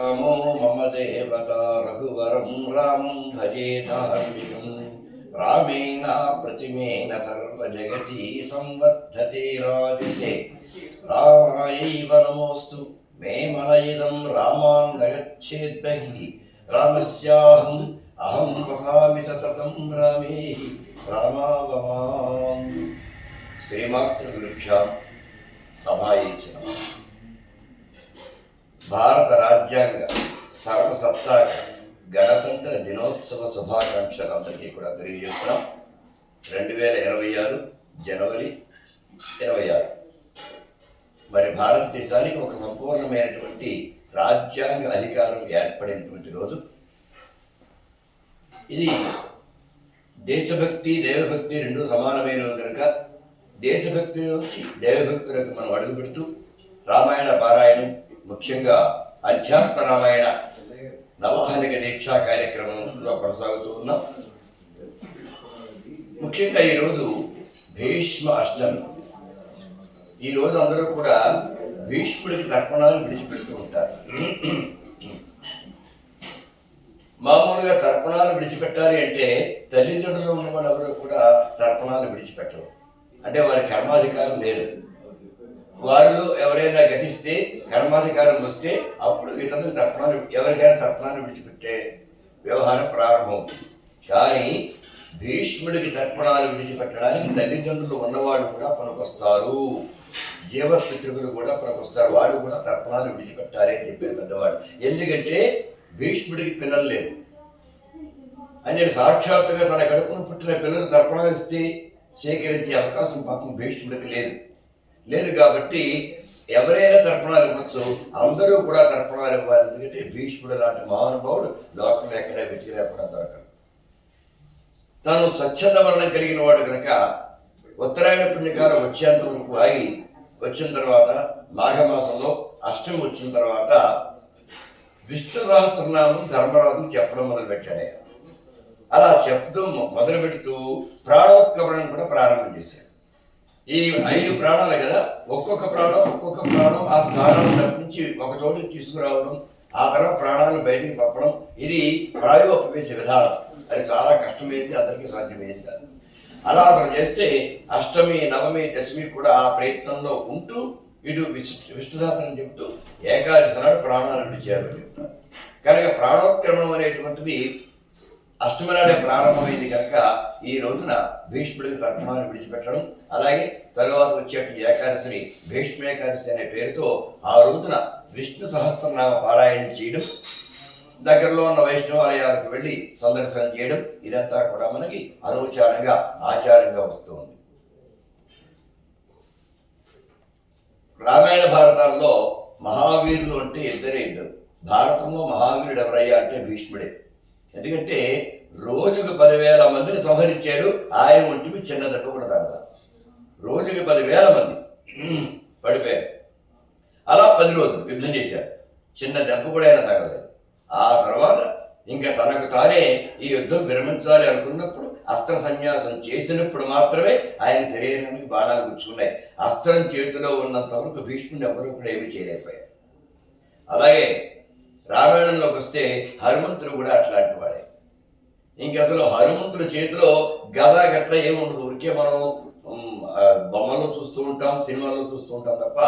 रामो मम देवता रघुवरं रामं भजे धार्मिकं रामेण प्रतिमेन सर्वजगति संवर्धते राजते रामायैव नमोऽस्तु मे मनयिदं रामान् न गच्छेद्बहिः रामस्याहम् अहं वसामि सततं रामे रामावमाम् శ్రీమాతృభ్యాం సమాయించిన భారత రాజ్యాంగ సర్వసత్తాక గణతంత్ర దినోత్సవ శుభాకాంక్షలు అందరికీ కూడా తెలియజేస్తున్నాం. 2026 జనవరి 26 మరి భారతదేశానికి ఒక సంపూర్ణమైనటువంటి రాజ్యాంగ అధికారం ఏర్పడినటువంటి రోజు ఇది. దేశభక్తి దైవభక్తి రెండు సమానమైనవి కనుక దేశభక్తి నుంచి దైవభక్తులకు మనం అడుగు పెడుతూ రామాయణ పారాయణం, ముఖ్యంగా అధ్యాత్మ రామాయణ నవహానిక దీక్షా కార్యక్రమంలో కొనసాగుతూ ఉన్నాం. ముఖ్యంగా ఈరోజు భీష్మ అష్టమి. ఈరోజు అందరూ కూడా భీష్ముడికి తర్పణాలు విడిచిపెడుతూ ఉంటారు. మామూలుగా తర్పణాలు విడిచిపెట్టాలి అంటే తల్లిదండ్రులు ఉన్న వాళ్ళు ఎవరు కూడా తర్పణాలు విడిచిపెట్టరు. అంటే వారి కర్మాధికారం లేదు. వారిలో ఎవరైనా గతిస్తే కర్మాధికారం వస్తే అప్పుడు ఇతరులకు తర్పణాలు, ఎవరికైనా తర్పణాలు విడిచిపెట్టే వ్యవహారం ప్రారంభం. కానీ భీష్ముడికి తర్పణాలు విడిచిపెట్టడానికి తల్లిదండ్రులు ఉన్నవాళ్ళు కూడా పనికొస్తారు, జీవపితృకులు కూడా పనికొస్తారు. వాళ్ళు కూడా తర్పణాలు విడిచిపెట్టాలి అని చెప్పారు పెద్దవాళ్ళు. ఎందుకంటే భీష్ముడికి పిల్లలు లేరు అని సాక్షాత్తుగా తన కడుపును పుట్టిన పిల్లలు తర్పణాలు ఇస్తే సేకరించే అవకాశం పాపం భీష్ముడికి లేదు కాబట్టి ఎవరైనా తర్పణాలు ఇవ్వచ్చు, అందరూ కూడా తర్పణాలు ఇవ్వాలి. ఎందుకంటే భీష్ముడు లాంటి మహానుభావుడు లోకంలో ఎక్కడ వెతికినా కూడా దొరకడు. తాను స్వచ్ఛంద వర్ణం కలిగిన వాడు కనుక ఉత్తరాయణ పుణ్యకాలం వచ్చేంత వరకు ఆగి వచ్చిన తర్వాత మాఘమాసంలో అష్టమి వచ్చిన తర్వాత విష్ణు సహస్రనామం ధర్మరాజు చెప్పడం మొదలుపెట్టాడు. అలా చెప్తూ మొదలు పెడుతూ ప్రాణోత్కమనం కూడా ప్రారంభం చేశాడు. ఈ 5 ప్రాణాలు కదా, ఒక్కొక్క ప్రాణం ఆ స్థానాన్ని తప్పించి ఒక చోటుకి తీసుకురావడం, ఆ తర్వాత ప్రాణాలు బయటికి పంపడం, ఇది ప్రాయోపవేశ విధానం. అది చాలా కష్టమైంది, అందరికీ సాధ్యమైంది కాదు. అలా అతను చేస్తే అష్టమి, నవమి, దశమి కూడా ఆ ప్రయత్నంలో ఉంటూ ఇటు విష్ణుదాతని చెబుతూ ఏకాదశి నాడు ప్రాణాలు విడిచేయాలని చెప్తారు. కనుక ప్రాణోత్క్రమణం అనేటువంటిది అష్టమి నాడే ప్రారంభమైంది కనుక ఈ రోజున భీష్ముడికి తర్పణాలు విడిచిపెట్టడం, అలాగే తరువాత వచ్చేటువంటి ఏకాదశిని భీష్మేకాదశి అనే పేరుతో ఆ రోజున విష్ణు సహస్రనామ పారాయణం చేయడం, దగ్గరలో ఉన్న వైష్ణవాలయాలకు వెళ్ళి సందర్శన చేయడం, ఇదంతా కూడా మనకి అనుచారంగా ఆచారంగా వస్తుంది. రామాయణ భారతాల్లో మహావీరులు అంటే ఇద్దరు. భారతంలో మహావీరుడు ఎవరయ్యా అంటే భీష్ముడే. ఎందుకంటే రోజుకు 10,000 మందిని సంహరించాడు. ఆయన ఒంటికి చిన్న దెబ్బ కూడా తగల. రోజుకి 10,000 మంది పడిపోయారు. అలా 10 రోజులు యుద్ధం చేశారు. చిన్న దెబ్బ కూడా ఆయన తగలేదు. ఆ తర్వాత ఇంకా తనకు తానే ఈ యుద్ధం విరమించాలి అనుకున్నప్పుడు అస్త్ర సన్యాసం చేసినప్పుడు మాత్రమే ఆయన శరీరానికి బాణాలు గుచ్చుకున్నాయి. అస్త్రం చేతిలో ఉన్నంత వరకు భీష్ముడిని ఎవరు కూడా ఏమీ చేయలేకపోయారు. అలాగే రామాయణంలోకి వస్తే హనుమంతుడు కూడా అట్లాంటి వాడే. ఇంక అసలు హనుమంతుడి చేతిలో గద గట్ల ఏముండదు. ఊరికే మనం బొమ్మల్లో చూస్తూ ఉంటాం, సినిమాల్లో చూస్తూ ఉంటాం తప్ప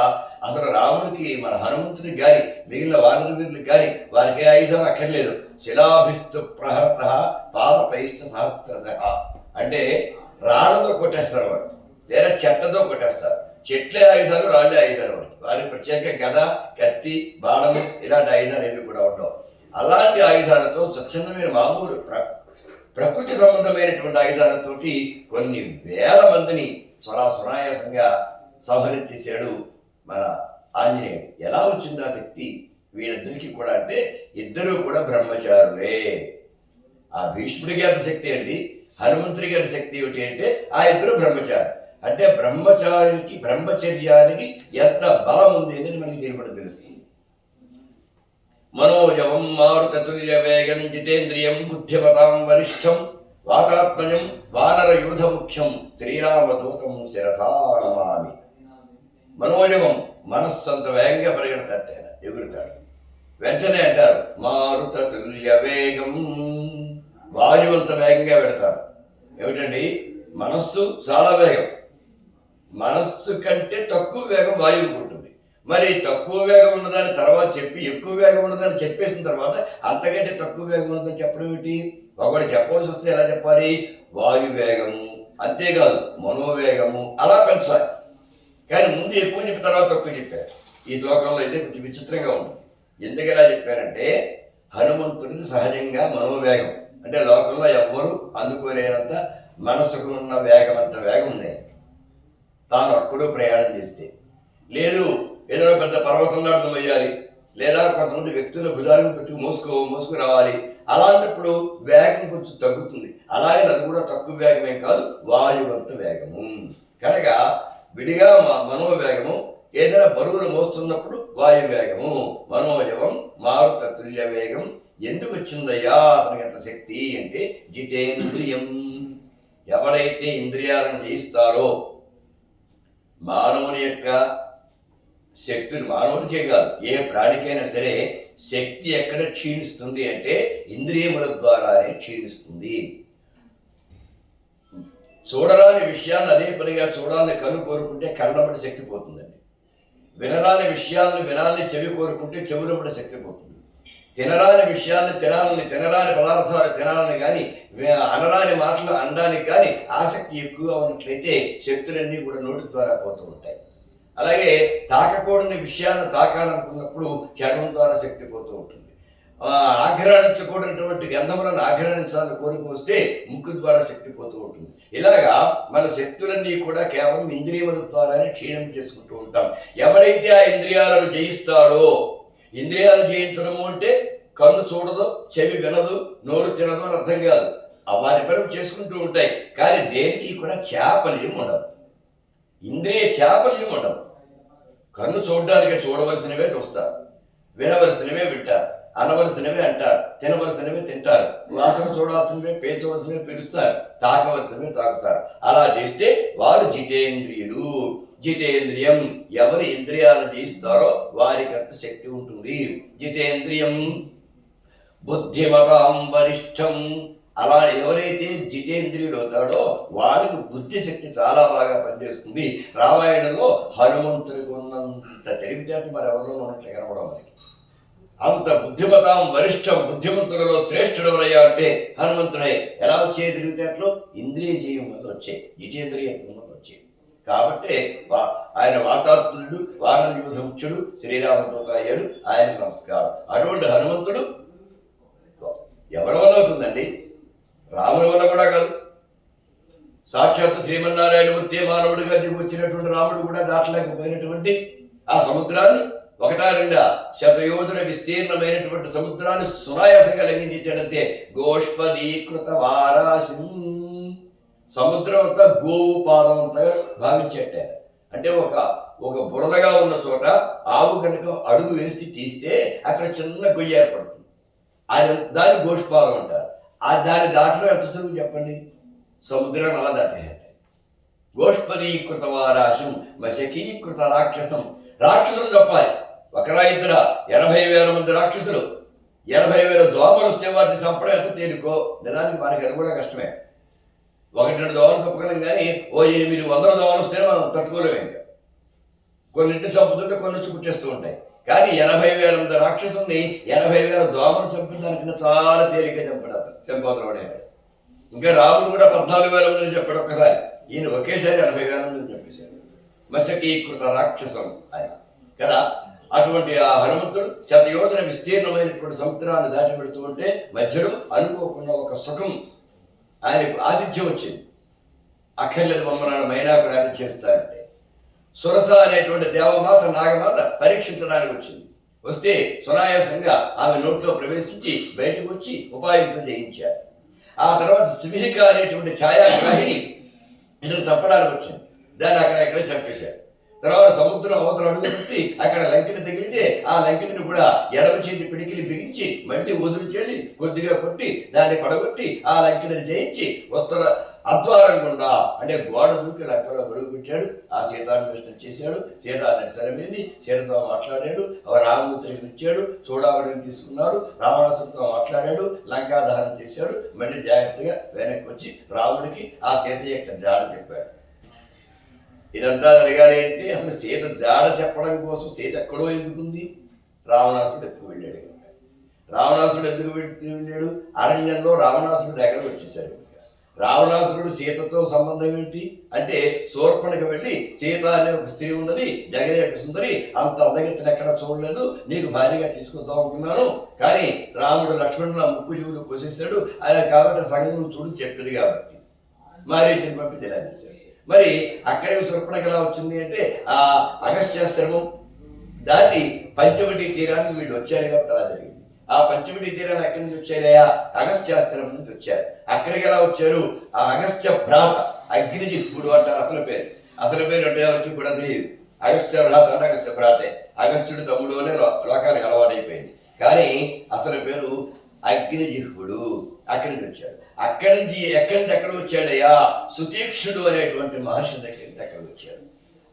అసలు రాముడికి, మన హనుమంతుడికి కానీ మిగిలిన వానర వీరులకు కానీ వారికి ఆయుధాలు అక్కర్లేదు. శిలాభిస్తు ప్రహరత పాదపైష్ట సహస్ర, అంటే రాళ్లతో కొట్టేస్తారు వారు, లేదా చెట్టతో కొట్టేస్తారు. చెట్లే ఆయుధాలు, రాళ్ళే ఆయుధాలు ఉంటాయి. వారికి ప్రత్యేక గద, కత్తి, బాణము ఇలాంటి ఆయుధాలు ఏవి కూడా ఉండవు. అలాంటి ఆయుధాలతో స్వచ్ఛందమైన మామూలు ప్రకృతి సంబంధమైనటువంటి ఆయుధాలతోటి కొన్ని వేల మందిని చాలా సునాయాసంగా సంహరించేశాడు మన ఆంజనేయుడు. ఎలా వచ్చింది ఆ శక్తి వీళ్ళిద్దరికీ కూడా అంటే ఇద్దరూ కూడా బ్రహ్మచారులే. ఆ భీష్ముడికి అంత శక్తి ఏంటి, హనుమంతుడికి అంత శక్తి ఏమిటి అంటే ఆ ఇద్దరు బ్రహ్మచారి. అంటే బ్రహ్మచారికి, బ్రహ్మచర్యానికి ఎంత బలం ఉంది అనేది మనకి దీని కూడా తెలుస్తుంది. మనోజవం మారుతతుల్య వేగం జితేంద్రియం బుద్ధిమతాం వరిష్టం వాతాత్మజం వానర యూధ ముఖ్యం శ్రీరామదూతం శిరసా నమామి. మనోజవం మనస్సు అంత వేగంగా పరిగెడతాడు, ఎగురుతాడు. వెంటనే అంటారు మారుత తుల్య వేగం, వాయువంత వేగంగా పెడతారు. ఏమిటండి, మనస్సు చాలా వేగం, మనస్సు కంటే తక్కువ వేగం వాయువుకు ఉంటుంది. మరి తక్కువ వేగం ఉన్నదాన్ని తర్వాత చెప్పి ఎక్కువ వేగం ఉన్నదాన్ని చెప్పేసిన తర్వాత అంతకంటే తక్కువ వేగం ఉన్నదని చెప్పడం ఏమిటి? ఒకటి చెప్పవలసి వస్తే ఎలా చెప్పాలి? వాయు వేగము, అంతేకాదు మనోవేగము, అలా పెంచాలి. కానీ ముందు ఎక్కువ చెప్పిన తర్వాత తక్కువ చెప్పారు. ఈ శ్లోకంలో అయితే కొంచెం విచిత్రంగా ఉంటుంది. ఎందుకు ఎలా చెప్పారంటే, హనుమంతుడికి సహజంగా మనోవేగం అంటే లోకంలో ఎవ్వరూ అందుకోలేనంత మనసుకు ఉన్న వేగం అంత వేగం ఉంది. తాను ఒక్కడూ ప్రయాణం చేస్తే, లేదు ఏదైనా పెద్ద పర్వతం నాడు మొయ్యాలి, లేదా కొంతమంది వ్యక్తుల భుజాలను పెట్టి మోసుకు రావాలి, అలాంటప్పుడు వేగం కొంచెం తగ్గుతుంది. అలాగే అది కూడా తక్కువ వేగమే కాదు, వాయువంత వేగము. కనుక విడిగా మనోవేగము, ఏదైనా బరువులు మోస్తున్నప్పుడు వాయు వేగము. మనోజవం మారుత తుల్య వేగం. ఎందుకు వచ్చిందయ్యా అతనికి అంత శక్తి అంటే, జితేంద్రియం. ఎవరైతే ఇంద్రియాలను జయిస్తారో, మానవుని యొక్క శక్తులు, మానవునికే కాదు ఏ ప్రాణికైనా సరే శక్తి ఎక్కడ క్షీణిస్తుంది అంటే ఇంద్రియముల ద్వారానే క్షీణిస్తుంది. చూడరాని విషయాన్ని అదే పనిగా చూడాలని కన్ను కోరుకుంటే కళ్ళబడి శక్తి పోతుందండి. వినరాని విషయాలను వినాలని చెవి కోరుకుంటే చెవులబడి శక్తి పోతుంది. తినరాని విషయాన్ని తినరాని పదార్థాలు తినాలని కానీ, అనరాని మాటలు అనడానికి కానీ ఆసక్తి ఎక్కువగా ఉన్నట్లయితే శక్తులన్నీ కూడా నోటి ద్వారా పోతూ ఉంటాయి. అలాగే తాకకూడని విషయాన్ని తాకాలనుకున్నప్పుడు చర్మం ద్వారా శక్తి పోతూ ఉంటుంది. ఆఘ్రానించకూడనటువంటి గంధములను ఆఘ్రానించాలని కోరిక వస్తే ముక్కు ద్వారా శక్తి పోతూ ఉంటుంది. ఇలాగా మన శక్తులన్నీ కూడా కేవలం ఇంద్రియముల ద్వారానే క్షీణం చేసుకుంటూ ఉంటాం. ఎవరైతే ఆ ఇంద్రియాలను జయిస్తాడో, ఇంద్రియాలు జయించడము అంటే కన్ను చూడదు, చెవి వినదు, నోరు తినదు అని అర్థం కాదు. వాటి పనులు చేసుకుంటూ ఉంటాయి. కానీ దేనికి కూడా చాపల్యం ఉండదు, ఇంద్రియ చాపల్యం ఉండదు. కన్ను చూడడానికి చూడవలసినవే చూస్తారు, వినవలసినవే వింటారు, అనవలసినవే అంటారు, తినవలసినవే తింటారు, వాసన చూడాల్సినవే పేల్చవలసినవే పిలుస్తారు, తాకవలసినవే తాకుతారు. అలా చేస్తే వారు జితేంద్రియులు. జితేంద్రియం, ఎవరి ఇంద్రియాలను జయిస్తారో వారికి అంత శక్తి ఉంటుంది. జితేంద్రియం బుద్ధిమతాం వరిష్టం. అలా ఎవరైతే జితేంద్రియుడు అవుతాడో వారికి బుద్ధి శక్తి చాలా బాగా పనిచేస్తుంది. రామాయణంలో హనుమంతుడికి ఉన్నంత తెలివితేట మరి ఎవరిలో ఉన్నట్లు కనపడం మనకి. అంత బుద్ధిమతాం వరిష్టం, బుద్ధిమంతులలో శ్రేష్ఠుడు ఎవరయ్యా అంటే హనుమంతుడే. ఎలా వచ్చే తెలివితేటలు? ఇంద్రియ జయం వల్ల వచ్చాయి, జితేంద్రియం వల్ల వచ్చాయి. కాబట్టి ఆయన వాతాత్ముడు, వానరయూధముఖ్యుడు, శ్రీరామదూత అయ్యాడు. ఆయనకు నమస్కారం. అటువంటి హనుమంతుడు ఎవరి వల్ల అవుతుందండి? రాముడి వల్ల కూడా కాదు. సాక్షాత్తు శ్రీమన్నారాయణమూర్తి మానవుడిగా దిగి వచ్చినటువంటి రాముడు కూడా దాటలేకపోయినటువంటి ఆ సముద్రాన్ని, ఒకటా రెండా శతయోజన విస్తీర్ణమైనటువంటి సముద్రాన్ని సునాయాసంగా లంఘించేశాడంతే. గోష్పదీకృత వారాసి, సముద్రం అంతా గోవు పాదం అంతా భావించేట. అంటే ఒక బురదగా ఉన్న చోట ఆవు కనుక అడుగు వేసి తీస్తే అక్కడ చిన్న గొయ్యి ఏర్పడుతుంది. దాన్ని గోష్పాదం అంటారు. దాన్ని దాటలో ఎంత సులువు చెప్పండి? సముద్రాన్ని అలా దాటేయాలి. గోష్పదీకృత వారాశం మశకీకృత రాక్షసం. రాక్షసులు చెప్పాలి, ఒకరా ఇద్దరా? 80,000 మంది రాక్షసులు, 80,000 దోమలు వస్తే వాటిని చంపడం ఎంత తేలికో నిజానికి మనకి అది కూడా కష్టమే. 1-2 దోమలు తప్పగలం కానీ 800 దోమలు వస్తే మనం తట్టుకోలేము. ఇంకా కొన్నింటి చంపుతుంటే కొన్ని వచ్చి పుట్టేస్తూ ఉంటాయి. కానీ 80,000 మంది రాక్షసుల్ని 80,000 దోమలు చంపిన దానికన్నా చాలా తేలిగ్గా చంపబోతున్నాడు. ఇంకా రాముడు కూడా 14,000 మందిని చెప్పాడు ఒక్కసారి. ఈయన ఒకేసారి 80,000 మందిని చెప్పేశాడు. మశకీకృత రాక్షసం ఆయన కదా. అటువంటి ఆ హనుమంతుడు శతయోజన విస్తీర్ణమైనటువంటి సముద్రాన్ని దాటి పెడుతూ ఉంటే మధ్యలో అనుకోకుండా ఒక సుఖం ఆయనకు ఆతిథ్యం వచ్చింది. అఖిలది బొమ్మనాడు మైనాకుడు ఆయన చేస్తారంటే సురస అనేటువంటి దేవమాత నాగమాత పరీక్షించడానికి వచ్చింది. వస్తే సునాయాసంగా ఆమె నోట్లో ప్రవేశించి బయటకు వచ్చి ఉపాయంతో జయించారు. ఆ తర్వాత శివిహిక అనేటువంటి ఛాయాగ్రాహిణి ఇతను చంపడానికి వచ్చింది. దాన్ని అక్కడెక్కడే చంపేశారు. తర్వాత సముద్రం అవతల అడుగు పెట్టి అక్కడ లంకెని తగిలితే ఆ లంకెని కూడా ఎడమ చేతి పిడికిలి బిగించి మళ్ళీ వదులు చేసి కొద్దిగా కొట్టి దాన్ని పడగొట్టి ఆ లంకెని జయించి ఉత్తర అద్వారం గుండా అంటే గోడ దూకి లంకలో గడుగు పెట్టాడు. ఆ సీతాన్వేషణ చేశాడు. సీత దర్శనమైంది. సీతతో మాట్లాడాడు. రామమూర్తికి ఇచ్చాడు. చూడావడిని తీసుకున్నాడు. రావణాసుడితో మాట్లాడాడు. లంకా దహనం చేశాడు. మళ్ళీ జాగ్రత్తగా వెనక్కి వచ్చి రాముడికి ఆ సీత యొక్క జాడ చెప్పాడు. ఇదంతా జరగాలి అంటే అసలు సీత జాడ చెప్పడం కోసం సీత ఎక్కడో ఎందుకుంది? రావణాసుడు ఎత్తుకు వెళ్ళాడు. రావణాసుడు ఎందుకు వెళ్ళాడు? అరణ్యంలో రావణాసుడు దగ్గరకు వచ్చేసాడు. రావణాసురుడు సీతతో సంబంధం ఏంటి అంటే శూర్పణఖ వెళ్ళి సీత అనే ఒక స్త్రీ ఉన్నది, జగదేక సుందరి, అంత అందగెత్తిన ఎక్కడ చూడలేదు, నీకు భార్యగా తీసుకొద్దాం అనుకున్నాను, కానీ రాముడు లక్ష్మణుడు ముక్కు చెవులు కోసేశాడు, ఆయన కాబట్టి సగం నువ్వు చూడు చెప్పాడు కాబట్టి మారీచుని పంపి ఇలా చేశాడు. మరి అక్కడే శూర్పణఖ ఎలా వచ్చింది అంటే ఆ అగస్త్యాశ్రమం దాటి పంచవటి తీరానికి వీళ్ళు వచ్చారు కాబట్టి అలా జరిగింది. ఆ పంచవటి తీరాన్ని ఎక్కడి నుంచి వచ్చారయ్యా? అగస్త్యాశ్రమం నుంచి వచ్చారు. అక్కడికి ఎలా వచ్చారు? ఆ అగస్త్య భ్రాత అగ్నిజిత్తుడు అంటారు అసలు పేరు అంటే ఎవరికి కూడా తెలియదు. అగస్త్య భ్రాత అంటే అగస్త్య భ్రాతే. అగస్త్యుడు తమ్ముడు అనే లోకానికి అలవాటైపోయింది. కానీ అసలు పేరు అగ్నిజిహ్వుడు. అక్కడి నుంచి వచ్చాడు. ఎక్కడి నుంచి ఎక్కడ వచ్చాడయ్యా? సుతీక్షుడు అనేటువంటి మహర్షి దగ్గర నుంచి అక్కడికి వచ్చాడు.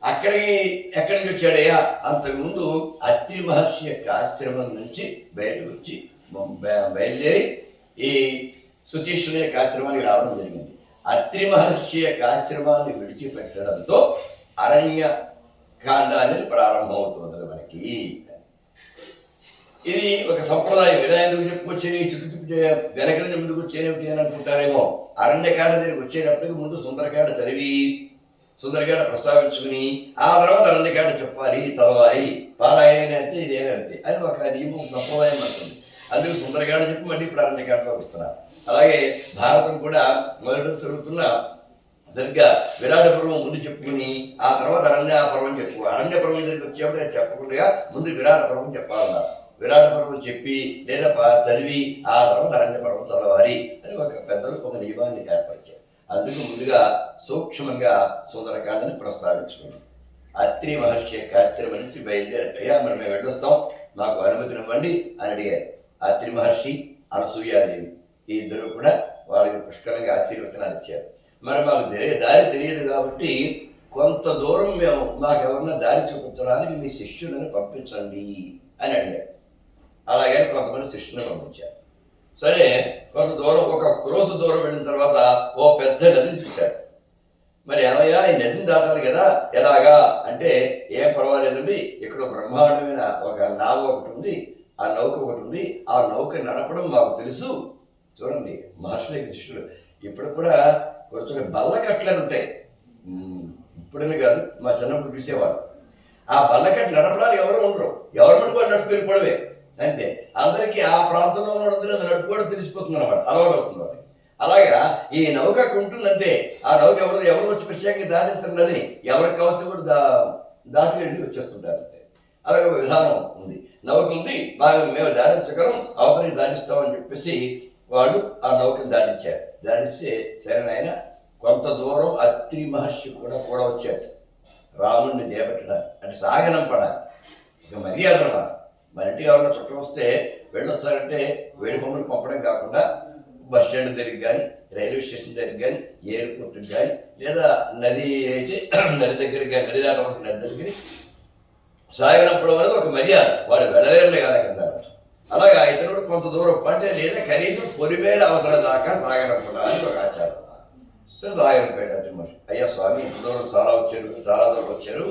ఎక్కడి నుంచి వచ్చాడయ్యా? అంతకుముందు అత్రి మహర్షి యొక్క ఆశ్రమం నుంచి బయటకు వచ్చి బయలుదేరి ఈ సుతీష్ణుని యొక్క ఆశ్రమానికి రావడం జరిగింది. అత్రి మహర్షి యొక్క ఆశ్రమాన్ని విడిచిపెట్టడంతో అరణ్య కాండ అనేది ప్రారంభమవుతున్నది మనకి. ఇది ఒక సంప్రదాయం. ఇలా ఎందుకు చెప్పుకొచ్చేది? చుట్టూ వెనక నుంచి ముందుకు వచ్చేది అని అనుకుంటారేమో. అరణ్యకాండ దగ్గరికి వచ్చేటప్పటికి ముందు సుందరకాండ చదివి సుందరకాండ ప్రస్తావించుకుని ఆ తర్వాత అరణ్యకాండ చెప్పాలి, చదవాలి, పారాయణ అంటే ఇదేనంతే అని ఒక నియమం సంప్రదాయం అంటుంది. అందుకు సుందరకాండ చెప్పి మళ్ళీ ఇప్పుడు అరణ్యకాండలో వస్తున్నారు. అలాగే భారతం కూడా మొదట జరుగుతున్న సరిగ్గా విరాట పర్వం ముందు చెప్పుకుని ఆ తర్వాత అరణ్య పర్వం చెప్పు. అరణ్య పర్వం దగ్గరికి వచ్చేప్పుడు చెప్పకుండా ముందు విరాట పర్వం చెప్పాలన్నారు. విరాట పర్వం చెప్పి లేదా చదివి ఆ తర్వాత అరణ్య పర్వం చదవాలి అని ఒక పెద్దలు ఒక నియమాన్ని ఏర్పరిచారు. అందుకు ముందుగా సూక్ష్మంగా సుందరకాండని ప్రస్తావించుకున్నాం. అత్రి మహర్షి యొక్క ఆశ్రమం నుంచి బయలుదేరి అయ్యా మరి మేము వెళ్ళొస్తాం, మాకు అనుమతిని ఇవ్వండి అని అడిగారు. అత్రి మహర్షి, అనసూయాదేవి ఈ ఇద్దరు కూడా వాళ్ళకి పుష్కలంగా ఆశీర్వచనాలు ఇచ్చారు. మరి మాకు దారి తెలియదు కాబట్టి కొంత దూరం మాకు ఎవరన్నా దారి చూపించడానికి మీ శిష్యులను పంపించండి అని అడిగారు. అలాగే కొంతమంది శిష్యులను పంపించారు. సరే, కొంత దూరం ఒక క్రోసు దూరం వెళ్ళిన తర్వాత ఓ పెద్ద నదిని చూశాడు. మరి ఏమయ్యా ఈ నదిని దాటాలి కదా, ఎలాగా అంటే ఏం పర్వాలేదండి, ఇక్కడ బ్రహ్మాండమైన ఒక నావ ఒకటి ఉంది, ఆ నౌక ఒకటి ఉంది, ఆ నౌక నడపడం మాకు తెలుసు. చూడండి మహర్షులకి శిష్యులు ఇప్పుడు కూడా కొంచెం బల్లకట్లని ఉంటాయి. ఇప్పుడని కాదు, మా చిన్నప్పుడు చూసేవాళ్ళు. ఆ బల్లకట్టు నడపడానికి ఎవరు ఉండరు, ఎవరు వాళ్ళు నడుపు వెళ్ళిపోవడమే అంతే. అందరికీ ఆ ప్రాంతంలో ఉన్నందుకు అది నడుపుకోవడం తెలిసిపోతుంది అనమాట, అలవాటు అవుతుంది వాళ్ళకి. అలాగా ఈ నౌకకు ఉంటుందంటే ఆ నౌక ఎవరు వచ్చి ప్రత్యేకంగా దాటించండి, ఎవరికి కావచ్చు కూడా దాటి వెళ్ళి వచ్చేస్తుంటారు అంతే. అలాగే ఒక విధానం ఉంది. నౌక ఉంది, బాగా మేము దాటించగలం, అవతలికి దాటిస్తామని చెప్పేసి వాళ్ళు ఆ నౌకను దాటించారు. దాటిస్తే సరే నాయన కొంత దూరం అత్రి మహర్షి కూడా వచ్చాడు రాముడిని చేపట్టడానికి, అంటే సాగనంపడానికి. ఇక మర్యాద అన్నమాట. మన ఇంటికి ఎవరైనా చుట్టం వస్తే వెళ్ళొస్తారంటే వేడి బొమ్మలు పంపడం కాకుండా బస్ స్టాండ్ దగ్గరికి కానీ, రైల్వే స్టేషన్ దగ్గరికి కానీ, ఎయిర్పోర్ట్కి కానీ, లేదా నది అయితే నది దగ్గరికి కానీ, నది దాటవలసిన నది దగ్గరికి సాగనంపడం అనేది ఒక మర్యాద. వాళ్ళు వెళ్ళలేరులే కదా కింద. అలాగా ఇతరుడు కొంత దూరం పంటే లేదా కనీసం పొలిమేర అవతల దాకా సాగనంపడానికి ఒక ఆచారం. సరే సాగనంపాడు అత్రి మహర్షి. అయ్యా స్వామి, ఇంత దూరం చాలా దూరం వచ్చారు,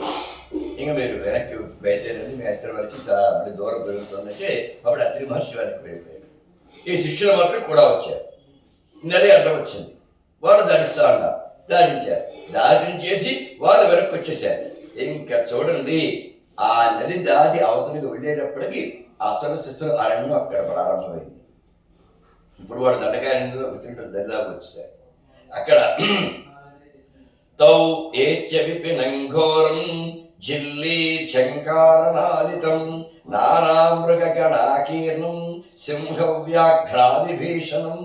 ఇంకా మీరు వెనక్కి బయలుదేరండి, మీ ఆశ్రమానికి చాలా దూరం పెరుగుతుందంటే అప్పుడు అత్రి మహర్షి వెనక్కి వెళ్ళిపోయాడు. ఈ శిష్యులు మాత్రం కూడా వచ్చారు. నది అడ్డం వచ్చింది, వాళ్ళు దాటిస్తా అన్నారు, దాటించారు. దాటించేసి వాళ్ళు వెనక్కి వచ్చేసారు. ఇంకా చూడండి, ఆ నది దాటి అవతలికి వెళ్ళేటప్పటికి అసలు శిష్యులు అరణ్యం అక్కడ ప్రారంభమైంది. ఇప్పుడు వాడు దండకారణ్యంలో వచ్చినట్టు దరిదాపు వచ్చేసారు. అక్కడ తౌ ఏచ్య విపినంఘోరం జిల్లీ శంకారనాదితం నానామృగగణాకీర్ణం సింహవ్యాఘ్రాది భీషణం.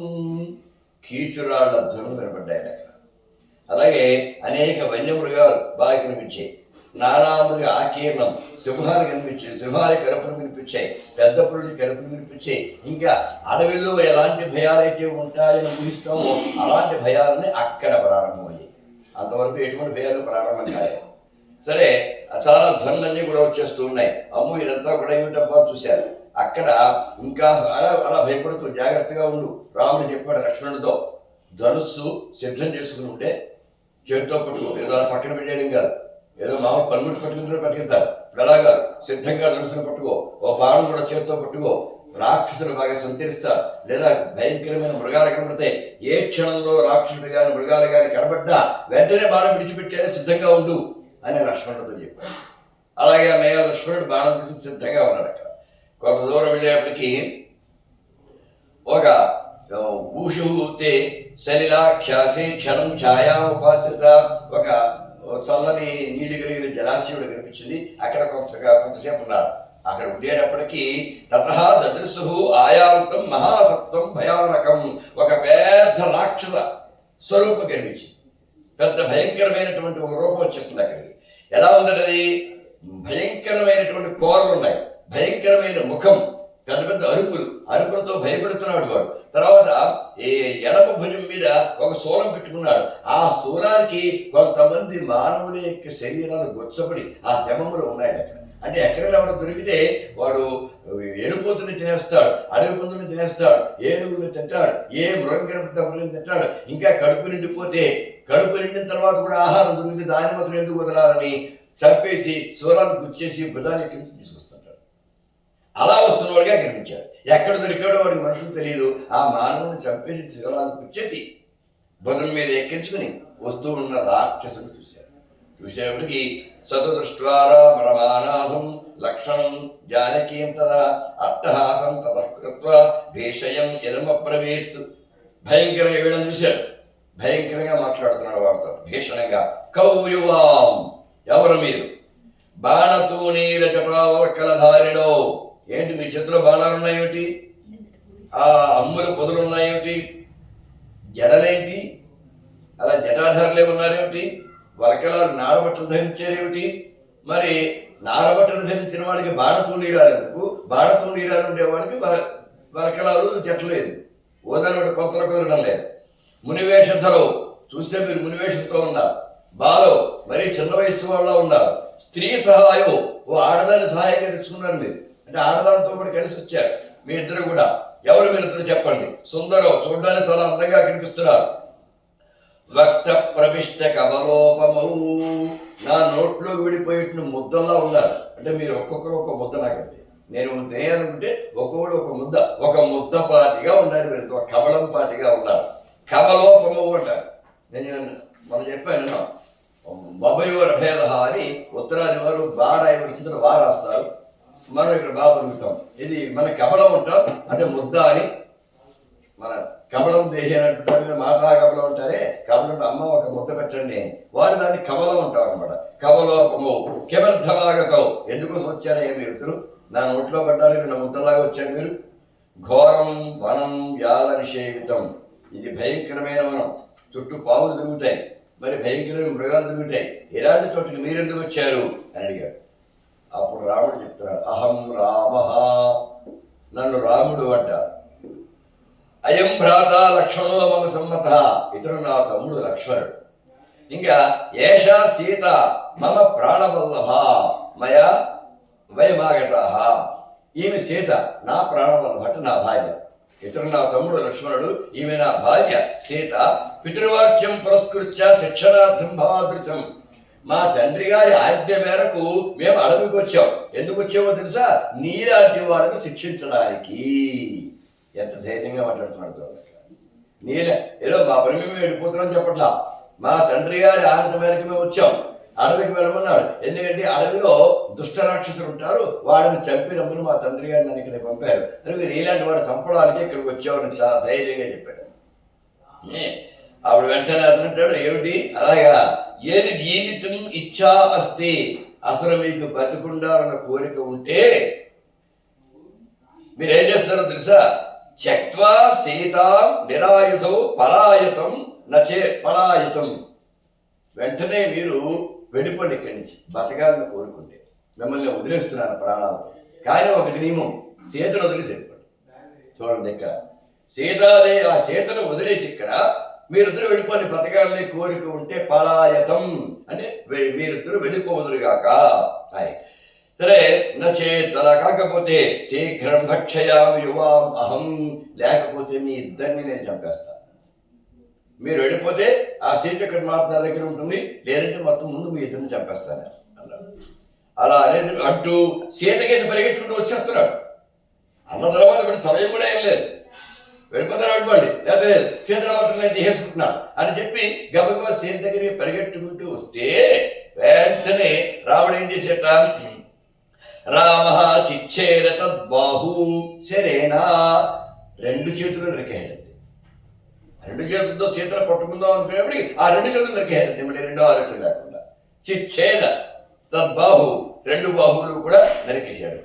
కీచురాళ్ల ధ్వనులు వినపడ్డాయి అక్కడ. అలాగే అనేక వన్యమృగాలు బాగా కనిపించాయి. నానాములుగా ఆకీర్ణం, సింహాలు కనిపించాయి, సింహాలు కరుపులు వినిపించాయి, పెద్ద పురుడు కరుపులు వినిపించాయి. ఇంకా అడవిలో ఎలాంటి భయాలైతే ఉంటాయని ఊహిస్తామో అలాంటి భయాలని అక్కడ ప్రారంభమయ్యాయి. అంతవరకు ఎటువంటి భయాలు ప్రారంభం కాలేదు. సరే, చాలా ధ్వనులన్నీ కూడా వచ్చేస్తూ ఉన్నాయి. అమ్మో ఇదంతా కూడా ఏమిటబ్బా చూశారు. అక్కడ ఇంకా అలా భయపడుతూ జాగ్రత్తగా ఉండు. రాముడు చెప్పాడు లక్ష్మణుడితో, ధనుస్సు సిద్ధం చేసుకుని ఉంటే చేతితో పట్టుకో, ఏదో అలా పక్కన పెట్టేయడం కాదు. ఏదో మామూలు పనిముట్టు పట్టుకుంటే పట్టుకెళ్తారు, అలాగా సిద్ధంగా ధనుసును పట్టుకో. ఓ బాణం కూడా చేతితో పట్టుకో. రాక్షసులు బాగా సంచరిస్తారు, లేదా భయంకరమైన మృగాలు కనబడతాయి. ఏ క్షణంలో రాక్షసుడు కానీ మృగాలు కానీ కనబడ్డా వెంటనే బాణం విడిచిపెట్టేలా సిద్ధంగా ఉండు అని లక్ష్మణుడితో చెప్పాడు. అలాగే మేఘ లక్ష్మణుడు బాణం తీసుకుని సిద్ధంగా ఉన్నాడు. అక్కడ కొంత దూరం వెళ్ళేప్పటికీ ఒక ఊషూతే సలిలాఖ్యాసే క్షణం ఛాయా ఉపాసిత ఒక చల్లని నీళ్లు కలిగిన జలాశయుడు కనిపించింది. అక్కడ కొంతసేపు ఉన్నారు. అక్కడ ఉండేటప్పటికీ తతః దదృశు ఆయాంతం మహాసత్వం భయానకం, ఒక పెద్ద రాక్షస స్వరూపం కనిపించింది. పెద్ద భయంకరమైనటువంటి ఒక రూపం వచ్చేస్తుంది అక్కడికి. ఎలా ఉందటది? భయంకరమైనటువంటి కోరలు ఉన్నాయి, భయంకరమైన ముఖం, పెద్ద పెద్ద అరుపులతో భయపెడుతున్నాడు వాడు. తర్వాత ఎడమ భుజం మీద ఒక శూలం పెట్టుకున్నాడు. ఆ శూలానికి కొంతమంది మానవుల యొక్క శరీరాలు గొచ్చబడి ఆ శమములు ఉన్నాయి అక్కడ. అంటే ఎక్కడైనా ఎవరు దొరికితే వాడు ఎనుపోతుని తినేస్తాడు, అడవి పందుని తినేస్తాడు, ఏనుగుని తింటాడు, ఏ మృగం కనిపిస్తే తింటాడు. ఇంకా కడుపు నిండిపోతే, కడుపు నిండిన తర్వాత కూడా ఆహారం దొరికితే దాని మాత్రం ఎందుకు వదలాలని చంపేసి శూలాన్ని గుచ్చేసి భుజానికి తీసుకొస్తుంటాడు. అలా వస్తున్నవాడిగా కనిపించాడు. ఎక్కడ దొరికాడో వాడికి మనుషులు తెలియదు. ఆ మానవుని చంపేసి శూలాన్ని గుచ్చేసి భుజం మీద ఎక్కించుకుని వస్తూ ఉన్న రాక్షసుని చూశాడు. చూసేప్పటికి సతదృష్ట్వారా మరమానాసం లక్షణం జానకీం తదా అట్టహాసం తపకృత్వ భీషయం యదమబ్రవీత్. భయంకరంగా వీళ్ళని చూశాడు, భయంకరంగా మాట్లాడుతున్నాడు వాడితో భీషణంగా. కౌయువాం, ఎవరు మీరు? బాణతూనీల చటావల్కలధారిణో, ఏంటి మీ చేతిలో బాణాలు ఉన్నాయేమిటి? ఆ అమ్ముల పొదులు ఉన్నాయేమిటి? జడలేంటి? అలా జటాధారులే ఉన్నారేమిటి? వలకలాలు నారబట్టలు ధరించేదేమిటి? మరి నారబట్టలు ధరించిన వాళ్ళకి బాణతూనీరాలు ఎందుకు? బాణతూనీరాలు ఉండేవాడికి వలకలాలు జట్టలేదు. ఓదాని కొంతలో కుదరడం లేదు. మునివేషధలో, చూస్తే మీరు మునివేషంతో ఉన్నారు. బాలో, మరీ చిన్న వయస్సు వాళ్ళ ఉన్నారు. స్త్రీ సహాయం, ఓ ఆడదాని సహాయంగా తెచ్చుకున్నారు మీరు. అంటే ఆడదానితో పాటు కలిసి వచ్చారు మీ ఇద్దరు కూడా. ఎవరు మీరు ఇద్దరు చెప్పండి? సుందరం, చూడడానికి చాలా అందంగా కనిపిస్తున్నారు. వక్త ప్రవిష్ట కమలోపమౌ, నా నోట్లోకి విడిపోయేట్టు ముద్దల్లా ఉన్నారు. అంటే మీరు ఒక్కొక్కరు ఒక ముద్ద నాకండి. నేను తినేయాలనుకుంటే ఒక్కొక్కడు ఒక ముద్ద, ఒక ముద్దపాటిగా ఉన్నారు మీరు, ఒక కమలం పాటిగా ఉన్నారు. కమలోపమౌ అంటారు. నేను మనం చెప్పాను, బొబ్బయోర భేద అని ఉత్తరాది వారు బారాయి రాస్తారు. మనం ఇక్కడ బాగా పలుకుతాం. ఇది మన కమలం ఉంటాం, అంటే ముద్ద అని. మన కమలం దేహి అని అంటుంటారు, మాతా కమలం అంటారే. కమలం అమ్మ ఒక ముద్ద పెట్టండి, వారు దాన్ని కమలం అంటారు అనమాట. కమలోపము కిమర్థమాగతం, ఎందుకోసం వచ్చారయ్యా మీరు ఇద్దరు? నా నోట్లో పడ్డానికి నా ముద్దలాగా వచ్చారు మీరు. ఘోరం వనం యాల నిషేవితం, ఇది భయంకరమైన వనం, చుట్టూ పాములు తిరుగుతాయి, మరి భయంకరమైన మృగాలు తిరుగుతాయి. ఇలాంటి చోటుకి మీరెందుకు వచ్చారు అని అడిగాడు. అప్పుడు రాముడు చెప్తున్నాడు, అహం రామ, నన్ను రాముడు అంటారు. అయం భ్రాత లక్ష్మణో మమ సమ్మత, ఇతడు నా తమ్ముడు లక్ష్మణుడు. ఇంకా ఏషా సీత మమ ప్రాణవల్లభ మయా వయమాగత, ఈమె సీత నా ప్రాణవల్లభ అంటే నా భార్య. ఇతడు నా తమ్ముడు లక్ష్మణుడు, ఈమె నా భార్య సీత. పితృవాక్యం పురస్కృత్య శిక్షణార్థం భవాదృశం, మా తండ్రి గారి ఆజ్ఞ మేరకు మేము అడవికి వచ్చాం. ఎందుకు వచ్చామో తెలుసా? నీలాంటి వాళ్ళని శిక్షించడానికి. ఎంత ధైర్యంగా మాట్లాడుతున్నాడు. నీళ్ళ ఏదో మా పని మేము వెళ్ళిపోతున్నాం చెప్పట్లా, మా తండ్రి గారి ఆజ్ఞ మేరకు మేము వచ్చాం. అడవికి వెళ్ళమన్నాడు. ఎందుకంటే అడవిలో దుష్ట రాక్షసులు ఉంటారు, వాడిని చంపి రమ్మని మా తండ్రి గారిని నన్ను ఇక్కడ పంపారు. అందుకే నీలాంటి వాడు చంపడానికి ఇక్కడికి వచ్చామని చాలా ధైర్యంగా చెప్పాడు. అప్పుడు వెంటనే అతను అంటాడు, ఏమిటి అలాగా? ఏది జీవితం ఇచ్చా అస్తి, అసలు మీకు బతుకుండాలన్న కోరిక ఉంటే మీరేం చేస్తారో తెలుసా? త్యక్త్వా సీతాం నిరాయుధం పలాయతం నచే పలాయతం, వెంటనే మీరు వెళ్ళిపోండి ఇక్కడి నుంచి బతకాలని కోరుకుంటే. మిమ్మల్ని వదిలేస్తున్నాను ప్రాణాలతో. కానీ ఒకటి నియమం, సీతను వదిలేసి వెళ్ళిపోండి. చూడండి ఇక్కడ సీతాదే ఆ సీతను వదిలేసి ఇక్కడ మీరిద్దరు వెళ్ళిపోండి, బతకాలని కోరిక ఉంటే పలాయతం అంటే మీరిద్దరు వెళ్ళిపోవదురుగాక. సరే నచేత్ అలా కాకపోతే శీఘ్రం భక్షయామి యువాం అహం, లేకపోతే మీ ఇద్దరిని నేను చంపేస్తాను. మీరు వెళ్ళిపోతే ఆ సీత ఇక్కడ నా దగ్గర ఉంటుంది, లేదంటే మొత్తం ముందు మీ ఇద్దరిని చంపేస్తాను అన్నాడు. అలా అంటూ సీతకేసి పరిగెట్టుకుంటూ వచ్చేస్తున్నాడు. అన్న తర్వాత ఇప్పుడు సమయం కూడా ఏం లేదు, వెళ్ళిపోతాను వెళ్ళిపోండి, లేకపోతే సీత మాత్రం నేను తీసుకుంటున్నా అని చెప్పి గబగబా సీత దగ్గరికి పరిగెట్టుకుంటూ వస్తే వెంటనే రాముడు ఏం చేసేట, రామ చిచ్చేర తద్బాహు శరేనా, రెండు చేతులు నరికేయండి. రెండు చేతులతో సీతను పట్టుకుందాం అనుకునేప్పుడు ఆ రెండు చేతులు నరికేయండి, మళ్ళీ రెండో ఆలోచన లేకుండా. చిచ్చేద తద్బాహు, రెండు బాహువులు కూడా నరికేశాడు.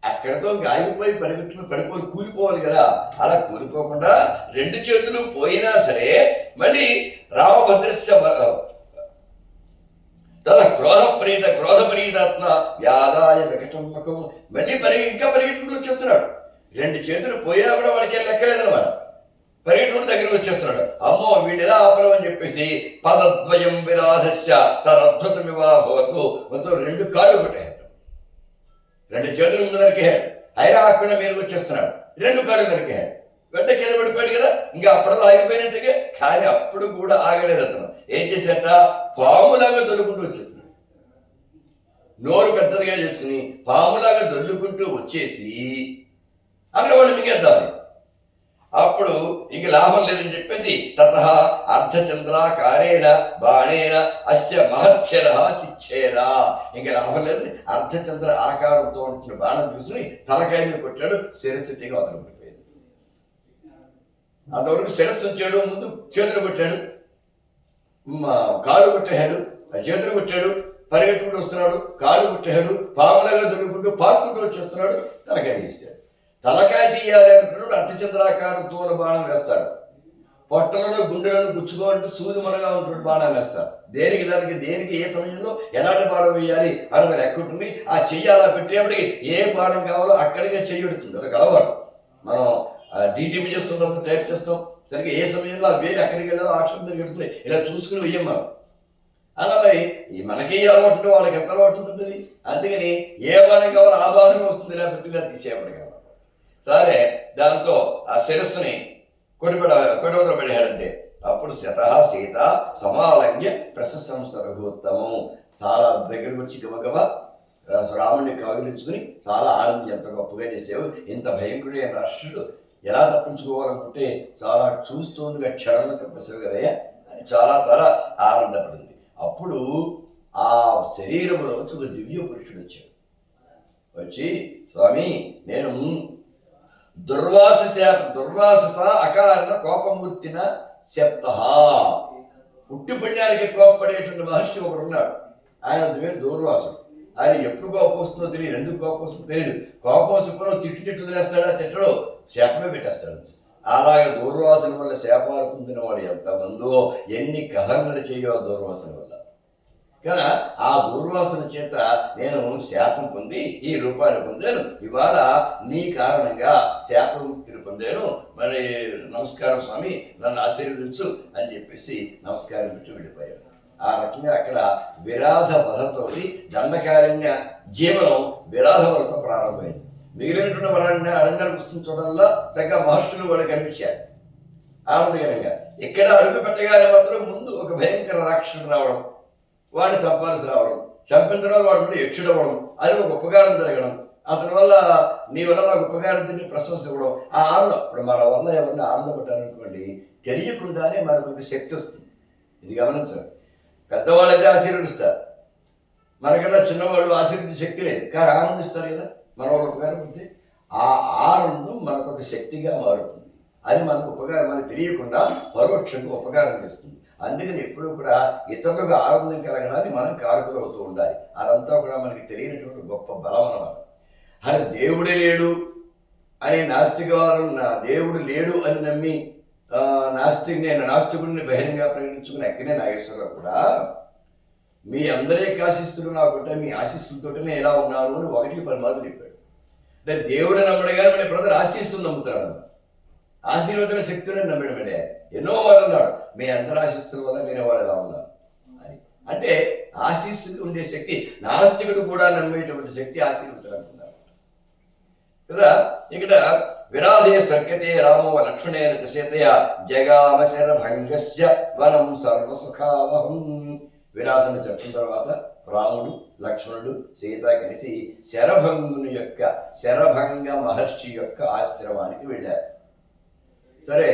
అక్కడతో గాయపోయి పరిగెట్టుకుని పడిపోయి కూలిపోవాలి కదా, అలా కూలిపోకుండా రెండు చేతులు పోయినా సరే మళ్ళీ రామభద్రస్య తన క్రోధపరీతాత్మ వ్యాధాయ వికటంబకం, మళ్ళీ ఇంకా పరిగెట్టుకుంటూ వచ్చేస్తున్నాడు. రెండు చేతులు పోయినా కూడా వాడికి లెక్కలేదన్నమాట. పరిగెట్టుకుంటూ దగ్గరికి వచ్చేస్తున్నాడు. అమ్మో వీడు ఎలా ఆపలం అని చెప్పేసి పదద్వయం విరాధస్య తదద్భుతమివాభవతు, మొత్తం రెండు కాళ్ళు కొట్టాడు, రెండు చేతులు ముందు నరికేయాడు. అయినా ఆకుండా మీరు వచ్చేస్తున్నాడు, రెండు కాళ్ళు నరికేయాడు. వెంట కింద పడిపోయాడు కదా, ఇంకా అప్పటిలో ఆగిపోయినట్టుగా. కానీ అప్పుడు కూడా ఆగలేదు అతను. ఏం చేసేట, పాములాగా దొరుకుంటూ వచ్చేస్తున్నాడు. నోరు పెద్దదిగా చేసుకుని పాములాగా దొల్లుకుంటూ వచ్చేసి అక్కడ వాళ్ళు మిగేద్దామని. అప్పుడు ఇంక లాభం లేదని చెప్పేసి తతః అర్ధచంద్రాకారేణ బాణేన అస్య మహచ్చర చిచ్చేరా, ఇంక లాభం లేదని అర్ధచంద్ర ఆకారంతో ఉంటున్న బాణం చూసుకుని తలకాయ మీద కొట్టాడు. శిరస్థితిగా అతను పడిపోయింది. అంతవరకు శిరస్సు వచ్చాడు, ముందు చేతులు కొట్టాడు, కాలు కొట్టాడు, చేతులు కొట్టాడు, పరిగెట్టుకుంటూ వస్తున్నాడు, కాలు కొట్టాడు, పాములాగా దొరుకుంటూ పాక్కుంటూ వచ్చేస్తున్నాడు, తలకాయ తీశాడు. తలకాయ తీయాలి అనుకున్నాడు, అర్ధచంద్రాకారంతో బాణం వేస్తాడు. పొట్టలను గుండెలను గుచ్చుకోవాలంటే సూర్యమనగా ఉంటున్న బాణం వేస్తారు. దేనికి ఏ సమయంలో ఎలాంటి బాణం వేయాలి అని లెక్క ఉంటుంది. ఆ చెయ్యి అలా పెట్టేప్పటికి ఏ బాణం కావాలో అక్కడికే చెయ్యడుతుంది. అది కలవాడు. మనం డీటీపీ చేస్తున్నప్పుడు టైప్ చేస్తాం, సరిగ్గా ఏ సమయంలో ఆ వేలు ఎక్కడికి వెళ్ళాలో ఆక్షరం తిరుగుతుంది, ఇలా చూసుకుని వెయ్యం మనం. అలా మరి మనకి అలవాటు ఉంటే వాళ్ళకి ఎంత అలవాటు ఉంటుంది. అందుకని ఏ బాణం కావాలో ఆ బాణం వస్తుంది, ఇలా పెట్టిలా తీసేపటికి. సరే దాంతో ఆ శిరస్సుని కొడవలో పడేయాడంతే. అప్పుడు శతః సీత సమాలంగ్య ప్రశంసరఘోత్తమం, చాలా దగ్గరకు వచ్చి గబగబా రాముడిని కౌగిలించుకుని చాలా ఆనందం, ఎంత గొప్పగా చేసావు, ఇంత భయంకరుడైన రాష్ట్రుడు ఎలా తప్పించుకోవాలనుకుంటే చాలా చూస్తూండగా క్షణంలో తప్పేసావు కదయ్యా అని చాలా చాలా ఆనందపడింది. అప్పుడు ఆ శరీరంలో ఒక దివ్య పురుషుడు వచ్చాడు. వచ్చి స్వామి నేను దుర్వాస అకారణ కోపమూర్తిన శప్త, పుట్టి పుణ్యానికి కోపపడేటువంటి మహర్షి ఒకడు ఉన్నాడు. ఆయన పేరు దూర్వాసుడు. ఆయన ఎప్పుడు కోపం వస్తుందో తెలియదు, ఎందుకు కోపం వస్తుందో తెలియదు. కోపం వస్తున్నా తిట్టు వదిలేస్తాడా, తిట్టడు, శాపమే పెట్టేస్తాడు. అలాగే దూర్వాసుల వల్ల శాపాలు పొందిన వాడు ఎంతమందో, ఎన్ని కథలు నడిచేయో దూర్వాసుల వల్ల. కదా ఆ దూర్వాసన చేత నేను శాపం పొంది ఈ రూపాన్ని పొందాను, ఇవాళ నీ కారణంగా శాపముక్తిని పొందాను, మరి నమస్కారం స్వామి, నన్ను ఆశీర్వదించు అని చెప్పేసి నమస్కారం పెట్టి వెళ్ళిపోయాడు. ఆ రకంగా అక్కడ విరాధ వధతోటి దండకారణ్య జీవనం విరాధ వలతో ప్రారంభమైంది. మిగిలినటువంటి అరణ్యాలు పుష్పించడంలో చక్కగా మహర్షులు వాళ్ళు కనిపించారు ఆనందకరంగా. ఇక్కడ అడుగు పెట్టగానే మాత్రం ముందు ఒక భయంకర రాక్షసుడు రావడం, వాడిని చంపాల్సి రావడం, చంపించడం వాడు కూడా యక్షుడవడం, అది ఒక ఉపకారం జరగడం, అతని వల్ల నీ వల్ల నాకు ఉపకారం తిని ప్రశంస ఇవ్వడం. ఆ ఆనందం, ఇప్పుడు మన వల్ల ఎవరిని ఆనందపడ్డారనుకోండి, తెలియకుండానే మనకు ఒక శక్తి వస్తుంది. ఇది గమనించండి. పెద్దవాళ్ళైతే ఆశీర్వదిస్తారు, మనకన్నా చిన్నవాళ్ళు ఆశీర్వదించే శక్తి లేదు, కానీ ఆనందిస్తారు కదా మన వాళ్ళు ఉపకారం పొందితే. ఆ ఆనందం మనకు ఒక శక్తిగా మారుతుంది. అది మనకు ఉపకారం, మనకు తెలియకుండా పరోక్షంగా ఉపకారం చేస్తుంది. అందుకని ఎప్పుడూ కూడా ఇతరులకు ఆనందం కలగడానికి మనం కారకులు అవుతూ ఉండాలి. అదంతా కూడా మనకి తెలియనటువంటి గొప్ప బలం అన్నమాట. అది దేవుడే లేడు అని నాస్తికవారు, దేవుడు లేడు అని నమ్మి నేను నాస్తికుడిని బహిరంగ ప్రకటించుకుని ఎక్కడే నాగేశ్వరరావు కూడా మీ అందరి యొక్క ఆశీస్సులు నాకుంటే మీ ఆశీస్సులతోటి నేను ఎలా ఉన్నాను అని 1-10 మార్లు చెప్పాడు. అంటే దేవుడు నమ్మడు కానీ మన బ్రదర్ ఆశీస్సులు నమ్ముతాడు అన్న. ఆశీర్వదన శక్తులను నమ్మడం అంటే ఎన్నో మార్లు అన్నాడు, మీ అందరి ఆశీస్సుల వల్ల నేను వాళ్ళు ఎలా ఉన్నారు అని. అంటే ఆశీస్సులు ఉండే శక్తి, నాస్తికుడు కూడా నమ్మేటువంటి శక్తి ఆశీర్వదం అంటున్నారు కదా. ఇక్కడ విరాధే సఖ్యతే రామో లక్ష్మణేన చేతయ జగామ శరభంగస్య వనం సర్వసుఖావహం. విరాధను చెప్పిన తర్వాత రాముడు లక్ష్మణుడు సీత కలిసి శరభంగ మహర్షి యొక్క ఆశ్రమానికి వెళ్ళారు. సరే,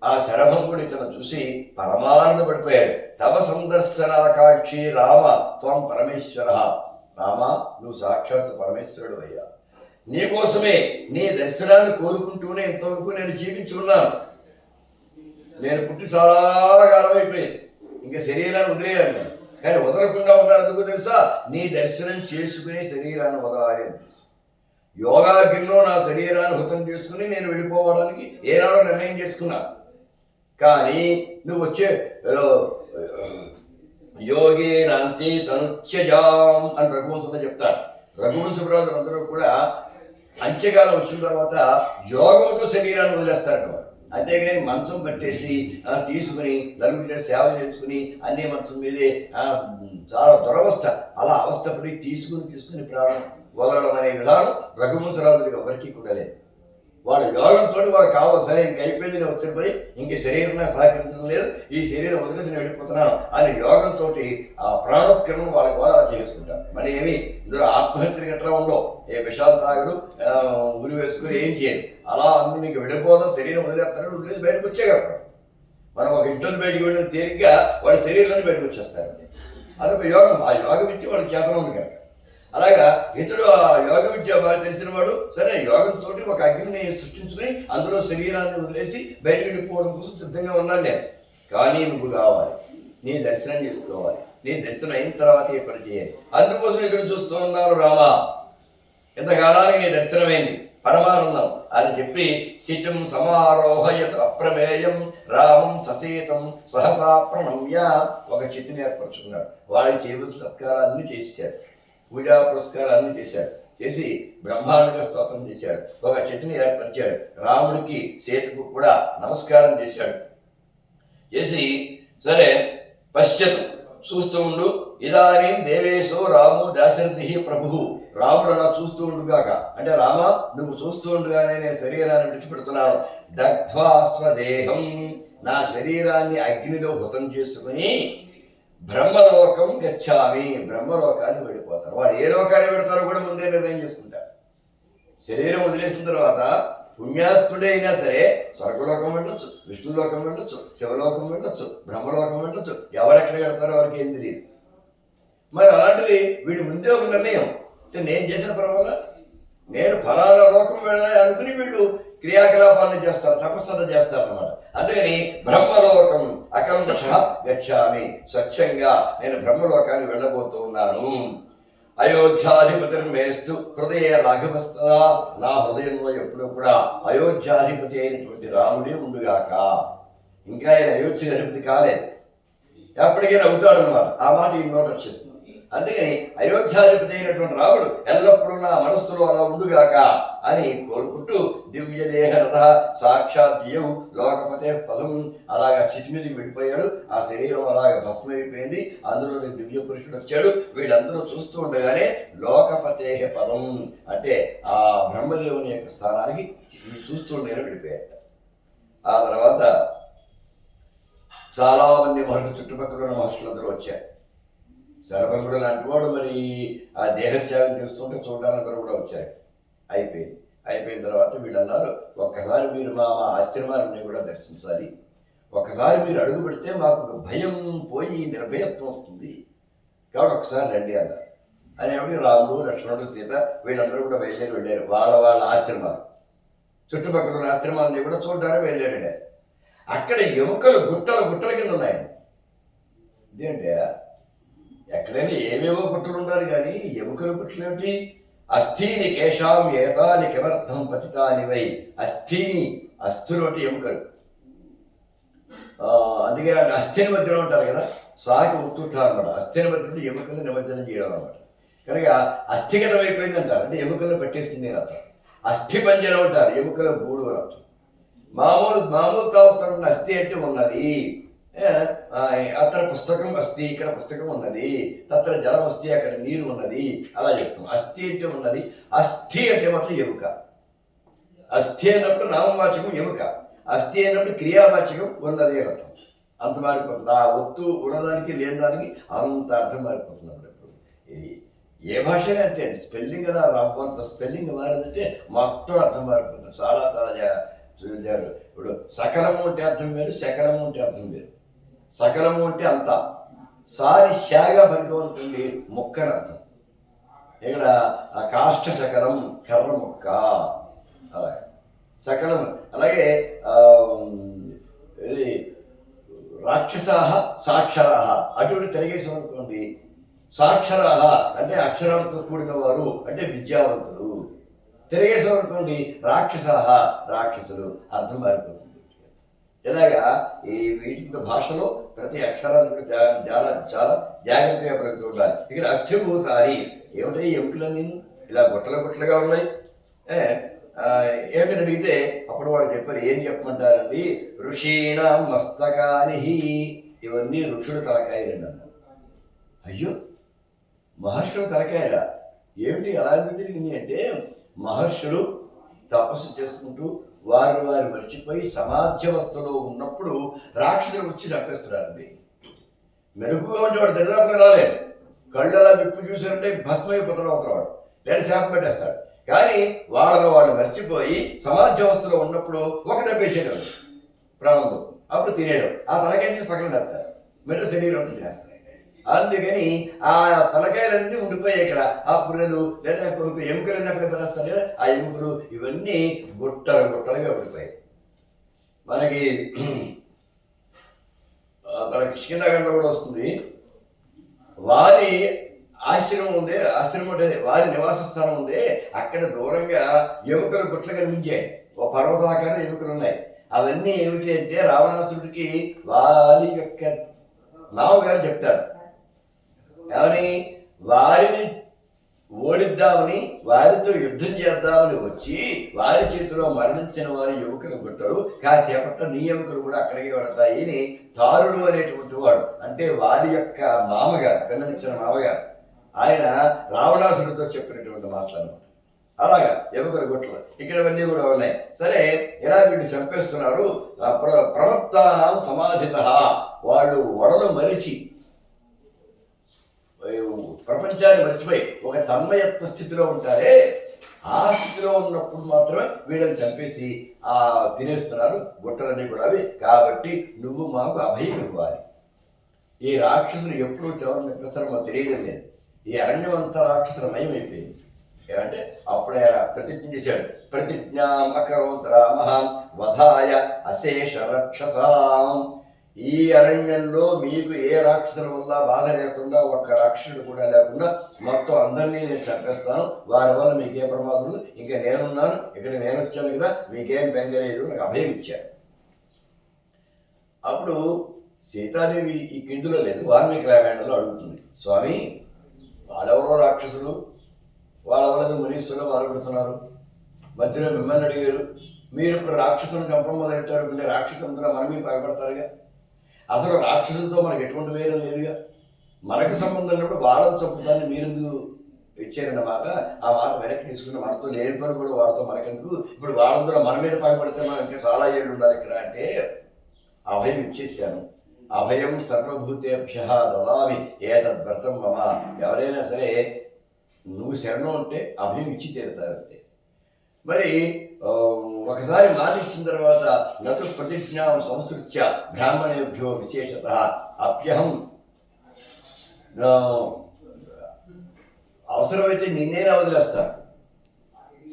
ఆ శరభంగుడు ఇతను చూసి పరమానందపడిపోయాడు. తవ సందర్శనాకాంక్షి రామ త్వం పరమేశ్వర. రామ, నువ్వు సాక్షాత్ పరమేశ్వరుడు అయ్యా. నీకోసమే నీ దర్శనాన్ని కోరుకుంటూనే ఇంతవరకు నేను జీవించుకున్నాను. నేను పుట్టి చాలా కాలం అయిపోయింది, ఇంకా శరీరాన్ని వదిలేయాలి. కానీ వదలకుండా ఉన్నాను ఎందుకు తెలుసా? నీ దర్శనం చేసుకుని శరీరాన్ని వదలాలి అని తెలుసు. యోగాగ్నిలో నా శరీరాన్ని హుతం చేసుకుని నేను వెళ్ళిపోవడానికి ఏనాడో నిర్ణయం చేసుకున్నాను. కానీ నువ్వు వచ్చే యోగే నాంతి తనుత్యజాం అని రఘువంశత చెప్తారు. రఘువంశ బ్రాహ్మణులు అందరూ కూడా అంత్యకాలం వచ్చిన తర్వాత యోగంతో శరీరాన్ని వదిలేస్తారన్నమాట. అంతేగాని మంచం పట్టేసి తీసుకుని నలుగురి సేవ చేసుకుని అన్ని మంచం మీదే చాలా దురవస్థ, అలా అవస్థపడి తీసుకుని ప్రాణం వదలడం అనే విధానం రఘువంశరాజులకు ఎవరికి కూడా లేదు. వాళ్ళ యోగంతో వాళ్ళు కావాలి, సరే ఇంక అయిపోయింది, నేను వచ్చిన పని ఇంక శరీరం సహకరించడం లేదు, ఈ శరీరం వదిలేసి నేను వెళ్ళిపోతున్నాను అని యోగంతో ఆ ప్రాణోత్క్రమం వాళ్ళకి వాళ్ళు అలా చేసుకుంటారు. మరి ఏమి ఇందులో ఆత్మహత్యలు గట్రా ఉండవు, ఏ విషాలు తాగరు, ఉరి వేసుకుని ఏం చేయరు. అలా అందరూ నీకు వెళ్ళిపోదాం, శరీరం వదిలేస్తాడు, వదిలేసి బయటకు వచ్చేయగలరు. మనం ఒక ఇంట్లో బయటకు వెళ్ళిన తేలిగ్గా వాళ్ళ శరీరాన్ని బయటకు వచ్చేస్తారు. అదొక యోగం, ఆ యోగం ఇచ్చి వాళ్ళకి చేతనం ఉంది కనుక. అలాగా ఇతడు ఆ యోగ విద్య బాగా తెలిసిన వాడు. సరే, యోగంతో ఒక అగ్నిని సృష్టించుకుని అందులో శరీరాన్ని వదిలేసి బయటకు వెళ్ళిపోవడం కోసం సిద్ధంగా ఉన్నాను నేను. కానీ నువ్వు కావాలి, నీ దర్శనం చేసుకోవాలి, నీ దర్శనం అయిన తర్వాత ఏ పని చేయాలి, అందుకోసం ఎదురు చూస్తూ ఉన్నాను రామా. ఇంతకాలానికి నీ దర్శనమైంది, పరమానందం అని చెప్పి శిచం సమారోహయత అప్రమేయం రామం ససేతం సహసా ప్రణమ్య ఒక చిత్తుని ఏర్పరచుకున్నాడు. వాడికి చేయవలసిన సత్కారాలన్నీ చేశాడు, పూజా పురస్కారాన్ని చేశాడు, చేసి బ్రహ్మాండంగా స్తోత్రం చేశాడు, ఒక చెట్టుని ఏర్పరిచాడు, రాముడికి సీతకు కూడా నమస్కారం చేశాడు. చేసి సరే పశ్చత్ చూస్తూ ఉండు, ఇదానీ దేవేశో రాము దాశరథి ప్రభు. రాముడు అలా చూస్తూ ఉండుగాక, అంటే రామ నువ్వు చూస్తూ ఉండుగానే నేను శరీరాన్ని విడిచిపెడుతున్నాను. దగ్ధ్వా స్వదేహం, నా శరీరాన్ని అగ్నిలో హుతం చేసుకుని బ్రహ్మలోకం గచ్చామి, బ్రహ్మలోకాన్ని వెళ్ళిపోతారు. వాడు ఏ లోకాన్ని పెడతారో కూడా ముందే నిర్ణయం చేసుకుంటారు. శరీరం వదిలేసిన తర్వాత పుణ్యాత్ముడే అయినా సరే స్వర్గలోకం వెళ్ళొచ్చు, విష్ణులోకం వెళ్ళొచ్చు, శివలోకం వెళ్ళొచ్చు, బ్రహ్మలోకం వెళ్ళొచ్చు. ఎవరెక్కడ పెడతారో వారికి ఏం తెలియదు. మరి అలాంటిది వీడు ముందే ఒక నిర్ణయం, అంటే నేను చేసిన పర్వాల నేను ఫలానా లోకం వెళ్ళాలి అనుకుని వీళ్ళు క్రియాకలాపాలను చేస్తారు, తపస్సన చేస్తారు అన్నమాట. అందుకని బ్రహ్మలోకం అకల్మష గచ్చామి, స్వచ్ఛంగా నేను బ్రహ్మలోకాన్ని వెళ్ళబోతూ ఉన్నాను. అయోధ్యాధిపతి మేస్తు హృదయ రాఘవస్తదా, నా హృదయంలో ఎప్పుడూ కూడా అయోధ్యాధిపతి అయినటువంటి రాముడే ఉండుగాక. ఇంకా ఆయన అయోధ్యాధిపతి కాలేదు, ఎప్పటికైనా అవుతాడన్నమాట. ఆ మాట ఈ నోట్ వచ్చేస్తుంది. అందుకని అయోధ్యాధిపతి అయినటువంటి రాముడు ఎల్లప్పుడూ నా మనస్సులో అలా ఉండుగాక అని కోరుకుంటూ దివ్య దేహరథ సాక్షాత్ దియవు లోకపతే పదం అలాగా చితి మీదకి వెళ్ళిపోయాడు. ఆ శరీరం అలాగ భస్మైపోయింది, అందులో దివ్య పురుషుడు వచ్చాడు. వీళ్ళందరూ చూస్తూ ఉండగానే లోకపతే పదం అంటే ఆ బ్రహ్మదేవుని యొక్క స్థానానికి చూస్తూ ఉండగానే వెళ్ళిపోయాడు. ఆ తర్వాత చాలా మంది మహర్షులు, చుట్టుపక్కల ఉన్న మహర్షులందరూ వచ్చారు. శరభంగుడు లాంటి వాడు మరి ఆ దేహత్యాగం చేస్తుంటే చూడడానికి కూడా వచ్చారు. అయిపోయిన తర్వాత వీళ్ళు అన్నారు, ఒక్కసారి మీరు మా ఆశ్రమాన్ని కూడా దర్శించాలి, ఒక్కసారి మీరు అడుగు పెడితే మాకు భయం పోయి నిర్భయత్వం వస్తుంది, కాబట్టి ఒకసారి రండి అన్నారు. అనేప్పుడు రాముడు లక్ష్మణుడు సీత వీళ్ళందరూ కూడా వెళ్ళారు. వాళ్ళ ఆశ్రమాలు, చుట్టుపక్కల ఉన్న ఆశ్రమాన్ని కూడా చూడడానికి వెళ్ళాడు. అక్కడ ఎముకలు గుట్టల కింద ఉన్నాయండి. ఇదేంటే ఎక్కడైనా ఏవేవో గుట్టలు ఉండాలి కానీ ఎముకల గుట్టలు ఏమిటి? అస్థీని కేశాం ఏతాని కిమర్థం పతితాని వై. అస్థులోటి ఎముకలు, అందుకే అస్థిని మధ్యలో ఉంటారు కదా, సాకి ఉత్తుత్త అనమాట. అస్థిని బతుకుంటే ఎముకలను నిమజ్జనం చేయడం అనమాట. కనుక అస్థిగతం అయిపోయింది అంటారు, అంటే ఎముకలను పట్టేసింది అని అర్థం. అస్థి పంజరం అంటారు, ఎముకల గూడు అని అర్థం. మామూలు కావుతున్న అస్థి అంటే ఉన్నది, అతని పుస్తకం అస్థి, ఇక్కడ పుస్తకం ఉన్నది, తత్ర జలం అస్థి, అక్కడ నీరు ఉన్నది, అలా చెప్తాం. అస్థి అంటే ఉన్నది, అస్థి అంటే మాత్రం ఎముక. అస్థి అయినప్పుడు నామవాచకం ఎముక, అస్థి అయినప్పుడు క్రియావాచకం ఉన్నది అని అర్థం. అంత మారిపోతుంది. ఆ ఒత్తు ఉన్నదానికి లేని దానికి అంత అర్థం మారిపోతుంది అప్పుడు. ఇది ఏ భాష అంతే, స్పెల్లింగ్ కదా రాకపోతే స్పెల్లింగ్ మారిందంటే మొత్తం అర్థం మారిపోతుంది. చాలా చాలా చూడారు. ఇప్పుడు సకలము అంటే అర్థం వేరు, శకలము అంటే అర్థం వేరు. సకలము అంటే అంతా, సారి శాగా పనికొంటుంది మొక్కని అర్థం. ఇక్కడ కాష్ట సకలం కర్ర మొక్క, అలాగే సకలం. అలాగే ఇది రాక్షసాహ సాక్షరాహ, అటువంటి తిరిగేసాం అనుకోండి. సాక్షరాహ అంటే అక్షరాలతో కూడిన వారు, అంటే విద్యావంతులు. తిరిగేసాం అనుకోండి రాక్షసాహ, రాక్షసులు, అర్థం మారిపోతుంది. ఇలాగా ఈ వీటి భాషలో ప్రతి అక్షరాన్ని కూడా చాలా చాలా జాగ్రత్తగా పలుకుతూ ఉండాలి. ఇక్కడ అస్థిభూతాన్ని ఏమిటంటే ఎముకలన్నీ ఇలా గుట్టలుగా ఉన్నాయి. ఏమిటని అడిగితే అప్పుడు వాడు చెప్పారు, ఏం చెప్పమంటారండి, ఋషీణ మస్తకాని, ఇవన్నీ ఋషుడు తలకాయలండి అన్నారు. అయ్యో, మహర్షులు తలకాయలా ఏమిటి అలా తిరిగింది అంటే, మహర్షులు తపస్సు చేసుకుంటూ వారు మర్చిపోయి సమాధ్యవస్థలో ఉన్నప్పుడు రాక్షసులు వచ్చి చంపేస్తున్నారండి. మెరుగుగా ఉంటే వాడు దరిదాపుగా రాలేదు, కళ్ళు అలా విప్పు చూసారంటే భస్మైపోతాడు అవుతాడు, లేదా శాపం పెట్టేస్తాడు. కానీ వాళ్ళు మర్చిపోయి సమాధ్యవస్థలో ఉన్నప్పుడు ఒక దెబ్బేసేయడం ప్రాణంతో, అప్పుడు తినేయడం, ఆ తలకాయ పక్కన పెడతారు, మెట్ట శరీరం తినేస్తారు. అందుకని ఆ తలకాయలన్నీ ఉండిపోయాయి ఇక్కడ. ఆ పుర్రెలు లేదా ఎముకలన్నీ అక్కడ పెడతారు కదా, ఆ ఎముకలు ఇవన్నీ గుట్టలుగా ఉండిపోయాయి. మనకి కిష్కింధాఖండలో కూడా వస్తుంది, వారి ఆశ్రమం ఉందే, ఆశ్రమం అంటే వారి నివాస స్థానం ఉందే, అక్కడ దూరంగా ఎముకలు గుట్టలు కనిపించాయి. ఓ పర్వతాకారం ఎముకలు ఉన్నాయి. అవన్నీ ఏమిటి అంటే రావణాసుడికి వారి యొక్క నావగారు చెప్తాడు, ఏమని, వారిని ఓడిద్దామని, వారితో యుద్ధం చేద్దామని వచ్చి వారి చేతిలో మరణించిన వారి ఎముకలు గుట్టరు, కాసేపట్లో నీ ఎముకలు కూడా అక్కడికే పడతాయి అని తారుడు అనేటువంటి వాడు, అంటే వారి యొక్క మామగారు, పిల్లనిచ్చిన మామగారు, ఆయన రావణాసుడితో చెప్పినటువంటి మాటలన్నమాట. అలాగా ఎముకలు గుట్టలు ఇక్కడ ఇవన్నీ కూడా ఉన్నాయి. సరే, ఇలా వీళ్ళు చంపేస్తున్నారు. ప్రవక్తానాం సమాధిత, వాళ్ళు వడలు మరిచి ప్రపంచాన్ని మర్చిపోయి ఒక తన్మయత్వ స్థితిలో ఉంటారే, ఆ స్థితిలో ఉన్నప్పుడు మాత్రమే వీళ్ళని చంపేసి తినేస్తున్నారు గుట్టలన్నీ కూడా అవి. కాబట్టి నువ్వు మాకు అభయం ఇవ్వాలి. ఈ రాక్షసులు ఎప్పుడు చివరిని ఎక్కడో మాకు తెలియడం లేదు. ఈ అరణ్యం అంతా రాక్షసుల మయమైపోయింది. ఏమంటే అప్పుడే ప్రతిజ్ఞ చేశాడు, ప్రతిజ్ఞాం అకరోత్ రామః వధాయ అశేష రక్షసాం. ఈ అరణ్యంలో మీకు ఏ రాక్షసుల వల్ల బాధ లేకుండా, ఒక్క రాక్షసుడు కూడా లేకుండా మొత్తం అందరినీ నేను చంపేస్తాను. వారి వల్ల మీకేం ప్రమాదం లేదు, ఇంకా నేనున్నాను, ఇక్కడ నేను వచ్చాను కదా, మీకేం బెంగలేదు, నాకు అభయం ఇచ్చాడు. అప్పుడు సీతాదేవి ఈ కిందులో లేదు, వాల్మీకి రామాయణంలో అడుగుతుంది, స్వామి వాళ్ళెవరో రాక్షసులు, వాళ్ళ వల్ల మునీశ్వరులు బాధపడుతున్నారు, మధ్యలో మిమ్మల్ని అడిగారు, మీరు ఇప్పుడు రాక్షసులను చంపడం మొదలెట్టారు అంటే రాక్షసులందరూ మనమే భయపడతారుగా, అసలు రాక్షసులతో మనకు ఎటువంటి వేరే లేదుగా, మనకు సంబంధం ఉన్నప్పుడు వాళ్ళని చంపుతాన్ని మీరెందుకు ఇచ్చారన్నమాట. ఆ మాట వెనక్కి తీసుకుని మనతో లేని పని కూడా వాళ్ళతో మనకెందుకు, ఇప్పుడు వాళ్ళందరూ మన మీద భయపడితే మనం ఇంకా చాలా ఏళ్ళు ఉండాలి ఇక్కడ అంటే అభయం ఇచ్చేసాను. అభయం సర్వభూతేభ్య దదామి ఏతద్వ్రతం మమ. ఎవరైనా సరే నువ్వు శరణం అంటే అభయం ఇచ్చి తీరుతారంటే. మరి ఒకసారి మాట ఇచ్చిన తర్వాత నతు ప్రతిజ్ఞాం సంస్కృత్య బ్రాహ్మణేభ్యో విశేషత అప్యహం, అవసరమైతే నిన్నేనా వదిలేస్తాను.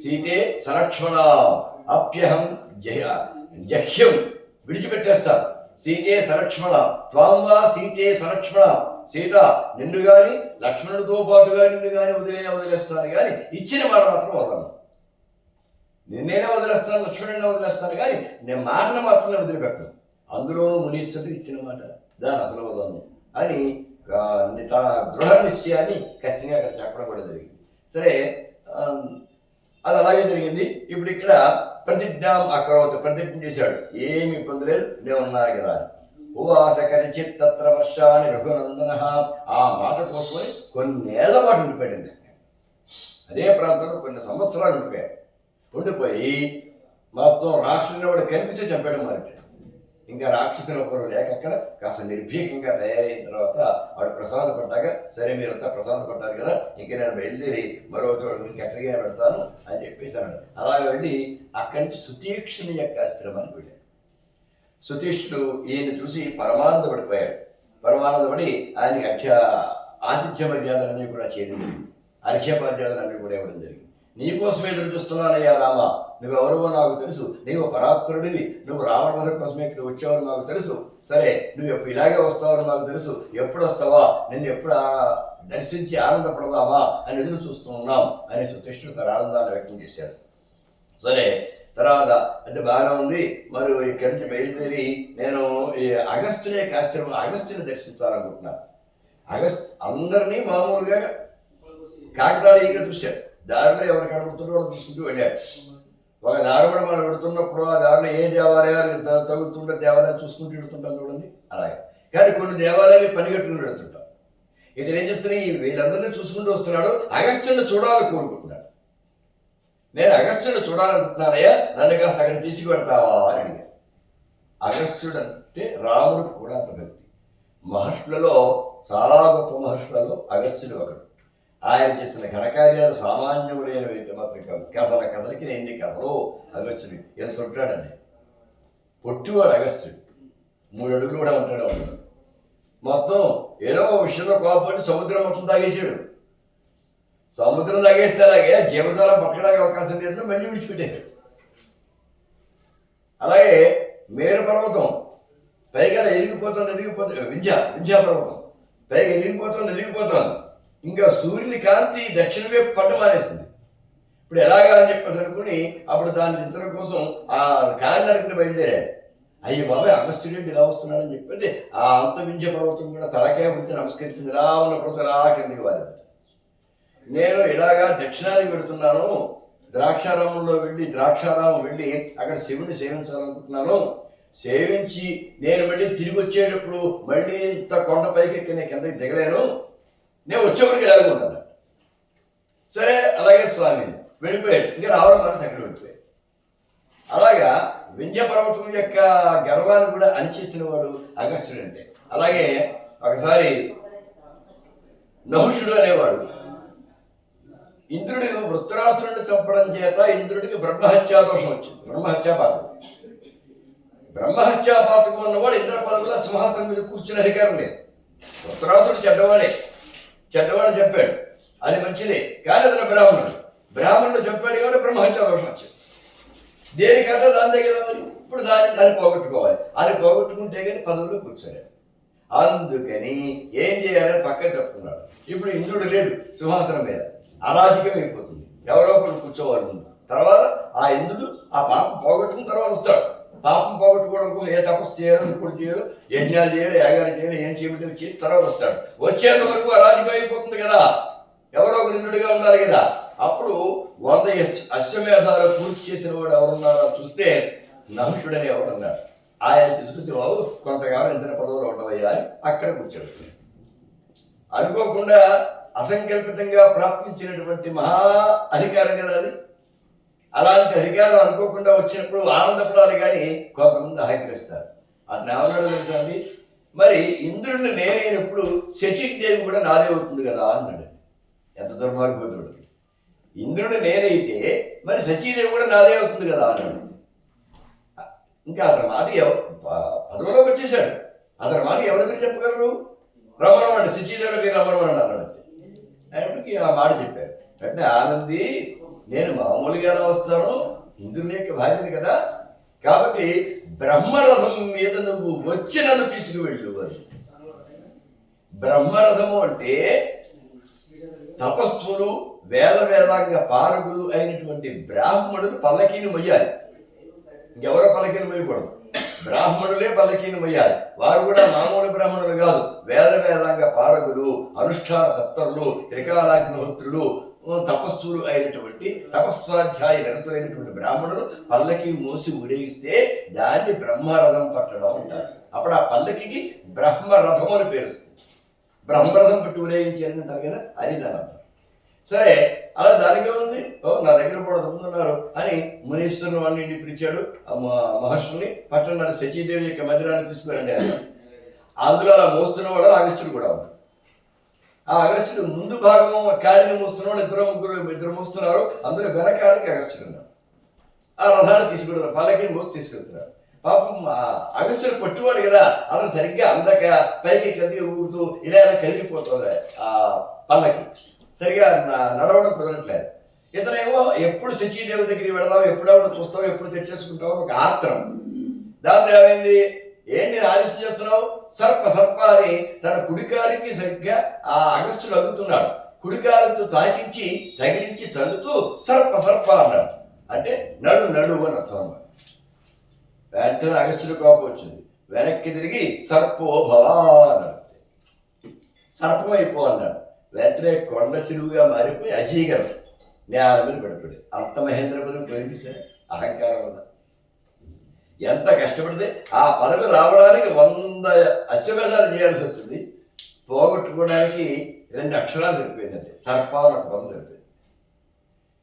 సీతే సలక్ష్మణ అప్యహం జహ్యం, విడిచిపెట్టేస్తాను. సీతే సలక్ష్మణ త్వాం వా సీతే సలక్ష్మణ, సీత నిన్ను కానీ లక్ష్మణుడితో పాటుగా నిన్ను కానీ వదిలేస్తాను, కానీ ఇచ్చిన మాట మాత్రం వదలను. నిన్నేనే వదిలేస్తాను, లక్ష్మణుడిని వదిలేస్తాను, కానీ నేను మాటను మాత్రమే వదిలిపెట్టను. అందులో మునీశ్వరుడు ఇచ్చిన మాట, దాని అసలు వదలను. అని దృఢ నిశ్చయాన్ని ఖచ్చితంగా అక్కడ చెప్పడం కూడా జరిగింది. సరే, అది అలాగే జరిగింది. ఇప్పుడు ఇక్కడ ప్రతిజ్ఞాం అకరోత్, ప్రతిజ్ఞ చేశాడు, ఏమి ఇబ్బంది లేదు, నేను ఉన్నాను కదా అని. ఉవాసకరిచిత్ తత్ర వర్షాన్ని రఘునందన, ఆ మాట కోసుకొని కొన్నేళ్ల పాటు ఉండిపోయాడు. అదే ప్రాంతంలో కొన్ని సంవత్సరాలు ఉండిపోయాడు. ఉండిపోయి మొత్తం రాక్షసుని వాడు కనిపిస్తే చంపాడు మరి. ఇంకా రాక్షసుల ఒకరు లేక అక్కడ కాస్త నిర్భీకంగా తయారైన తర్వాత వాడు ప్రసాదపడ్డాక, సరే మీరంతా ప్రసాదపడ్డారు కదా, ఇంక నేను బయలుదేరి మరో చోట ఇంకెక్కడికి పెడతాను అని చెప్పేసి అన్నాడు. అలాగే వెళ్ళి అక్కడి నుంచి సుతీక్షుని యొక్క ఆశ్రమానికి వెళ్ళాడు. సుతీష్ణుడు ఈయన చూసి పరమానందపడిపోయాడు. పరమానందపడి ఆయనకి ఆతిథ్య మర్యాదలన్నీ కూడా చేయడం జరిగింది. అర్ఘ్యపార్యాదలన్నీ కూడా ఇవ్వడం జరిగింది. నీకోసమే ఎదురు చూస్తున్నానయ్యా రామ, నువ్వెవరో నాకు తెలుసు, నీవు పరాత్పరుడివి, నువ్వు రావణ వధ కోసమే ఇక్కడ వచ్చావని నాకు తెలుసు. సరే, నువ్వు ఎప్పుడు ఇలాగే వస్తావని నాకు తెలుసు, ఎప్పుడు వస్తావా, నిన్ను ఎప్పుడు దర్శించి ఆనందపడదామా అని ఎదురు చూస్తూ ఉన్నాం అని సుతీష్ణుడు తన ఆనందాన్ని వ్యక్తం చేశాడు. సరే, తర్వాత అంటే బాగా ఉంది. మరి ఇక్కడి నుంచి బయలుదేరి నేను ఈ అగస్త్యుని యొక్క ఆశ్రమం, అగస్త్యుని దర్శించాలనుకుంటున్నాను. అందరినీ మామూలుగా కాకినాడీగా చూశాడు. దారిలో ఎవరు కనబడుతుందో వాళ్ళు చూసుకుంటూ వెళ్ళాడు. ఒక దారి కూడా మనం పెడుతున్నప్పుడు ఆ దారిలో ఏ దేవాలయాలు తగులుతుంటే దేవాలయాలు చూసుకుంటూ వెళుతుంటాం చూడండి, అలాగే. కానీ కొన్ని దేవాలయాలు పనిగట్టుకుని వెళుతుంటాం. ఇతను ఏం చేస్తున్నాయి, వీళ్ళందరినీ చూసుకుంటూ వస్తున్నాడు. అగస్త్యుని చూడాలని కోరుకుంటున్నాడు. నేను అగస్త్యుడు చూడాలనుకుంటున్నానయ్యా, నన్ను కాస్త అక్కడ తీసుకువెడతావా అని అడిగాడు. అగస్త్యుడు అంటే రాముడు కూడా అంత భక్తి. మహర్షులలో చాలా గొప్ప మహర్షులలో అగస్త్యుడు ఒకడు. ఆయన చేసిన ఘనకార్యాలు సామాన్యములైన వ్యక్తి మాత్రం కాదు. కథలకి ఎన్ని కథలు అగస్త్యుడు ఎంత ఉంటాడని. పొట్టివాడు అగస్త్యుడు, 3 అడుగులు కూడా ఉంటాడు. అన్నాడు మొత్తం ఏదో విషయంలో కోపడి సముద్రం మొత్తం తాగేసాడు. సముద్రం తాగేస్తే అలాగే జీవజాలం బతకడానికి అవకాశం లేదు, మళ్ళీ విడిచిపెట్టాడు. అలాగే మేరు పర్వతం పైగా ఎరిగిపోతుంది, వింధ్యా పర్వతం పైగా ఎరిగిపోతుంది. ఇంకా సూర్యుని కాంతి దక్షిణ వైపు పట్టు మానేసింది. ఇప్పుడు ఎలాగా అని చెప్పేసి అనుకుని అప్పుడు దాని ఇతర కోసం ఆ కాలినడకని బయలుదేరాడు. అయ్యి బాబాయ్, అగస్త్యుడు ఇలా వస్తున్నాడని చెప్పి ఆ అంత వింధ్య పర్వతం కూడా తలకే వచ్చి నమస్కరించింది. ఇలా ఉన్న పర్వతం ఇలా కిందకి వారింది. నేను ఇలాగా దక్షిణానికి పెడుతున్నాను, ద్రాక్షారామం వెళ్ళి అక్కడ శివుని సేవించాలనుకుంటున్నాను. సేవించి నేను మళ్ళీ తిరిగి వచ్చేటప్పుడు మళ్ళీ ఇంత కొండ పైకి ఎక్కి నేను కిందకి దిగలేను, నేను వచ్చేవరకు ఎలాగుంటాను. సరే అలాగే స్వామి వెళ్ళిపోయాడు. ఇంకా రావడం మనసు అక్కడ వెళ్ళిపోయాడు. అలాగా వింధ్య పర్వతం యొక్క గర్వాన్ని కూడా అణిచేసిన వాడు అగస్త్యుడు అంటే. అలాగే ఒకసారి నహుషుడు అనేవాడు ఇంద్రుడు వృత్రాసురుడిని చంపడం చేత ఇంద్రుడికి బ్రహ్మహత్యాదోషం వచ్చింది. బ్రహ్మహత్యాపాతకం ఉన్నవాడు ఇంద్ర పదవిలో సింహాసనం మీద కూర్చునే అధికారం లేదు. వృత్రాసుడు చెడ్డవాడు చెప్పాడు, అది మంచిదే. కానీ అతను బ్రాహ్మణుడు చెప్పాడు కాబట్టి బ్రహ్మహత్యాదోషం వచ్చింది. దేనికంటే దాని దగ్గర మరి ఇప్పుడు దాన్ని పోగొట్టుకోవాలి. అది పోగొట్టుకుంటే కానీ పదవిలో కూర్చోలేదు. అందుకని ఏం చేయాలని పక్కన చెప్తున్నాడు. ఇప్పుడు ఇంద్రుడు లేడు సింహాసనం మీద, అరాజకం అయిపోతుంది. ఎవరో ఒకరు కూర్చోవాలి ముందు. తర్వాత ఆ ఇంద్రుడు ఆ పాపం పోగొట్టుకున్న తర్వాత వస్తాడు. పాపం పోగొట్టుకోవడం కోసం ఏ తపస్సు చేయాలో, ఇంకోటి చేయాలో, యజ్ఞాలు చేయాలి, యాగాలు చేయాలి, ఏం చేయబట్టి చేసి తర్వాత వస్తాడు. వచ్చేంత వరకు అరాజకం అయిపోతుంది కదా, ఎవరో ఒక ఇంద్రుడిగా ఉండాలి కదా. అప్పుడు 100 అశ్వమేధాలు పూర్తి చేసిన వాడు ఎవరున్నారో చూస్తే నహుషుడని ఎవరున్నారు. ఆయన తీసుకొచ్చి బాబు కొంతకాలం ఇంద్ర పదవులు ఉండవయ్యా అని అక్కడ కూర్చోడు. అనుకోకుండా అసంకల్పితంగా ప్రాప్తించినటువంటి మహా అధికారం కదా అది. అలాంటి అధికారం అనుకోకుండా వచ్చినప్పుడు ఆనందపడాలి, కానీ కొంతమంది అహంకరిస్తారు. అతను ఏమన్నాడు తెలుసా అండి, మరి ఇంద్రుడిని నేనైనప్పుడు శచీదేవి కూడా నాదే అవుతుంది కదా అన్నాడు. ఎంత దుర్మార్గుడు. ఇంద్రుడు నేనైతే మరి శచీదేవి కూడా నాదే అవుతుంది కదా అన్నాడు. ఇంకా అతని మాట పదవిలోకి వచ్చేసాడు. అతని మాట ఎవరెదురు చెప్పగలరు? రమణవాడు శచీదేవికి రమణవాడు అన్నాడు. ఆయనకి ఆ మాట చెప్పారు. అంటే ఆనంది, నేను మామూలుగా ఎలా వస్తాను, ఇంద్రుని యొక్క భార్యని కదా, కాబట్టి బ్రహ్మరథం మీద నువ్వు వచ్చి నన్ను తీసుకువెళ్ళు అని. బ్రహ్మరథము అంటే తపస్సులు వేదాంగ పారకులు అయినటువంటి బ్రాహ్మణులు పల్లకీని మొయ్యాలి. ఇంకెవరో పల్లకీని మొయ్యకూడదు. బ్రాహ్మణులే పల్లకీని మొయ్యాలి. వారు కూడా మామూలు బ్రాహ్మణులు కాదు, వేదాంగ పారకులు, అనుష్ఠాన తత్పరులు, త్రికాలాగ్నిహోత్రులు, తపస్సులు అయినటువంటి తపస్వాధ్యాయ నిరతులైనటువంటి బ్రాహ్మణులు పల్లకి మోసి ఊరేగిస్తే దాన్ని బ్రహ్మరథం పట్టడం అంటారు. అప్పుడు ఆ పల్లకికి బ్రహ్మరథం అని పేరు. బ్రహ్మరథం పట్టి ఊరేగించారని అంటారు కదా, అది దాని అర్థం. సరే, అలా దానికే ఉంది. నా దగ్గర కూడా ఉన్నారు అని మునీశ్వరుని వాడిని ఇంటికి పిలిచాడు. మహర్షుల్ని పట్టణాన్ని శచీదేవి యొక్క మందిరాన్ని తీసుకురండి అని. అందులో అలా మోస్తున్న వాడు అగస్త్యుడు కూడా ఉన్నాడు. ఆ అగస్త్యుడు ముందు భాగం కాడిని మోస్తున్న వాళ్ళు ఇద్దరు మోస్తున్నారు. అందులో వెనకాలకి అగస్త్యుడు ఉన్నాడు. ఆ రథాన్ని తీసుకెళ్తున్నారు, పల్లకిని మోసి తీసుకెళ్తున్నారు. పాపం అగస్త్యుడు పట్టువాడు కదా, అలా సరిగ్గా అందక పైకి కదిలి ఊగుతూ ఇలా కదిలిపోతుంది ఆ పల్లకి. సరిగా నడవడం కుదరట్లేదు. ఇతనేమో ఎప్పుడు శచీదేవి దగ్గరికి వెళదాం, ఎప్పుడెప్పుడు చూస్తావు, ఎప్పుడు తెచ్చేసుకుంటావు ఒక ఆత్రం. దాంతో ఏమైంది, ఏంటి ఆలస్యం చేస్తున్నావు, సర్ప అని తన కుడికాలికి సరిగ్గా ఆ అగస్త్యుడు అడుగుతున్నాడు. కుడికాలితో తాకించి తగిలించి తగ్గుతూ సర్ప అన్నాడు. అంటే నడు అని అర్థం అన్నమాట. వెంటనే అగస్త్యుడు కోపం వచ్చింది. వెనక్కి తిరిగి సర్పో భవా అన్నాడు. సర్పం అయిపో అన్నాడు. వెంటనే కొండ చిరువుగా మారిపోయి అజీగరం నేల మీద పడిపోయి అంత మహేంద్రపదం పోయింది సార్. అహంకారం వల్ల ఎంత కష్టపడితే ఆ పదవి రావడానికి 100 అశ్వమేధాలు చేయాల్సి వస్తుంది. పోగొట్టుకోవడానికి 2 అక్షరాలు సరిపోయింది. అంతే, సర్పాలు ఒక పదం సరిపోయింది.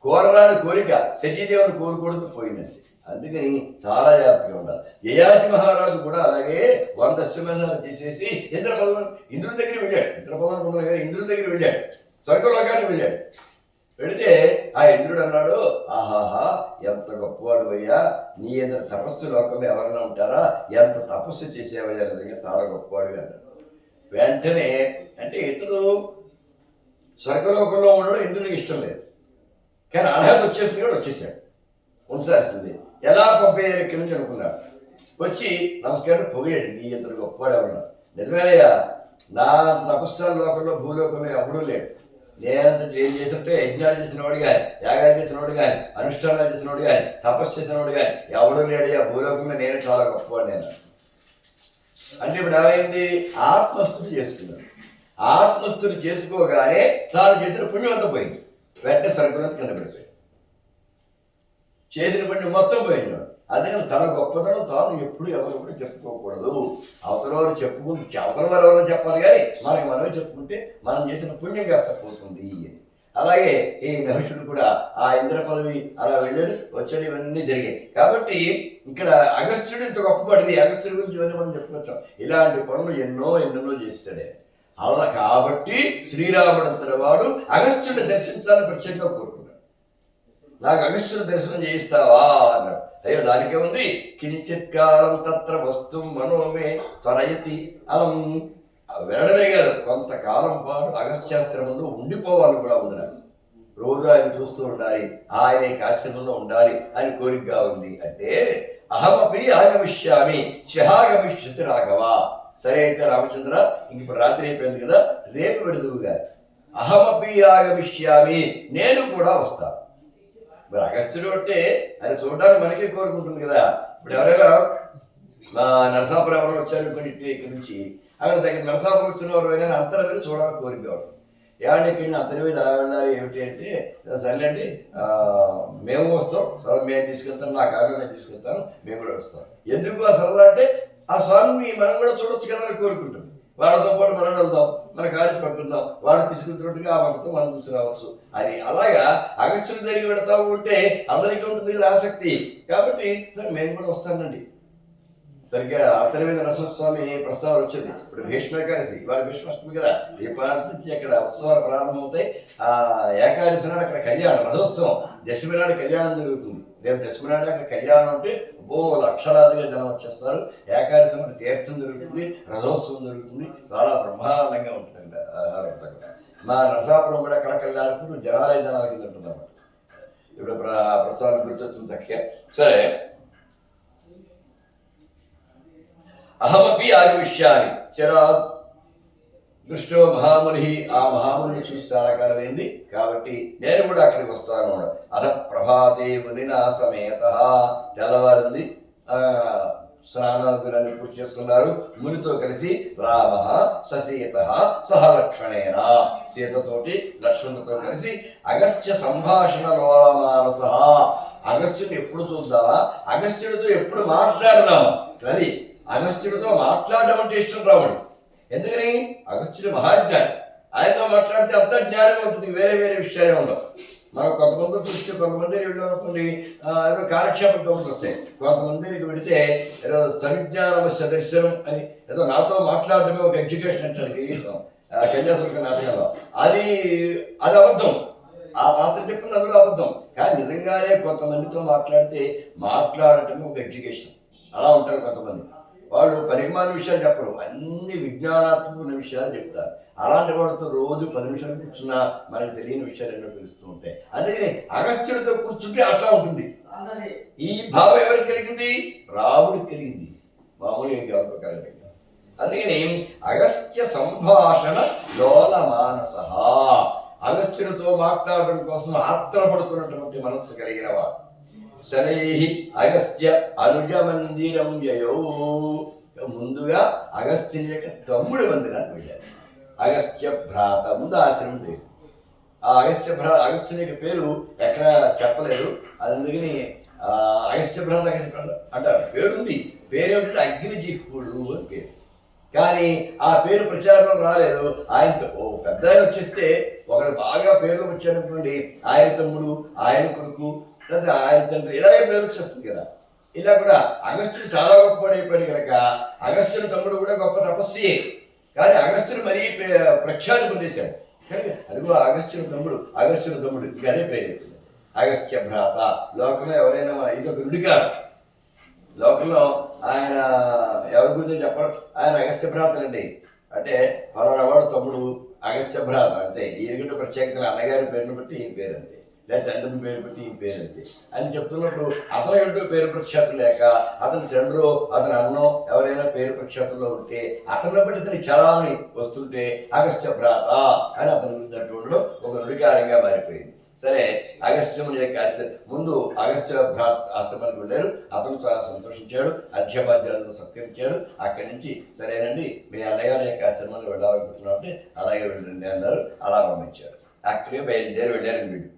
కోరరాని కోరిక శచీదేవుని కోరుకోవడంతో పోయిందండి. అందుకని చాలా జాగ్రత్తగా ఉండాలి. యయాతి మహారాజు కూడా అలాగే 100 అశ్వమేధాలు చేసేసి ఇంద్రుడి దగ్గర వెళ్ళాడు. ఇంద్రుడి దగ్గర వెళ్ళాడు, స్వర్గలోకానికి వెళ్ళాడు. వెళితే ఆ ఇంద్రుడు అన్నాడు, ఆహాహా ఎంత గొప్పవాడు అయ్యా, నీ ఎదురు తపస్సు లోకంలో ఎవరైనా ఉంటారా, ఎంత తపస్సు చేసేవయ్యా, నిజంగా చాలా గొప్పవాడు అన్నాడు. వెంటనే అంటే ఇతడు స్వర్గలోకంలో ఉండడం ఇంద్రుడికి ఇష్టం లేదు, కానీ అర్హత వచ్చేసింది కూడా వచ్చేసాడు. ఉంచాల్సింది ఎలా పంపేయాలి ఇక్కడి నుంచి అనుకున్నాడు. వచ్చి నమస్కారం పొగిడాడు, నీ ఇద్దరు గొప్పవాడు ఎవరన్నా. నిజమేనయ్యా, నా తపస్సాల లోకంలో భూలోకంలో ఎవడూ లేడు. నేనంత ఏం చేసినట్టే యజ్ఞాలు చేసినవాడు కానీ, యాగాలు చేసినవాడు కానీ, అనుష్ఠానాలు చేసినవాడు కానీ, తపస్సు చేసినవాడు కానీ ఎవడూ లేడయ్యా భూలోకంలో, నేను చాలా గొప్పవాడు నేను. అంటే ఇప్పుడు ఏమైంది, ఆత్మస్థుతి చేసుకున్నాడు. ఆత్మస్థుతి చేసుకోగానే తాను చేసిన పుణ్యం అంతా పోయింది. వెంటనే సరుకులంతా కింద పడిపోయాడు. చేసిన పని మొత్తం పోయింది. అందుకని తన గొప్పతనం తాను ఎప్పుడు ఎవరు కూడా చెప్పుకోకూడదు. అవతల వారు అవతల వారు ఎవరో చెప్పాలి, కానీ మనకి మనమే చెప్పుకుంటే మనం చేసిన పుణ్యం కాస్త పోతుంది. అలాగే ఈ నహుషుడు కూడా ఆ ఇంద్ర పదవి అలా వెళ్ళాడు, వచ్చాడు, ఇవన్నీ జరిగాయి. కాబట్టి ఇక్కడ అగస్త్యుడు ఇంత గొప్పపడింది. అగస్త్యుడి గురించి ఇవన్నీ మనం చెప్పుకోవచ్చు. ఇలాంటి పనులు ఎన్నెన్నో చేస్తాడే. అలా కాబట్టి శ్రీరాముడంతటి వాడు అగస్త్యుడిని దర్శించాలని ప్రత్యేకంగా కోరుకున్నాడు. నాకు అగస్త్యుని దర్శనం చేయిస్తావా అన్నాడు. అయ్యో దానికే ఉంది, కించిత్ కాలం తత్ర వస్తు మనోమే త్వరయతి అలం. వెళ్ళడమే కాదు, కొంతకాలం పాటు అగస్త్యాశ్రమంలో ఉండిపోవాలి కూడా ఉంది. నాకు రోజు ఆయన చూస్తూ ఉండాలి, ఆయన ఆశ్రమంలో ఉండాలి అని కోరికగా ఉంది. అంటే అహమపి ఆగమిష్యామి శ్వహాగమిష్యతి రాఘవ. సరే అయితే రామచంద్ర, ఇంక ఇప్పుడు రాత్రి అయిపోయింది కదా, రేపు విడుదువు గారు. అహమపి ఆగమిష్యామి, నేను కూడా వస్తాను. మరి అగస్త్యుడు అంటే అది చూడడానికి మనకే కోరుకుంటుంది కదా. ఇప్పుడు ఎవరైనా మా నరసాపురం ఎవరు వచ్చారు కొన్ని ఇక్కడి నుంచి, అక్కడ దగ్గర నరసాపురం వచ్చిన వారు అయినా అంతరం మీద చూడాలని కోరిక కావడం. ఏమంటే ఇక్కడ అంతరం మీద అలా వెళ్ళాలి ఏమిటి అంటే, సర్లేండి మేము వస్తాం, మేము తీసుకెళ్తాం, నా కారులో నేను తీసుకెళ్తాను, మేము కూడా వస్తాం. ఎందుకు ఆ సరదా అంటే, ఆ స్వామిని మనం కూడా చూడొచ్చు కదా అని కోరుకుంటుంది. వాళ్ళతో పాటు మనం వెళ్దాం, మన కాలేజీ పట్టుకుందాం, వాళ్ళు తీసుకుంటున్నట్టుగా ఆ మనతో మనం చూసి రావచ్చు అని. అలాగా అగస్త్యుడి దగ్గరికి పెడతా ఉంటే అందరికీ ఉంటుంది ఆసక్తి. కాబట్టి సరే మేము కూడా వస్తానండి. సరిగ్గా అంతర్వేద నరసింహస్వామి ప్రస్తావన వచ్చింది. ఇప్పుడు భీష్మేకాదశి, ఇవాళ భీష్మాష్టమి కదా, రేపటి నుంచి అక్కడ ఉత్సవాలు ప్రారంభమవుతాయి. ఆ ఏకాదశి నాడు అక్కడ కళ్యాణం, రథోత్సవం. దశమి నాడు కళ్యాణం జరుగుతుంది. రేపు దశమి నాడు అక్కడ కళ్యాణం అంటే లక్షలాదిగా జనం వచ్చేస్తారు. ఏకాదశి నాడు తీర్థం జరుగుతుంది, రథోత్సవం జరుగుతుంది, చాలా బ్రహ్మాండంగా ఉంటుంది. మా నరసాపురం కూడా కళకళ్యాణకు జనాలే జనాల కింద ఉంటుందన్నమాట. ఇప్పుడు ప్రస్తావన గుర్తొస్తుంది చక్కగా. సరే, అహమపి ఆగమిష్యామి చరా దృష్టో మహాముని. ఆ మహాముని చూసి చాలా కాలమైంది కాబట్టి నేను కూడా అక్కడికి వస్తాను. అధ ప్రభాతే మునినా సమేత. తెల్లవారింది, స్నానాదులన్నీ పూర్తి చేసుకున్నారు. మునితో కలిసి రామ సీత సహ లక్ష్మణేన, సీతతోటి లక్ష్మణుడితో కలిసి అగస్త్య సంభాషణ లోలమానస, అగస్త్యుని ఎప్పుడు చూద్దామా, అగస్త్యుడితో ఎప్పుడు మాట్లాడదామా. అది అగస్త్యుడితో మాట్లాడడం అంటే ఇష్టం రాముడు. ఎందుకని? అగస్త్యుడు మహాజ్ఞాని, ఆయనతో మాట్లాడితే అంత జ్ఞానం ఉంటుంది, వేరే వేరే విషయాలు ఉండవు. మనం కొంతమంది చూస్తే కొంతమంది అనుకోండి ఏదో కాలక్షేపం కబుర్లు వస్తాయి, కొంతమందికి పెడితే ఏదో సవిజ్ఞానం సదర్శనం అని ఏదో నాతో మాట్లాడడమే ఒక ఎడ్యుకేషన్ అంటారు కన్యాశుల్క నాటకంలో. అది అబద్ధం, ఆ పాత్ర చెప్పింది అందులో అబద్ధం. కానీ నిజంగానే కొంతమందితో మాట్లాడటమే ఒక ఎడ్యుకేషన్. అలా ఉంటారు కొంతమంది, వాళ్ళు పరిమాణ విషయాలు చెప్పరు, అన్ని విజ్ఞానాత్మకమైన విషయాలు చెప్తారు. అలాంటి వాడితో రోజు 10 నిమిషాలు కూర్చున్నా మనకు తెలియని విషయాలు ఎన్నో తెలుస్తూ ఉంటాయి. అందుకని అగస్త్యుడితో కూర్చుంటే అట్లా ఉంటుంది. ఈ భావం ఎవరికి కలిగింది? రాముడికి కలిగింది, మామూలుగా ఎవరికో కలిగింది. అందుకని అగస్త్య సంభాషణ లోల మానస, అగస్త్యుడితో మాట్లాడడం కోసం ఆత్రపడుతున్నటువంటి మనస్సు కలిగిన వాడు. శనైః అగస్త్య అనుజ మందిరం యయౌ, ముందుగా అగస్త్యుని యొక్క తమ్ముడి మందిరానికి వెళ్ళారు. అగస్త్య భ్రాత, ముందు ఆశ్రమం లేదు. ఆ అగస్త్యుని యొక్క పేరు ఎక్కడ చెప్పలేదు, అందుకని అగస్త్య భ్రాత అంటారు. పేరుంది, పేరేమిటంటే అగ్నిజిహ్వుడు అని పేరు. కానీ ఆ పేరు ప్రచారంలో రాలేదు. ఆయనతో పెద్ద ఆయన వచ్చేస్తే ఒకరు బాగా పేర్లు వచ్చారనుకోండి, ఆయన తమ్ముడు, ఆయన కొడుకు, లేదా ఆయన తండ్రి, ఇలాగే పేరు వచ్చేస్తుంది కదా. ఇలా కూడా అగస్త్యుడు చాలా గొప్పవాడైపోయాడు కనుక అగస్త్యుని తమ్ముడు కూడా గొప్ప తపస్యే, కానీ అగస్త్యుడు మరీ ప్రఖ్యాతి పొందేశాడు కనుక అదిగో అగస్త్యుని తమ్ముడు ఇక అదే పేరు అగస్త్య భ్రాత. లోకంలో ఎవరైనా ఇదొక నుడికారు, లోకంలో ఆయన ఎవరి గురించి చెప్పడం, ఆయన అగస్త్య భ్రాతలండి అంటే పలానా వాడు తమ్ముడు అగస్త్య భ్రాత అంతే. ఈయనకంటే ప్రత్యేకత అన్నగారి పేరును బట్టి ఈ పేరు అంతే, లేదా తండ్రి పేరు బట్టి ఈ పేరు అంతే అని చెప్తున్నప్పుడు అతను ఏంటో పేరు ప్రఖ్యాతులు లేక అతని తండ్రో అతని అన్నో ఎవరైనా పేరు ప్రఖ్యాతుల్లో ఉంటే అతన్ని బట్టి అతని చలామణి వస్తుంటే అగస్త్య భ్రాత అని అతని గురించి ఒక నుడికారంగా మారిపోయింది. సరే, అగస్త్యముని యొక్క ముందు అగస్త్య భ్రాత ఆశ్రమానికి వెళ్ళారు. అతను చాలా సంతోషించాడు, అర్ఘ్యపాద్యాలతో సత్కరించాడు. అక్కడి నుంచి సరేనండి మీ అన్నగారి యొక్క ఆశ్రమానికి వెళ్ళాలనుకుంటున్నాం అంటే అలాగే వెళ్ళండి అన్నారు. అలా పంపించారు. అక్కడే బయలుదేరి వెళ్ళారు. వీడు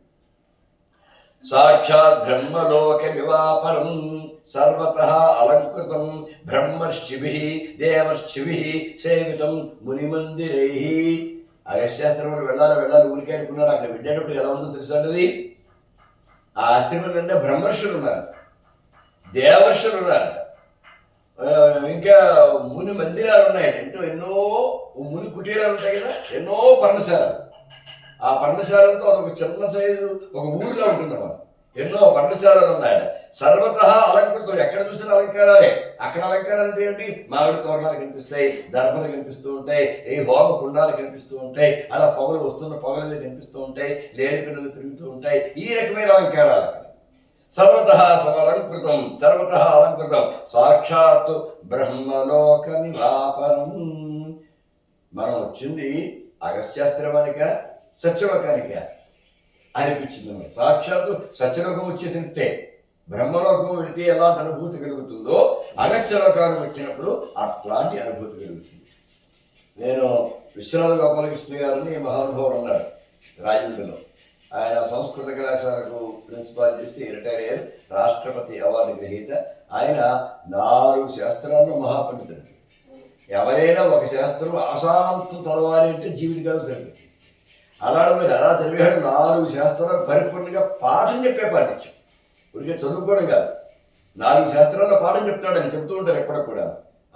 సాక్షాత్ బ్రహ్మలోక వివాపరం సర్వతః అలంకృతం బ్రహ్మర్షిభిః దేవర్షిభిః సేవితం మునిమందిరైః. అగస్త్యాశ్రమంలో వెళ్ళాలి ఊరికే అనుకున్నాడు. అక్కడ వెళ్ళేటప్పుడు ఎలా ఉందో తెలుసండి, ఆ ఆశ్రమం అంటే బ్రహ్మర్షులు ఉన్నారు, దేవర్షులు ఉన్నారు, ఇంకా ముని మందిరాలు ఉన్నాయి. అంటే ఎన్నో ముని కుటీరాలు ఉంటాయి కదా, ఎన్నో పర్ణశాలలు. ఆ పర్ణశాలతో అదొక చిన్న సైజు ఒక ఊరిలో ఉంటుందన్నమాట. ఎన్నో పర్ణశాలలు ఉన్నాయి. సర్వతః అలంకృతం, ఎక్కడ చూసిన అలంకారాలే. అక్కడ అలంకారాలు అంటే ఏంటి? మామిడి తోరణాలు కనిపిస్తాయి, దర్భలు కనిపిస్తూ ఉంటాయి, ఈ హోమ కుండాలు కనిపిస్తూ ఉంటాయి, అలా పొగలు వస్తున్న పొగలు కనిపిస్తూ ఉంటాయి, లేడి పిల్లలు తిరుగుతూ ఉంటాయి. ఈ రకమైన అలంకారాలు. సర్వతః అలంకృతం సాక్షాత్ బ్రహ్మలోక నివాపరం. మనం వచ్చింది అగస్త్యాశ్రమానిక సత్యలోకానిక అనిపించింది. సాక్షాత్తు సత్యలోకం వచ్చేసినట్టే బ్రహ్మలోకం వెళితే ఎలాంటి అనుభూతి కలుగుతుందో అగస్త్యలోకానికి వచ్చినప్పుడు అట్లాంటి అనుభూతి కలుగుతుంది. నేను విశ్వనాథ గోపాలకృష్ణ గారిని మహానుభావుడు ఉన్నాడు రాజమండ్రిలో. ఆయన సంస్కృత కళాశాలకు ప్రిన్సిపాల్ చేసి రిటైర్ అయ్యారు, రాష్ట్రపతి అవార్డు గ్రహీత. ఆయన 4 శాస్త్రాల్లో మహాపండితుడు. ఎవరైనా ఒక శాస్త్రం అశాంతం చదవాలి అంటే జీవితకాలం జరుగుతుంది. అలాంటి మీరు అలా చదివాడు 4 శాస్త్రాలు పరిపూర్ణంగా పాఠం చెప్పే పాటించాం. ఉడికే చదువుకోవడం కాదు, 4 శాస్త్రాల్లో పాఠం చెప్తాడని చెప్తూ ఉంటారు ఎక్కడ కూడా.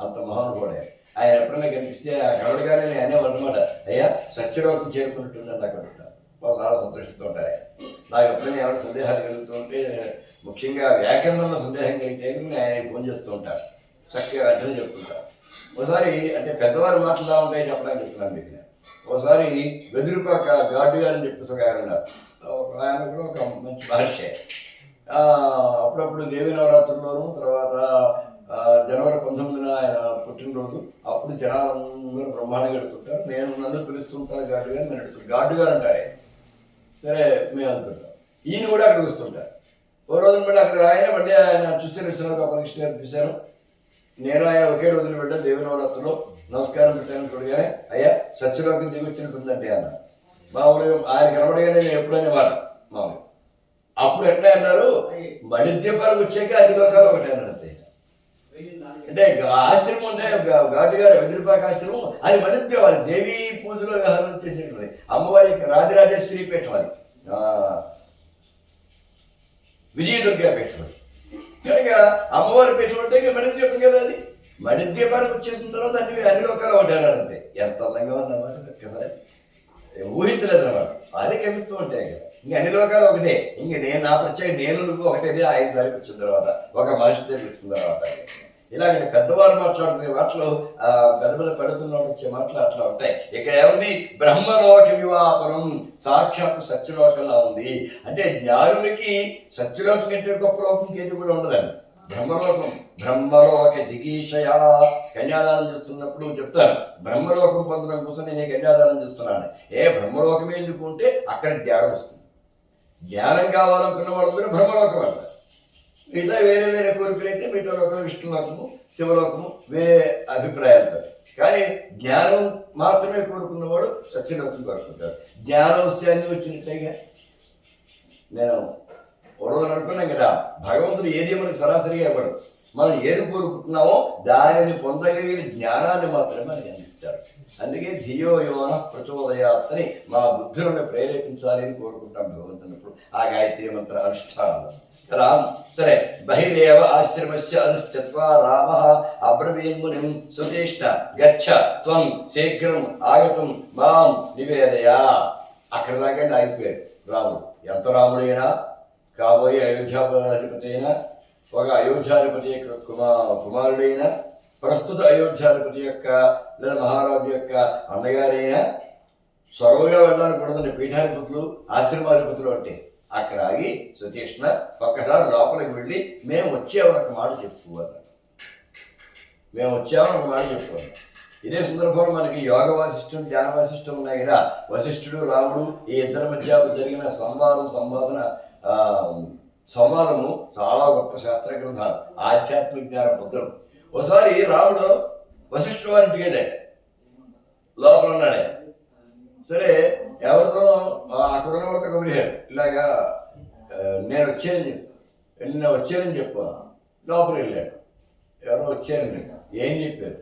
అంత మహానుభావుడే ఆయన. ఎప్పుడైనా కనిపిస్తే కలవడగానే నేను అనేవాడనమాట, అయ్యా సత్యలోకం చేరుకున్నట్టుందని నాకు అంటారు. వాళ్ళు చాలా సంతోషిస్తూ ఉంటారు. నాకు ఎప్పుడైనా ఎవరైనా సందేహాలు కలుగుతూ ఉంటే, ముఖ్యంగా వ్యాకరణంలో సందేహం కలిగితే ఆయన ఫోన్ చేస్తూ ఉంటారు, చక్కగా వెంటనే చెప్తుంటారు. ఒకసారి అంటే పెద్దవారి మాటలా ఉంటాయి చెప్పడానికి చెప్తున్నాను మీకు. ఒకసారి వెదురుపాక గాడ్డు గారు అని చెప్పేసి ఒక ఆయన ఉన్నారు. ఆయన కూడా ఒక మంచి మహర్షి. అప్పుడప్పుడు దేవి నవరాత్రుల్లోనూ, తర్వాత జనవరి 19న ఆయన పుట్టినరోజు, అప్పుడు జనాలందరూ బ్రహ్మాండంగా ఎడుతుంటారు. నన్ను పిలుస్తుంటారు గాడ్డు గారు, నేను ఎడుతుంటాను. గాడ్డు గారు అంటారే, సరే మేము వెళ్తుంటాం. ఈయన కూడా అక్కడ చూస్తుంటారు. ఓ రోజున మళ్ళీ అక్కడ ఆయన మళ్ళీ ఆయన చూసాను, విశ్వనాథ గోపాలకృష్ణ గారు చూశాను. నేను ఆయన ఒకే రోజున వెళ్ళాను దేవుని వరత్తులో నమస్కారం పెట్టాను చూడగానే అయ్యా సత్యలోకం దిగి వచ్చినట్టుందంటే అన్న మామూలుగా ఆయన కనబడగానే నేను ఎప్పుడైనా మాట మామూలు అప్పుడు ఎట్లా అన్నారు మణిద్వీపాలకు వచ్చాక అన్ని లోకాలు ఒకటే అన్నారు అంతే. అంటే ఆశ్రమం ఉంటే ఘాటు గారు వెదిరిపాక ఆశ్రమం అది మణిద్వీపాలు దేవీ పూజలో వ్యవహారం చేసేటువంటి అమ్మవారి రాజరాజేశ్వరి పీఠం అది విజయదుర్గా పీఠం అది కనుక అమ్మవారి పీఠం అంటే ఇక మణిద్వీపం కదా అది మణిద్వీపానికి వచ్చేసిన తర్వాత అన్ని లోకాలు ఒకటే అన్నాడు అంతే. ఎంత అందంగా ఉందన్నమాట ఒక్కసారి ఊహించలేదు అన్నమాట. అది కవిత్వం అంటే ఇంక అన్ని లోకాలు ఒకటే. ఇంక నేను నా ప్రత్యేక నేను నువ్వు ఒకటే ఆయన దానికి వచ్చిన తర్వాత ఒక మనిషి దగ్గరికి వచ్చిన తర్వాత ఇలాగంటే పెద్దవారు మాట్లాడుకునే మాటలు పెద్ద పెద్ద పెడుతున్నాడు వచ్చే మాటలు అట్లా ఉంటాయి. ఇక్కడ ఏముంది బ్రహ్మలోక వివాపనం సాక్షాత్తు సత్యలోకంలా ఉంది. అంటే జ్ఞానునికి సత్యలోకం కంటే గొప్ప లోకం ఏది కూడా ఉండదండి. బ్రహ్మలోకం బ్రహ్మలోక దిగీషయా కన్యాదానం చేస్తున్నప్పుడు చెప్తాను బ్రహ్మలోకం పొందడం కోసం నేను కన్యాదానం చేస్తున్నాను. బ్రహ్మలోకమే ఎందుకుంటే అక్కడ జ్ఞానం వస్తుంది. జ్ఞానం కావాలనుకున్న వాళ్ళందరూ బ్రహ్మలోకం అంటారు. మిగతా వేరే వేరే కోరికలు అయితే మిగతా లోకం విష్ణులోకము శివలోకము వేరే అభిప్రాయాలతో. కానీ జ్ఞానం మాత్రమే కోరుకున్నవాడు సత్యలోకం కోరుకుంటాడు. జ్ఞానం వస్తే అన్నీ వచ్చినట్లేగా. నేను పూర్వం అనుకున్నాం కదా భగవంతుడు ఏది మనకు సరాసరిగా ఇవ్వడు. మనం ఏది కోరుకుంటున్నామో దానిని పొందగలిగిన జ్ఞానాన్ని మాత్రమే మనకి అందిస్తాడు. అందుకే ధియో యోన ప్రచోదయాత్ అని మా బుద్ధులను ప్రేరేపించాలి అని కోరుకుంటాం భగవంతునప్పుడు ఆ గాయత్రి మంత్ర అనుష్ఠానం కదా. సరే బహిరేవ ఆశ్రమస్య అధిష్ఠిత్వా రామః అబ్రవీన్మునిం సుచేష్ట గచ్చ త్వం శీఘ్రం ఆగతం మాం నివేదయ. అక్కడ దాకా ఆగిపోయాడు రాముడు. ఎంత రాముడైనా కాబోయే అయోధ్యాధిపతి అయినా ఒక అయోధ్యాధిపతి యొక్క కుమారుడైనా ప్రస్తుత అయోధ్యాధిపతి యొక్క లేదా మహారాజు యొక్క అన్నగారైనా సొరవగా వెళ్ళాలనుకుంటున్న పీఠాధిపతులు ఆశ్రమాధిపతులు అంటే అక్కడ ఆగి సుతీష్ణ ఒక్కసారి లోపలికి వెళ్ళి మేము వచ్చామని ఒక మాట చెప్పుకోవాలి. మేము వచ్చామని ఒక మాట చెప్పుకోవాలి. ఇదే సందర్భంలో మనకి యోగ వాసిష్టం ధ్యాన వాసిష్టం ఉన్నాయి కదా. వశిష్ఠుడు రాముడు ఈ ఇద్దరి మధ్య జరిగిన సంవాదము చాలా గొప్ప శాస్త్ర గ్రంథాలు ఆధ్యాత్మిక జ్ఞాన పుత్రులు. ఒకసారి రాముడు వశిష్ఠుడు వారింటికి వెళ్ళాడు. లోపల ఉన్నాడే. సరే ఎవరితో అక్కడ ఉన్న వాళ్ళతో కబురిహారు ఇలాగా నేను వచ్చానని చెప్పు. లోపలికి వెళ్ళాడు. ఎవరో వచ్చారని ఏం చెప్పారు.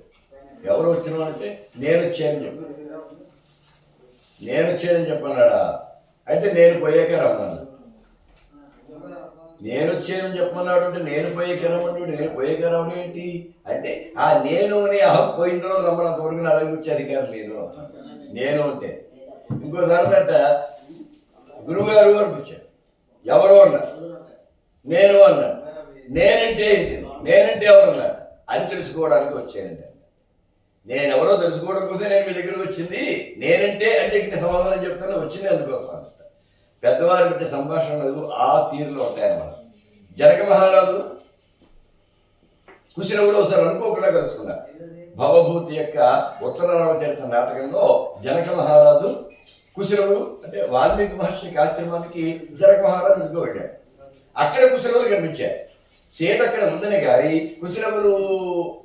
ఎవరు వచ్చిన అంటే నేను వచ్చానని చెప్పన్నాడా. అయితే నేను పోయాక రమ్మన్నాడు. నేను వచ్చానని చెప్పమన్నాడు అంటే నేను పోయాక రమ్మన్నాడు. నేను పోయాక రమ్మడం ఏంటి అంటే ఆ నేను అని పోయిన రమ్మన్నంత వరకు నా దగ్గర వచ్చే అధికారం లేదు. నేను అంటే ఇంకోసారి అంట గురువు గారు అనిపించాడు. ఎవరు అన్నారు. నేను అన్నాడు. నేనంటే ఏంటి నేనంటే ఎవరన్నారు అని తెలుసుకోవడానికి వచ్చానండి. నేనెవరో తెలుసుకోవడం కోసం నేను మీ దగ్గరకు వచ్చింది. నేనంటే అంటే ఇంక సమాధానం చెప్తాను వచ్చింది అందుకోసం. పెద్దవారి మధ్య సంభాషణలు ఆ తీరులో ఉంటాయన్నమాట. జనక మహారాజు కుశలవులు ఒకసారి అనుకోకుండా కలుసుకున్నారు. భవభూతి యొక్క ఉత్తర రామచరిత్ర నాటకంలో జనక మహారాజు కుశలవులు అంటే వాల్మీకి మహర్షికి ఆశ్రమానికి జనక మహారాజు ఎందుకో వెళ్ళాడు. అక్కడ కుశలవులు కనిపించారు. సీత అక్కడ ఉందని కానీ కుశలవులు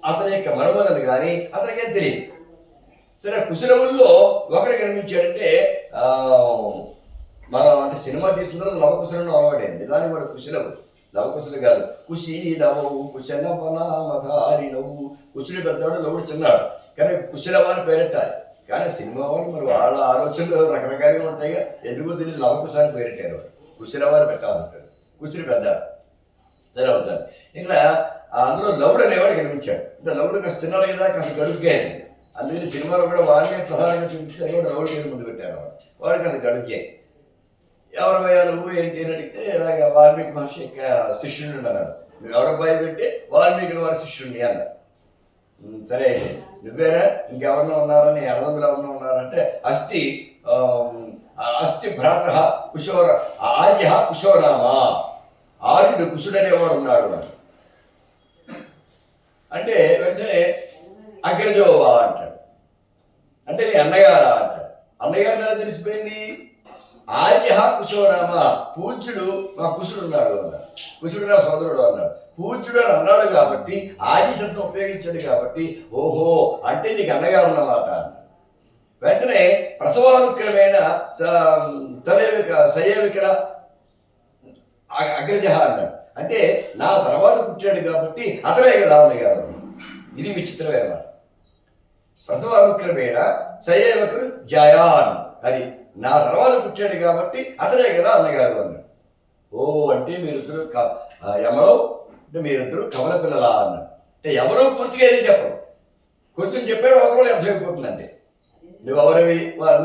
అతని యొక్క మనమన్నది కానీ అతనికేం తెలియదు. సరే కుశలవుల్లో ఒకటి కనిపించాడంటే మనం అంటే సినిమా తీసుకున్న లవకుశలను అలవాడైంది. దానికి వాడు కుశలవు లవకుశలు కాదు. కుశీలవు కుశలవనామధారిణవు. కుశుడు పెద్దవాడు లవుడు చిన్నాడు కానీ కుశలవ అని పేరెట్టాలి. కానీ సినిమా వాళ్ళు మరి వాళ్ళ ఆలోచనలు రకరకాలుగా ఉంటాయిగా. ఎందుకో తెలియదు లవకుశాన్ని పేరెట్టారు. వాడు కుశలవారు పెట్టాలంటాడు. కుశుడు పెద్దాడు. సరే అవుతాడు. ఇక్కడ అందులో లవుడు అనేవాడు కనిపించాడు. అంటే లవుడు కాస్త చిన్నాడు కదా కాస్త గడుగ్గా అయింది. అందుకని సినిమాలో కూడా వారిని ప్రధానంగా చూపించారు కూడా లవుడు మీద ముందు పెట్టారు. వాడు కాస్త గడుగ్గే. ఎవరమయ్యా నువ్వు ఏంటి అని అడిగితే ఇలాగ వాల్మీకి మహర్షి యొక్క శిష్యుడు అన్నాడు. నువ్వు ఎవరబ్బాయి పెట్టి వాల్మీకి వారి శిష్యుడిని అన్నాడు. సరే నువ్వేనా ఇంకెవరన్నా ఉన్నారని అన్నదమ్ములు ఎవరన్నా ఉన్నారంటే అస్థి భ్రాత కుశోర ఆర్య కుశోనామా. ఆర్యుడు కుశుడనేవాడు ఉన్నాడు అంటే వెంటనే అగ్రజోవా అంటాడు. అంటే నీ అన్నగారా అంటాడు. అన్నగారు ఎలా తెలిసిపోయింది. ఆర్య కుశోరామ పూజ్యుడు మా కుశుడు ఉన్నాడు అన్నాడు. కుశుడు నా సోదరుడు అన్నాడు. పూజ్యుడు అని అన్నాడు కాబట్టి ఆది శబ్దం ఉపయోగించాడు కాబట్టి ఓహో అంటే నీకు అన్నగారు అన్నమాట. వెంటనే ప్రసవానుక్రమైన సయేవికల అగ్రజ అన్నాడు. అంటే నా తర్వాత పుట్టాడు కాబట్టి అతనే కదా అన్నగారు. ఇది విచిత్రమైన మాట. ప్రసవానుక్రమేణ సయేవకుడు జయాన్, అది నా తర్వాత పుట్టాడు కాబట్టి అతనే కదా అన్నగారు అన్నాడు. ఓ అంటే మీరిద్దరు యమలో అంటే మీరిద్దరు కమల పిల్లలా అన్నాడు. అంటే ఎవరో పూర్తిగా ఏది చెప్పరు, కొంచెం చెప్పాడు అవసరం ఎంత అయిపోతుంది అంతే. నువ్వు ఎవరివి వారు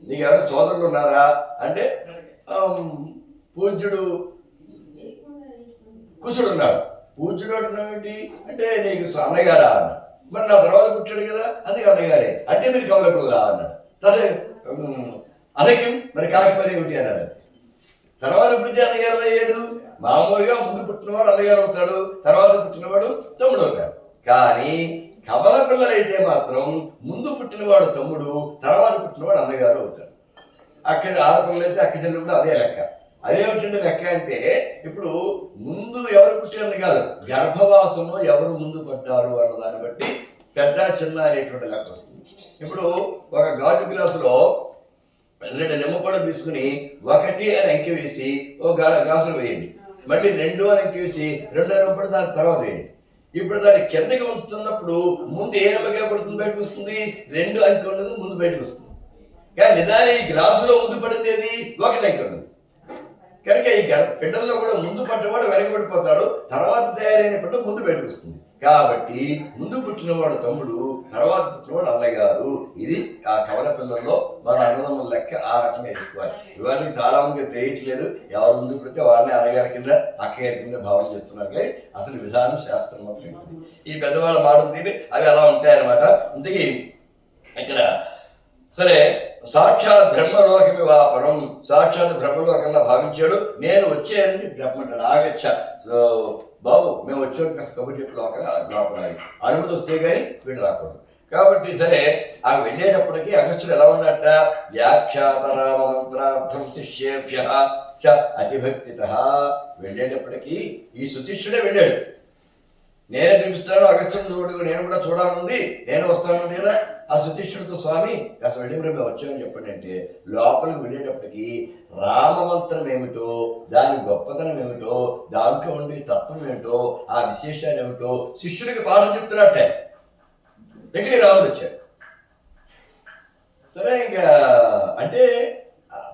నీకు ఎవరు సోదరులు ఉన్నారా అంటే పూజ్యుడు కుశుడు ఉన్నాడు. పూజ్యుడు అంటున్నావేంటి అంటే నీకు అన్నగారా అన్నాడు. మరి నా తర్వాత పుట్టాడు కదా అందుకే అన్నగారే అంటే మీరు కమల పిల్లలా అన్నాడు. అదకి మరి కాకపోతే ఏమిటి అన్నాడు. తర్వాత పుట్టిన అన్నగారు అయ్యాడు. మామూలుగా ముందు పుట్టినవాడు అన్నగారు అవుతాడు, తర్వాత పుట్టినవాడు తమ్ముడు అవుతాడు. కానీ కమల పిల్లలైతే మాత్రం ముందు పుట్టినవాడు తమ్ముడు, తర్వాత పుట్టినవాడు అన్నగారు అవుతాడు. ఆడపిల్లలు అయితే అక్క చెల్లెలు కూడా అదే లెక్క. అదేమిటంటే లెక్క అంటే ఇప్పుడు ముందు ఎవరు పుట్టినది కాదు, గర్భవాసంలో ఎవరు ముందు పడ్డారు అన్న దాన్ని బట్టి పెద్ద చిన్న అనేటువంటి లెక్క వస్తుంది. ఇప్పుడు ఒక గాజు గ్లాసులో 2 నిమ్మపళ్ళు తీసుకుని 1 అని అంకె వేసి ఓ గ్లాసులు వేయండి, మళ్ళీ 2 అని అంకె వేసి 2 నిమ్మపళ్ళు దాని తర్వాత వేయండి. ఇప్పుడు దాన్ని కిందకి ఉంచుతున్నప్పుడు ముందు ఏ నిమ్మకాయ పడుతుంది బయటకు వస్తుంది, 2 అంకె ఉన్నది ముందు బయటకు వస్తుంది. కానీ నిజాన్ని ఈ గ్లాసులో ముందు పడింది ఏది 1 అంకె ఉన్నది కనుక ఈ పిండంలో కూడా ముందు పడ్డవాడు వెనకబడిపోతాడు, తర్వాత తయారైన పిండం ముందు బయటకు వస్తుంది. కాబట్టి ముందు పుట్టినవాడు తమ్ముడు, తర్వాత పుట్టినవాడు అన్నగారు. ఇది ఆ కవల పిల్లల్లో మన అన్నదమ్ముల లెక్క ఆ రకంగా తీసుకోవాలి. ఇవాళ చాలా మంది తెలియట్లేదు, ఎవరు ముందు పుడితే వారిని అన్నగారి కింద అక్కగారి కింద భావన చేస్తున్నారు. కానీ అసలు విధానం శాస్త్రం మాత్రం ఉంటుంది. ఈ పెద్దవాళ్ళ మాటలు తిని అవి అలా ఉంటాయన్నమాట. ఇంతకీ ఇక్కడ సరే సాక్షాత్ బ్రహ్మలోకమి వాపరం, సాక్షాత్ బ్రహ్మలోకంగా భావించాడు. నేను వచ్చానని బ్రహ్మంటాడు. ఆగచ్చ బాబు మేము వచ్చాం కాస్త కబుర్చి లోపల అనుమతి వస్తే కానీ వీళ్ళు రాకూడదు. కాబట్టి సరే ఆ వెళ్ళేటప్పటికీ అగస్త్యుడు ఎలా ఉన్నట్ట, వ్యాఖ్యాత రామ మంత్రార్థం శిష్యేభ్య చ అతిభక్తిత. వెళ్ళేటప్పటికీ ఈ సుశిష్యుడే వెళ్ళాడు. నేనే చూపిస్తున్నాను అగస్త్యుడు చూడు, నేను కూడా చూడాలనుంది, నేను వస్తాను కదా. ఆ సుశిష్యుడితో స్వామి అసలు వెళ్ళి మేము వచ్చామని చెప్పండి అంటే లోపలికి వెళ్ళేటప్పటికి రామమంత్రం ఏమిటో, దాని గొప్పతనం ఏమిటో, దాంట్లో ఉండే తత్వం ఏమిటో, ఆ విశేషాలు ఏమిటో శిష్యుడికి పాఠం చెప్తున్నట్టే. దగ్గరికి రాముడు వచ్చాడు. సరే ఇంకా అంటే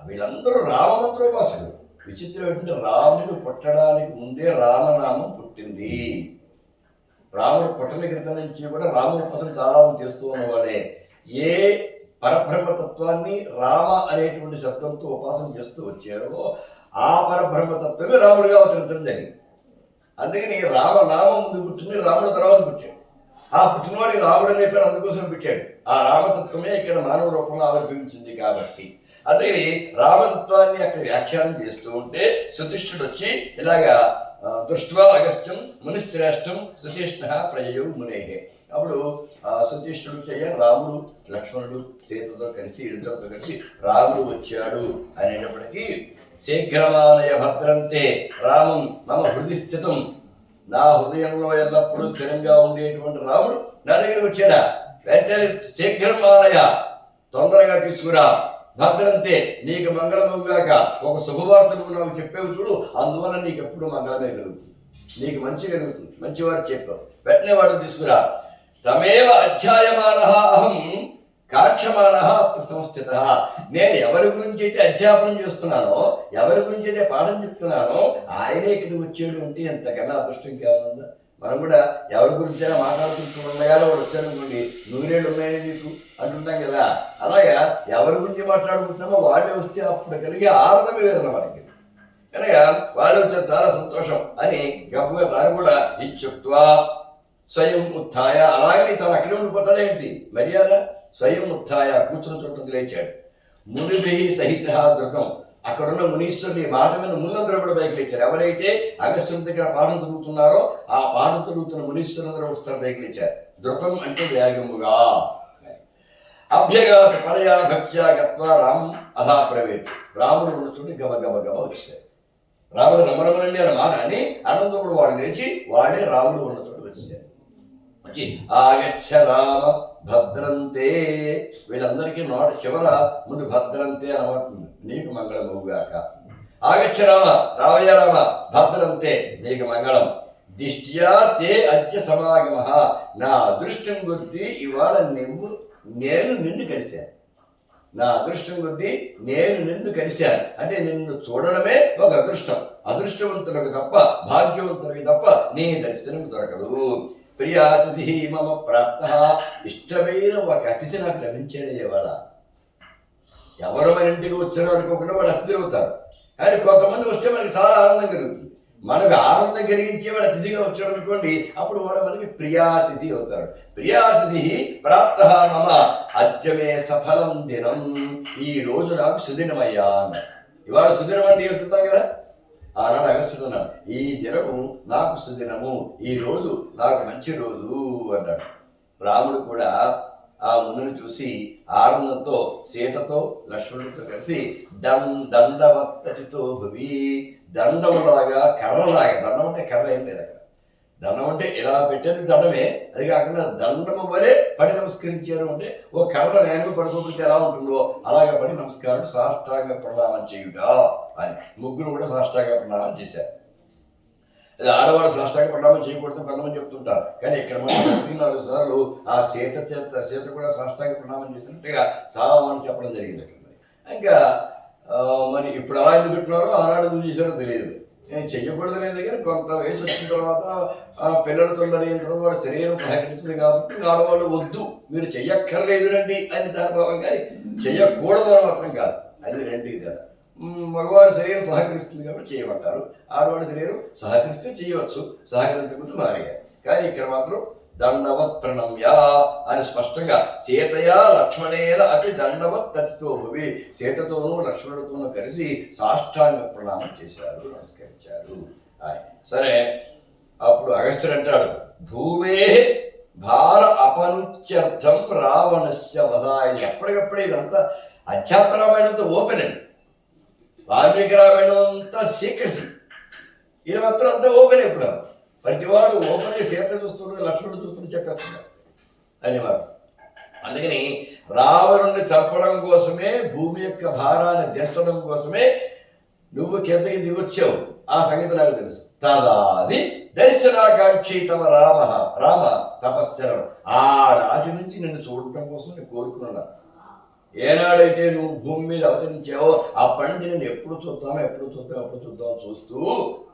వీళ్ళందరూ రామమంత్రోపాసకులు. విచిత్రం ఏంటంటే రాముడు పుట్టడానికి ముందే రామనామం పుట్టింది. రాముడు పుట్టల క్రితం నుంచి కూడా రాముడి కోసం చాలా చేస్తూ ఉన్న వాళ్ళే. ఏ పరబ్రహ్మతత్వాన్ని రామ అనేటువంటి శబ్దంతో ఉపాసన చేస్తూ వచ్చారో ఆ పరబ్రహ్మతత్వమే రాముడిగా అవతరించడం జరిగింది. అందుకని రామనామం ముందు పుట్టింది, రాముడు తర్వాత పుట్టాడు. ఆ పుట్టినవాడికి రాముడు అనే పేరు అందుకోసం పెట్టాడు. ఆ రామతత్వమే ఇక్కడ మానవ రూపంలో ఆవిర్భవించింది కాబట్టి. అందుకని రామతత్వాన్ని అక్కడ వ్యాఖ్యానం చేస్తూ ఉంటే సుతిష్ఠుడు వచ్చి ఇలాగా దృష్ట్వా అగస్త్యం మునిశ్రేష్టం సుతీష్ణ ప్రజయు మునేహే. అప్పుడు సుతీష్ణుడు చెయ్య రాముడు లక్ష్మణుడు సీతతో కలిసి ఇద్దరితో కలిసి రాముడు వచ్చాడు అనేటప్పటికీ శీఘ్రమానయ భద్రంతే రామం మమ హృది స్థితం. నా హృదయంలో ఎల్లప్పుడూ స్థిరంగా ఉండేటువంటి రాముడు నా దగ్గరికి వచ్చాడా, వెంటనే శీఘ్రమానయ తొందరగా తీసుకురా, భద్రంతే నీకు మంగళముగాక. ఒక శుభవార్త నువ్వు నాకు చెప్పేవి చూడు, అందువల్ల నీకు ఎప్పుడు మంగళమే కలుగుతుంది, నీకు మంచి కలుగుతుంది, మంచివారు చెప్పావు. వెంటనే వాడు తీసుకురా. తమేవ అధ్యాయమాన అహం కాక్షమాన సంస్థిత. నేను ఎవరి గురించి అయితే అధ్యాపనం చేస్తున్నానో, ఎవరి గురించి అయితే పాఠం చెప్తున్నానో ఆయనే ఇక్కడికి వచ్చాడు అంటే ఎంతకన్నా అదృష్టం కావాలన్నా. మనం కూడా ఎవరి గురించైనా మాట్లాడుకుంటూ ఉండగానే వాడు వచ్చారనుకోండి, నూరేళ్ళు ఉన్నాయని నీకు అంటుంటాం కదా. అలాగా ఎవరి గురించి మాట్లాడుకుంటున్నామో వాళ్ళే వస్తే అప్పుడు కలిగే ఆనందమే లేదన్న మనకి. కనుక వాళ్ళు వచ్చారు చాలా సంతోషం అని గొప్పగా తాను కూడా ఇచ్చుక్వా స్వయం ఉత్థాయ. అలాగే తను అక్కడే ఉండిపోతాడేంటి మర్యాద. స్వయం ఉత్థాయ కూర్చున్న చోట లేచాడు. మునిభి సహిత ధృతం. అక్కడున్న మునీశ్వరుని మాట మీద మునందరూ కూడా పైకి లేచారు. ఎవరైతే అగస్త్యుని దగ్గర పాఠం చదువుతున్నారో ఆ పాఠం చదువుతున్న మునీశ్వరులందరూ వస్తారు పైకి లేచారు. ధృతం అంటే వేగముగా. అభ్యగాత పరయా భక్త్యా గత్వా రామ్ అధా ప్రవేత్. రాముడు ఉన్న చోటు గబ గబ గబ వచ్చారు. రాముడు రమరమనండి అని మానని అనంతపుడు వాడు లేచి వాడే రాముడు ఉన్న చోటు వచ్చేసారు. వచ్చి ఆగచ్చ రామ భద్రంతే, వీళ్ళందరికీ నోట చివర ముందు భద్రంతే అనమాట, నీకు మంగళముగాక. ఆగచ్చ రామ, రావయ్య రామ, భద్రంతే నీకు మంగళం. దిష్ట్యా తే అద్య సమాగమ, నా అదృష్టం కొద్దీ ఇవాళ నేను నిన్ను కలిశాను. నా అదృష్టం కొద్దీ నేను నిన్ను కలిశాను అంటే నిన్ను చూడడమే ఒక అదృష్టం. అదృష్టవంతులకు తప్ప, భాగ్యవంతులకి తప్ప నీ దర్శనం దొరకదు. ప్రియ అతిథి మమ ప్రాప్త, ఇష్టమైన ఒక అతిథి నాకు లభించాడు ఇవాళ. ఎవరు మన ఇంటికి వచ్చారో అనుకోకుండా వాళ్ళు అతిథి అవుతారు. కానీ కొంతమంది వస్తే మనకి చాలా ఆనందం కలుగుతుంది. మనకు ఆనందం కలిగించే వాడు అతిథిగా వచ్చాడు అనుకోండి, అప్పుడు వాడు మనకి ప్రియాతిథి అవుతాడు. ప్రియాతిథి ప్రాప్త మమ అద్యమే సఫలం దినం, ఈ రోజు నాకు సుదినమయ్యా అన్నాడు. ఇవాళ సుదినం అంటే ఏమిటంటాం కదా, ఆనాడు అగస్త్యుడున్నాడు, ఈ దినము నాకు సుదినము, ఈ రోజు నాకు మంచి రోజు అన్నాడు. రాముడు కూడా ఆ మునుని చూసి ఆనందంతో సీతతో లక్ష్మణుడితో కలిసి దండవత్తటితో భవి, దండములాగా కర్రలాగా, దండం అంటే కర్ర ఏం లేదు అక్కడ, దండం అంటే ఇలా పెట్టేది దండమే, అది కాకుండా దండము వలె పడి నమస్కరించారు అంటే ఓ కర్ర నేను పడుకోబడితే ఎలా ఉంటుందో అలాగే పడి నమస్కారం సాష్టాంగ ప్రణామం చేయుడా అని ముగ్గురు కూడా సాష్టాంగ ప్రణామం చేశారు. అది ఆడవాళ్ళు సాష్టాంగ ప్రణామం చేయకూడదు కొంతమంది చెప్తుంటారు, కానీ ఇక్కడ మనం 4 సార్లు ఆ సీత కూడా సాష్టాంగ ప్రణామం చేసినట్టుగా చాలా మంది చెప్పడం జరిగింది అక్కడ. ఇంకా మరి ఇప్పుడు అలా ఎందుకు పెట్టినారో ఆనాడు ఎందుకు చేశారో తెలియదు. నేను చెయ్యకూడదు లేదు, కానీ కొంత వయసు వచ్చిన తర్వాత పిల్లలతో తర్వాత వాడు శరీరం సహకరించింది కాబట్టి ఆడవాళ్ళు వద్దు మీరు చెయ్యక్కర్లేదు రండి అని దాని భావం, కానీ చెయ్యకూడదు అని మాత్రం కాదు. అది రెండుకి తేడా. మగవారి శరీరం సహకరిస్తుంది కాబట్టి చేయమంటారు, ఆడవాడి శరీరం సహకరిస్తే చేయవచ్చు, సహకరించకపోతే మారేయాలి. కానీ ఇక్కడ మాత్రం దండవత్ ప్రణమ్య అని స్పష్టంగా సీతయా లక్ష్మణేన అటు దండవత్ ప్రతితో భవి, సీతతోనూ లక్ష్మణుడితోనూ కలిసి సాష్టాంగ ప్రణామం చేశారు, నమస్కరించారు. సరే, అప్పుడు అగస్త్యుడు అంటాడు, భూమే భార అపనుత్యర్థం రావణస్య వధ. ఆయన ఎప్పటికప్పుడే ఇదంతా అధ్యాత్మ రామాయణంతో ఓపెన్ అండి, వాల్మీకి రామాయణం అంతా సీక్రెసీ, ఇది మాత్రం అంతా ఓపెన్. ఎప్పుడు ప్రతివాడు ఓపెన్గా సీత చూస్తుడు లక్ష్మణుడు చూస్తుడు చెప్పేస్తున్నారు అనేవారు. అందుకని రావణుడిని చంపడం కోసమే, భూమి యొక్క భారాన్ని దించడం కోసమే నువ్వు కిందకి దిగొచ్చావు, ఆ సంగతి నాకు తెలుసు. తదాది దర్శనాకాంక్షి తమ రామ తపశ్చరం, ఆ నాటి నుంచి నిన్ను చూడటం కోసం నేను కోరుకున్నాను. ఏనాడైతే నువ్వు భూమి మీద అవతరించావో అప్పటి నుంచి నేను ఎప్పుడు చూద్దాం చూస్తూ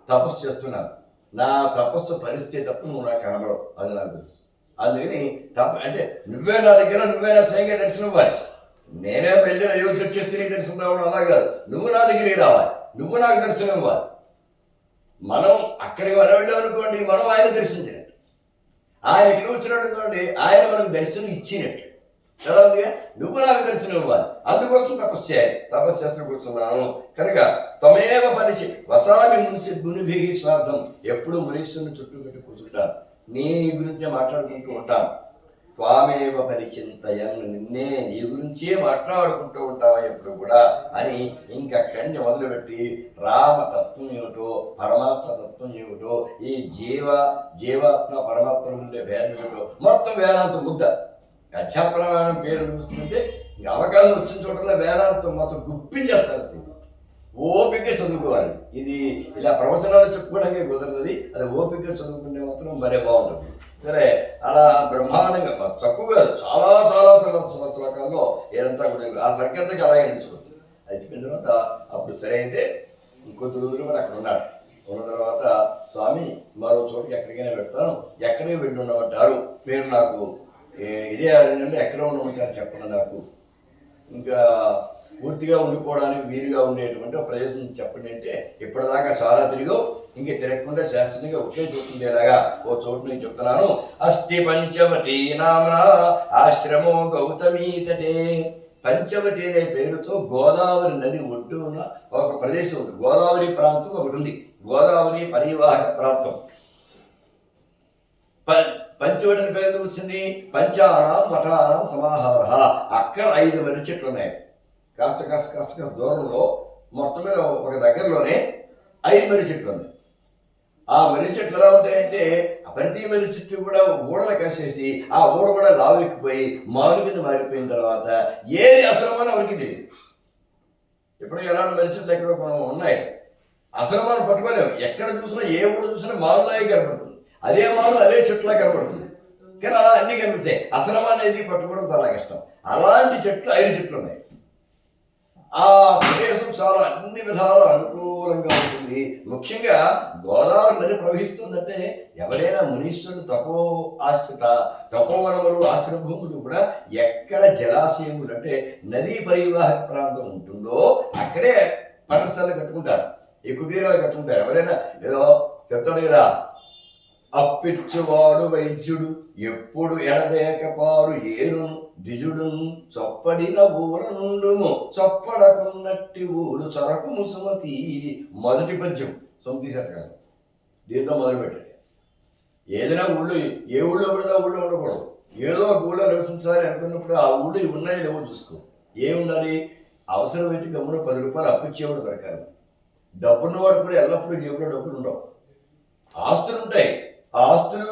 తపస్సు చేస్తున్నాను. నా తపస్సు పరిస్థితి తప్ప నువ్వు నాకు కనబడవు, అది నాకు తెలుసు. అందుకని అంటే నువ్వే నా దగ్గర, నువ్వే నా స్వయంగా దర్శనం ఇవ్వాలి. నేనే వెళ్ళి అయోధ్య వచ్చేస్తే నీ దర్శనం రావడం అలా కాదు, నువ్వు నా దగ్గరికి రావాలి, నువ్వు నాకు దర్శనం ఇవ్వాలి. మనం అక్కడికి వెళ్ళాం అనుకోండి, మనం ఆయన దర్శించినట్టు, ఆయన ఇక్కడ వచ్చినాడు అనుకోండి, ఆయన మనకు దర్శనం ఇచ్చినట్టు కదా. నువ్వు నాకు దర్శనం ఇవ్వాలి, అందుకోసం తపస్సు చేయాలి. తపస్సు చేస్తూ కూర్చున్నాను కనుక తమేవ పరిచి వసామి మునిసి మునిభి స్వార్థం, ఎప్పుడు మునీశ్వరుని చుట్టూ పెట్టి కూర్చుంటాను, నీ గురించే మాట్లాడుకుంటూ ఉంటాను. త్వామేవ పరిచింతయన్, నిన్నే నీ గురించే మాట్లాడుకుంటూ ఉంటావా ఎప్పుడు కూడా అని ఇంకక్కడిని మొదలుపెట్టి రామతత్వం ఏమిటో, పరమాత్మ తత్వం ఏమిటో, ఈ జీవాత్మ పరమాత్మ ఉండే భేదం ఏమిటో మొత్తం వేదాంత ముద్ద. అధ్యాత్మరామాయణం పేరు చూస్తుంటే అవకాశం వచ్చిన చోట్ల వేదాంతం మొత్తం గుప్పించేస్తారు. ఓపిక చదువుకోవాలి. ఇది ఇలా ప్రవచనాలు చెప్పుకోవడానికి కుదరదు, అది ఓపిక చదువుకుంటే మాత్రం మరే బాగుంటుంది. సరే, అలా బ్రహ్మాండంగా తక్కువగా చాలా సంవత్సరాల కాలంలో ఏదంతా కూడా ఆ సంఖ్యంతకి అలాగే నిలుచుకుంటుంది. అయిపోయిన తర్వాత అప్పుడు సరే అయితే ఇంకొద్ది రోజులు మరి అక్కడ ఉన్నాడు. ఉన్న తర్వాత స్వామి మరో చోటుకి ఎక్కడికైనా పెడతాను, ఎక్కడికి వెళ్ళి ఉండమంటారు, మీరు నాకు ఇదే అరణ్యంలో ఎక్కడ ఉండమంటారు చెప్పండి, నాకు ఇంకా పూర్తిగా ఉండిపోవడానికి వీలుగా ఉండేటువంటి ఒక ప్రదేశం చెప్పండి అంటే, ఇప్పటిదాకా చాలా తిరిగావు, ఇంక తిరగకుండా శాస్త్రంగా ఒకే చోటు ఉండేలాగా ఓ చోటు నేను చెప్తున్నాను. అస్థి పంచవటి నామన ఆశ్రమో గౌతమీ తటే. పంచవటి అనే పేరుతో గోదావరి నది ఒడ్డు ఉన్న ఒక ప్రదేశం ఉంది. గోదావరి ప్రాంతం ఒకటి ఉంది, గోదావరి పరివాహక ప్రాంతం. పంచవటిని పేరు వచ్చింది, పంచానాం మఠానాం సమాహార. అక్కడ 5 చెట్లు ఉన్నాయి. కాస్త దూరంలో మొత్తం మీద ఒక దగ్గరలోనే 5 మర్రి చెట్లు ఉన్నాయి. ఆ మర్రి చెట్లు ఎలా ఉంటాయంటే ప్రతి మర్రి చెట్టు కూడా ఊడలు కసేసి ఆ ఊడ కూడా లావెక్కిపోయి మామిడి కింద మారిపోయిన తర్వాత ఏది అసలమని ఎవరికి తెలియదు. ఇప్పుడు ఎలాంటి మర్రి చెట్లు ఎక్కడో మనం ఉన్నాయి, అసలు మనం పట్టుకోలేము. ఎక్కడ చూసినా ఏ ఊరు చూసినా మామిడిలాగే కనపడుతుంది, అదే మామిడి అదే చెట్లా కనపడుతుంది, కానీ అలా అన్ని కనిపిస్తాయి. అసలు అనేది పట్టుకోవడం చాలా కష్టం. అలాంటి చెట్లు 5 చెట్లు ఉన్నాయి. ఆ ప్రదేశం చాలా అన్ని విధాలు అనుకూలంగా ఉంటుంది. ముఖ్యంగా గోదావరి నది ప్రవహిస్తుందంటే ఎవరైనా మునీశ్వరుడు తపోవనములు ఆశ్రమభూములు కూడా ఎక్కడ జలాశయములు అంటే నదీ పరివాహక ప్రాంతం ఉంటుందో అక్కడే పర్ణశాలలు కట్టుకుంటారు, ఈ కుటీరాలు కట్టుకుంటారు. ఎవరైనా ఏదో చెప్తాడు కదా, అప్పిచ్చువాడు వైద్యుడు ఎప్పుడు ఎడదేకపారు ఏరును ద్విజుడును చొప్పడిన ఊర నుండుము చొప్పడకున్నట్టి ఊరు చరకు ముసుమతి. మొదటి పద్యం 9 శతకాలు దీంతో మొదలుపెట్టాడు. ఏదైనా ఊళ్ళో ఏ ఊళ్ళో పడితే ఊళ్ళో ఉండకూడదు, ఏదో ఒక ఊళ్ళో నివసించాలి అనుకున్నప్పుడు ఆ ఊళ్ళో ఉన్నాయో లేవో చూసుకో. ఏముండాలి, అవసరమైతే గమ్మున 10 రూపాయలు అప్పిచ్చేవాడు దొరకాలి. డబ్బున్నవాడు కూడా ఎల్లప్పుడూ జేబులో డబ్బులు ఉండవు. ఆస్తులు ఉంటాయి, ఆ ఆస్తులు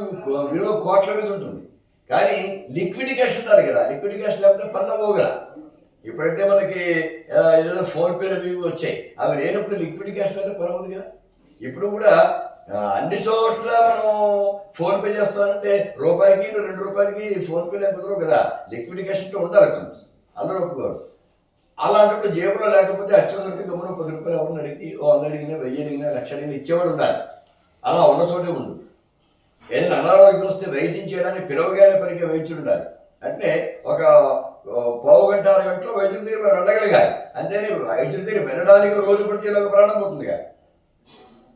విలువ కోట్ల మీద ఉంటుంది, కానీ లిక్విడ్ క్యాష్ ఉండాలి కదా. లిక్విడ్ క్యాష్ లేకపోతే పన్ను పోగల. ఇప్పుడంటే మనకి ఏదో ఫోన్పేలు అవి వచ్చాయి, అవి లేనప్పుడు లిక్విడ్ క్యాష్ లేకపోతే పని అవుతుంది కదా. ఇప్పుడు కూడా అన్ని చోట్ల మనం ఫోన్పే చేస్తామంటే రూపాయికి 2 రూపాయలకి ఫోన్పే లేకపోతే కదా. లిక్విడ్ క్యాష్ అంటే ఉండాలి కొంత, అందరూ ఒప్పుకోరు. అలాంటప్పుడు జేబులో లేకపోతే అత్యవసరంగా గమ్మున 10 రూపాయలు ఎవరిని అడిగి 100 అడిగినా 1000 అడిగినా 1,00,000 అడిగినా ఇచ్చేవాడు ఉండాలి. అలా ఉన్న చోటే ఉండు. ఏదైనా అనారోగ్యం వస్తే వైద్యం చేయడానికి పిలవగానే పలికే వైద్యుడు ఉండాలి. అంటే ఒక పావు గంట 6 గంటలో వైద్యుల దగ్గర వెళ్ళగలిగాలి. అంతేనే వైద్యుల దగ్గర వెళ్ళడానికి రోజు పడిచేలాగా ప్రాణం పోతుందిగా.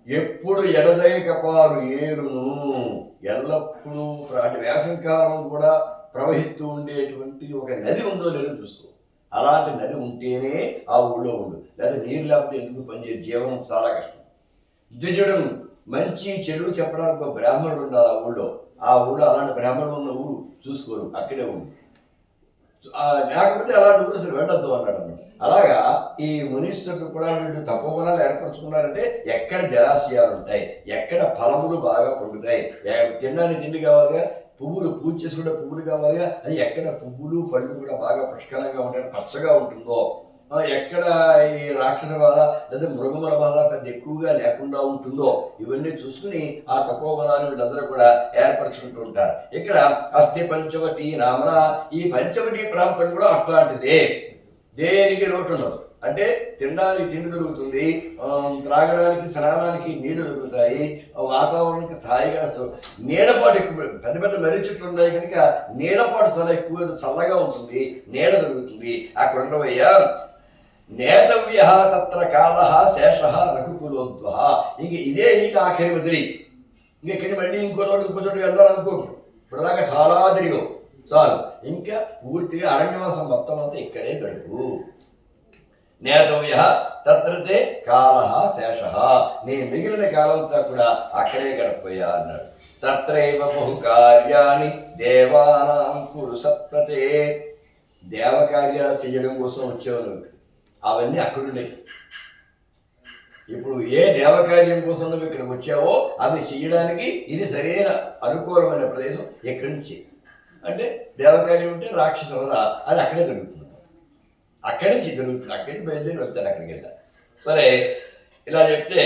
ఎప్పుడు ఎడదైకపారు ఏరును, ఎల్లప్పుడూ అటు వేసవికాలం కూడా ప్రవహిస్తూ ఉండేటువంటి ఒక నది ఉందో లేదో చూసుకో. అలాంటి నది ఉంటేనే ఆ ఊళ్ళో ఉండు, లేదా నీరు లేకపోతే ఎందుకు పనిచేయదు. జీవనం చాలా కష్టం. ద్విజుడు మంచి చెడు చెప్పడానికి ఒక బ్రాహ్మణుడు ఉండాలి ఆ ఊళ్ళో. ఆ ఊళ్ళో అలాంటి బ్రాహ్మణుడు ఉన్న ఊరు చూసుకోరు, అక్కడే ఉంది. లేకపోతే అలాంటి ఊరు అసలు వెళ్ళొద్దు అన్నాడు అన్నమాట. అలాగా ఈ మునీశ్వరుడు కూడా వీళ్ళు తపోవనాలు ఏర్పరచుకున్నారంటే ఎక్కడ జలాశయాలు ఉంటాయి, ఎక్కడ ఫలములు బాగా పండుతాయి, తినడానికి తిండి కావాలిగా, పువ్వులు పూజ చేసి కూడా పువ్వులు కావాలిగా, అది ఎక్కడ పువ్వులు పళ్ళు కూడా బాగా పుష్కలంగా ఉంటాయి, పచ్చగా ఉంటుందో, ఎక్కడ ఈ రాక్షస బాధ లేదా మృగముల బాధ పెద్ద ఎక్కువగా లేకుండా ఉంటుందో ఇవన్నీ చూసుకుని ఆ తపోవనాలు వీళ్ళందరూ కూడా ఏర్పరచుకుంటూ ఉంటారు. ఇక్కడ అస్థి పంచవటి నామన, ఈ పంచవటి ప్రాంతం కూడా అట్లాంటిదే. దేనికి లోటు ఉండదు. అంటే తినడానికి తిండి దొరుకుతుంది, త్రాగడానికి స్నానానికి నీళ్లు దొరుకుతాయి, వాతావరణానికి హాయిగా నీడపాటు ఎక్కువ. పెద్ద పెద్ద మర్రి చెట్లు ఉన్నాయి కనుక నీడపాటు చాలా ఎక్కువ, చల్లగా ఉంటుంది, నీడ దొరుకుతుంది. అక్కడ ఉండవయ్యా నేతవ్య తత్ర కాల శేష రఘుకులోద్వ. ఇంక ఇదే నీకు ఆఖరి వదిలి, ఇంకెక్కడి మళ్ళీ ఇంకో చోటు వెళ్దామనుకోకు. ఇప్పుడుదాకా చాలా తిరిగావు చాలు, ఇంకా పూర్తిగా అరణ్యవాసం మొత్తం అంతా ఇక్కడే గడుపు. నేతవ్య తత్రతే కాల శేష, నీ మిగిలిన కాలంతో కూడా అక్కడే గడిపోయా అన్నాడు. తత్రైవ బహు కార్యాన్ని దేవానాం కురు సత్వతే. దేవకార్యాలు చేయడం కోసం వచ్చేవాళ్ళు, అవన్నీ అక్కడుండే. ఇప్పుడు ఏ దేవకార్యం కోసం నువ్వు ఇక్కడికి వచ్చావో అవి చేయడానికి ఇది సరైన అనుకూలమైన ప్రదేశం. ఎక్కడి నుంచి అంటే దేవకార్యం ఉంటే రాక్షస వధ అది అక్కడే దొరుకుతుంది, అక్కడి నుంచి దొరుకుతుంది. అక్కడి నుంచి బయలుదేరి వస్తారు, అక్కడికి వెళ్తారు. సరే, ఇలా చెప్తే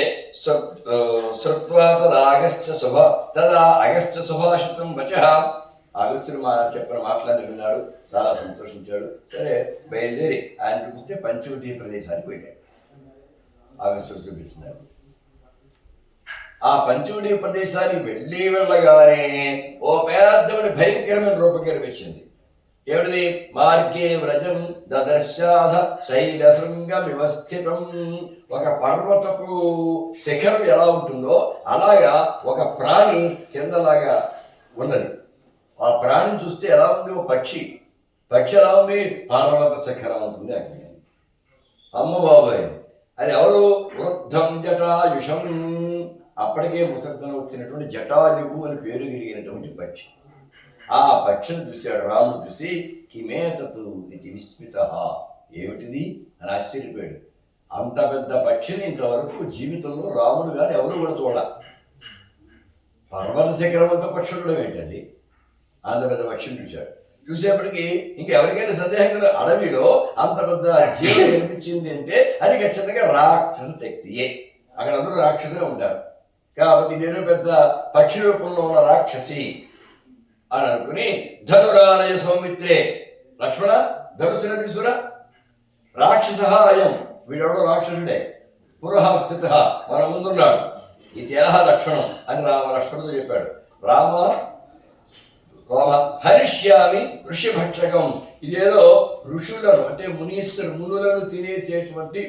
శ్రుత్వా తదా అగస్త్య సుభాషితం వచ. అగస్త్యుడు చెప్పిన మాటలన్నీ విన్నాడు, చాలా సంతోషించాడు. సరే బయలుదేరి ఆయన చూపిస్తే పంచవటి ప్రదేశానికి వెళ్ళాడు. అగస్త్యుడు చూపిస్తున్నాడు. ఆ పంచవటి ప్రదేశానికి వెళ్ళగానే ఓ పెద్దమైన భయంకరమైన రూపం కనిపించింది. ఏమిటిది? మార్గే వ్రజం దదర్శాధ శైలశృంగ వ్యవస్థితం. ఒక పర్వతపు శిఖరం ఎలా ఉంటుందో అలాగా ఒక ప్రాణి కిందలాగా ఉన్నది. ఆ ప్రాణిని చూస్తే ఎలా ఉంది? ఓ పక్షి ఎలా ఉంది? పర్వత శిఖరం ఉంటుంది అగ్ని. అమ్మ బాబాయ్, అది ఎవరు? వృద్ధం జటాయుషం, అప్పటికే ముసలితనం వచ్చినటువంటి జటాయువు అని పేరు కలిగినటువంటి పక్షి. ఆ పక్షిని చూశాడు రాముడు. చూసి కిమేతతు ఇది విస్మిత, ఏమిటిది అని ఆశ్చర్యపోయాడు. అంత పెద్ద పక్షిని ఇంతవరకు జీవితంలో రాముడు గారు ఎవరు కూడా చూడాలి. పర్వత శిఖరం అంతా పక్షులు ఏంటండి, అంత పెద్ద పక్షిని చూశాడు. చూసేప్పటికి ఇంకెవరికైనా సందేహం కదా, అడవిలో అంత పెద్ద జీవం కనిపించింది అంటే అది ఖచ్చితంగా రాక్షస శక్తియే. అక్కడ అందరూ రాక్షసులే ఉంటారు కాబట్టి నేను పెద్ద పక్షి రూపంలో ఉన్న రాక్షసి అని అనుకుని ధనురాలయ సౌమిత్రే లక్ష్మణ ధనుసున తీసురా రాక్షస అయం, వీడెవడో రాక్షసుడే, పురః స్థిత మన ముందున్నాడు, ఇత్యాహ లక్ష్మణం అని లక్ష్మణుడితో చెప్పాడు. రామ హరిష్యామి ఋషిభక్షకం, ఇదేదో ఋషులను అంటే మునులను తినేసేటువంటి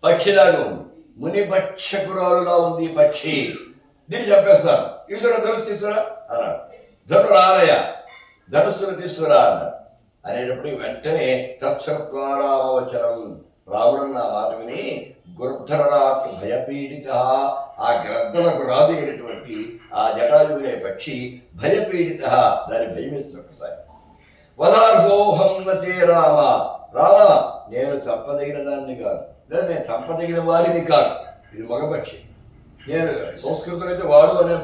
పక్షిలాగా ఉంది, ముని భక్షకురాలులా ఉంది ఈ పక్షి, దీన్ని చంపేస్తాను, ఈశ్వర ధనుసు తీసుకురా అన్నాడు. ధనురాలయ ధనుస్సును తీసుకురా అన్నాడు. అనేటప్పటికి వెంటనే తత్సత్వారామవచనం, రాముడన్న మాట విని గుర్ధరాట్ భయపీడిత, ఆ గ్రద్దలకు రాదు అయినటువంటి ఆ జటాయువునే పక్షి భయపీడిత, దాన్ని భయమేస్తుంది. ఒకసారి వదార్హోహం నతే రామ, రామ నేను చంపదగిన దాన్ని కాదు, లేదా నేను చంపదగిన వారిని కాదు, ఇది మగపక్షి. నేను సంస్కృతంలో అయితే వాడు అనే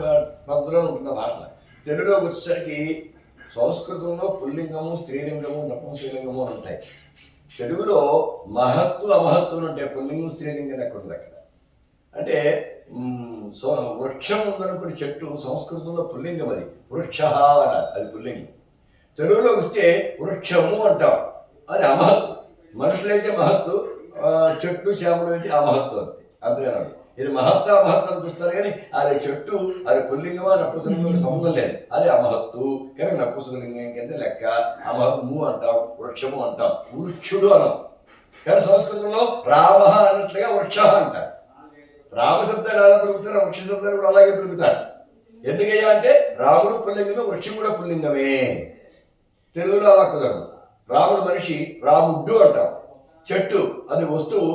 పద్ధతిలో ఉంటున్న భాష, తెలుగులోకి వచ్చేసరికి సంస్కృతంలో పుల్లింగము స్త్రీలింగము నపుంసలింగము అని ఉంటాయి. తెలుగులో మహత్తు అమహత్తులు ఉంటాయి, పుల్లింగం స్త్రీలింగం ఎక్కడ ఉంది అక్కడ. అంటే వృక్షం ఉందనుకుని చెట్టు సంస్కృతంలో పుల్లింగం, అది వృక్ష అన్నారు, అది పుల్లింగం. తెలుగులో వస్తే వృక్షము అంటాం, అది అమహత్తు. మనుషులైతే మహత్తు, చెట్టు చేపలు అయితే అమహత్తు అంతే, అంతేనా. ఇది మహత్త అమహత్వం చూస్తారు కానీ అది చెట్టు అది పుల్లింగమా నపుంసలింగం సంబంధం లేదు, అది అమహత్తు. కానీ నపుంసలింగం కింద లెక్క. అమహము అంటాం, వృక్షము అంటాం, వృక్షుడు అనం. కానీ సంస్కృతంలో రామ అన్నట్లుగా వృక్ష అంటారు. రామశబ్దాలు ఎలా పెరుగుతారు, వృక్ష శబ్దాలు కూడా అలాగే పెరుగుతారు. ఎందుకయ్యా అంటే రాముడు పుల్లింగమే, వృక్షం కూడా పుల్లింగమే. తెలుగులో అలా కుదరదు. రాముడు మనిషి రాముడు అంటాం, చెట్టు అది వస్తువు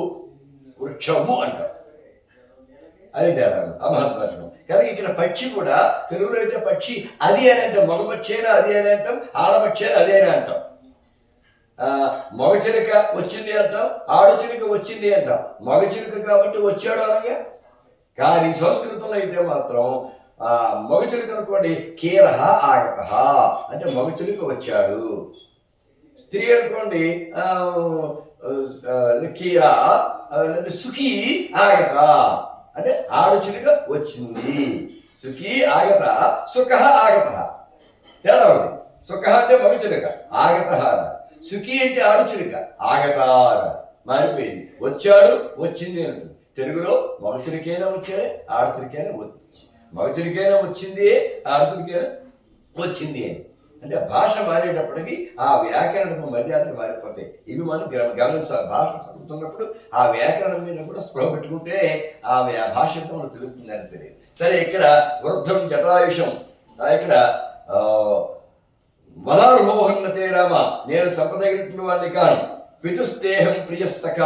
వృక్షము అంటాం, అది తేడా అమహత్వాచనం. కానీ ఇక్కడ పక్షి కూడా తెలుగులో అయితే పక్షి అది అని అంటాం, మగపక్షి అయినా అది అని అంటాం, ఆడపక్షి అయినా అదే అని అంటాం. మగ చిలుక వచ్చింది అంటాం, ఆడచిలుక వచ్చింది అంటాం. మగ చిలుక కాబట్టి వచ్చాడు అనగా. కానీ సంస్కృతంలో అయితే మాత్రం మగ చిలుక అనుకోండి కీరహ ఆగత అంటే మగ చిలుక వచ్చాడు. స్త్రీ అనుకోండి కీరా సుఖీ ఆగత అంటే ఆడచిలుక వచ్చింది. సుఖీ ఆగత సుఖ ఆగత తేడా ఉంది. సుఖ అంటే మగ చిలుక, ఆగత సుఖీ అంటే ఆడచిలుక, ఆగత మారిపోయింది. వచ్చాడు వచ్చింది అంటుంది. తెలుగులో మగ చిలుకైనా వచ్చాడే, ఆడచిలుకైనా మగ చిలుకైనా వచ్చింది, ఆడచిలుకైనా వచ్చింది అని. అంటే భాష మారేటప్పటికీ ఆ వ్యాకరణకు మర్యాదలు మారిపోతాయి. ఇవి మనం గమనించాలి. భాష చదువుతున్నప్పుడు ఆ వ్యాకరణం మీద కూడా స్పృహ పెట్టుకుంటే ఆ భాష ఎంత మనకు తెలుస్తుంది అని తెలియదు. సరే, ఇక్కడ వృద్ధం జటాయుషం, ఇక్కడ వదార్హోహన్నతే రామ, నేను చంపదగిన వాడిని కాను. పితుస్తేహం ప్రియస్తక,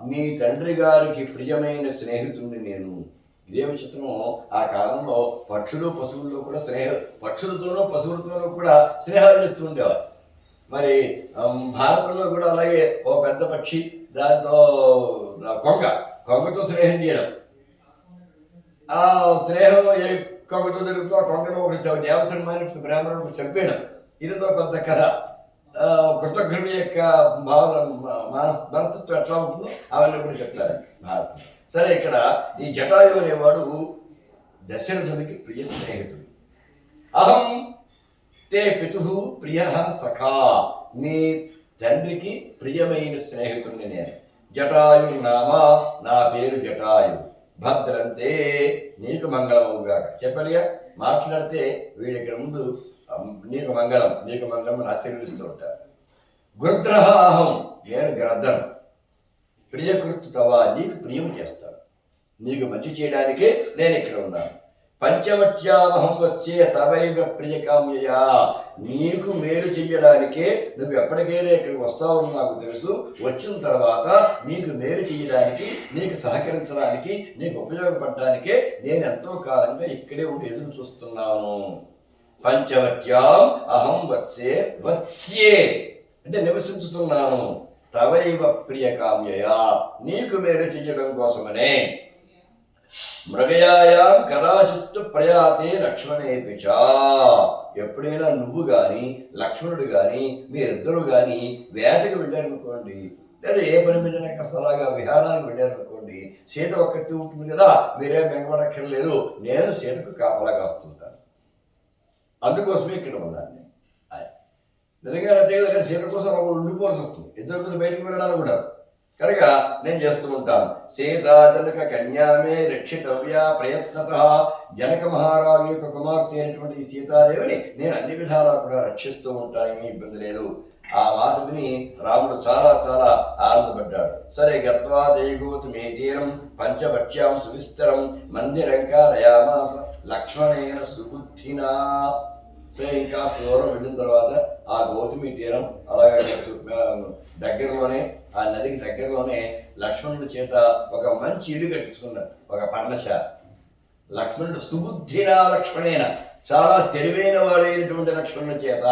నీ తండ్రి గారికి ప్రియమైన స్నేహితుడిని నేను. ఇదేమి చిత్రమో, ఆ కాలంలో పక్షులు పశువుల్లో కూడా పక్షులతోనూ పశువులతోనూ కూడా స్నేహాలు చేస్తూ ఉండేవారు. మరి భారతంలో కూడా అలాగే ఓ పెద్ద పక్షి, దాంతో కొంగతో స్నేహం చేయడం. ఆ స్నేహం ఏ కొంగతో జరుగుతుందో ఆ కొంగలో ఒక దేవసన్మాని బ్రాహ్మణుడు చంపేయడం. ఇదితో పెద్ద కథ. కృతజ్ఞుడి యొక్క మనస్తత్వం ఎట్లా ఉంటుందో అవన్నీ కూడా చెప్తారు భారతం. సరే, ఇక్కడ ఈ జటాయు అనేవాడు దశరథునికి ప్రియ స్నేహితుడు. అహం తే పితు ప్రియ సఖా, నీ తండ్రికి ప్రియమైన స్నేహితుడిని నేను. జటాయు నామ, నా పేరు జటాయు. భద్రంతే, నీకు మంగళముగా చెప్పాలిగా. మాట్లాడితే వీళ్ళ ఇక్కడ ముందు నీకు మంగళం అని ఆశీర్వదిస్తూ ఉంటారు. గృద్రహ అహం, నేను గ్రద్దను. ప్రియకృత్ తవా, నీకు ప్రియం చేస్తాను, నీకు మంచి చేయడానికే నేను ఇక్కడ ఉన్నాను. పంచవట్యామహం వస్యే తవైవ ప్రియకామ్యయా, నీకు మేలు చెయ్యడానికే నువ్వు ఎప్పటికైనా ఇక్కడికి వస్తావని నాకు తెలుసు. వచ్చిన తర్వాత నీకు మేలు చేయడానికి, నీకు సహకరించడానికి, నీకు ఉపయోగపడడానికే నేను ఎంతో కాలంగా ఇక్కడే ఉండి ఎదురు చూస్తున్నాను. పంచవట్యాం అహం వత్సే అంటే నివసించుతున్నాను. తవైవ ప్రియకామ్యయా, నీకు మేలు చెయ్యడం కోసమనే. మృగయాయాం కదాచిత్తు ప్రయాతే లక్ష్మణేపిచ, ఎప్పుడైనా నువ్వు కానీ లక్ష్మణుడు కానీ మీరిద్దరు కానీ వేటకు వెళ్ళారనుకోండి, లేదా ఏ పని మీద అలాగా విహారానికి వెళ్ళారనుకోండి, సీత ఒక్కటి ఉంటుంది కదా, మీరేం వెంగబడక్కర్లేదు, నేను సీతకు కాపలా కాస్తుంటాను, అందుకోసమే ఇక్కడ ఉన్నాను. నిజంగా అంతే సీత కోసం ఒక ఉండిపోవాల్సి వస్తుంది, ఇద్దరు కోసం బయటకు వెళ్ళడానికి కూడా, కనుక నేను చేస్తూ ఉంటాను. సీతా జనక కన్యామే రక్షితవ్య ప్రయత్నత, జనక మహారాజు యొక్క కుమార్తె అయినటువంటి సీతాదేవిని నేను అన్ని విధాలా కూడా రక్షిస్తూ ఉంటాను, ఏమీ ఇబ్బంది లేదు. ఆ మాట విని రాముడు చాలా చాలా ఆనందపడ్డాడు. సరే గత్వా జయగోతు మే తీరం పంచభక్ష్యాం సువిస్తరం మందిరంకారయామాస లక్ష్మణేన సుబుద్ధినా. సరే ఇంకా దూరం వెళ్ళిన తర్వాత ఆ గౌతమి తీరం అలాగే దగ్గరలోనే, ఆ నదికి దగ్గరలోనే లక్ష్మణుడి చేత ఒక మంచి ఇల్లు కట్టించుకున్నాడు, ఒక పర్ణశాల. లక్ష్మణుడు సుబుద్ధినా లక్ష్మణేన, చాలా తెలివైన వాడైనటువంటి లక్ష్మణుడి చేత.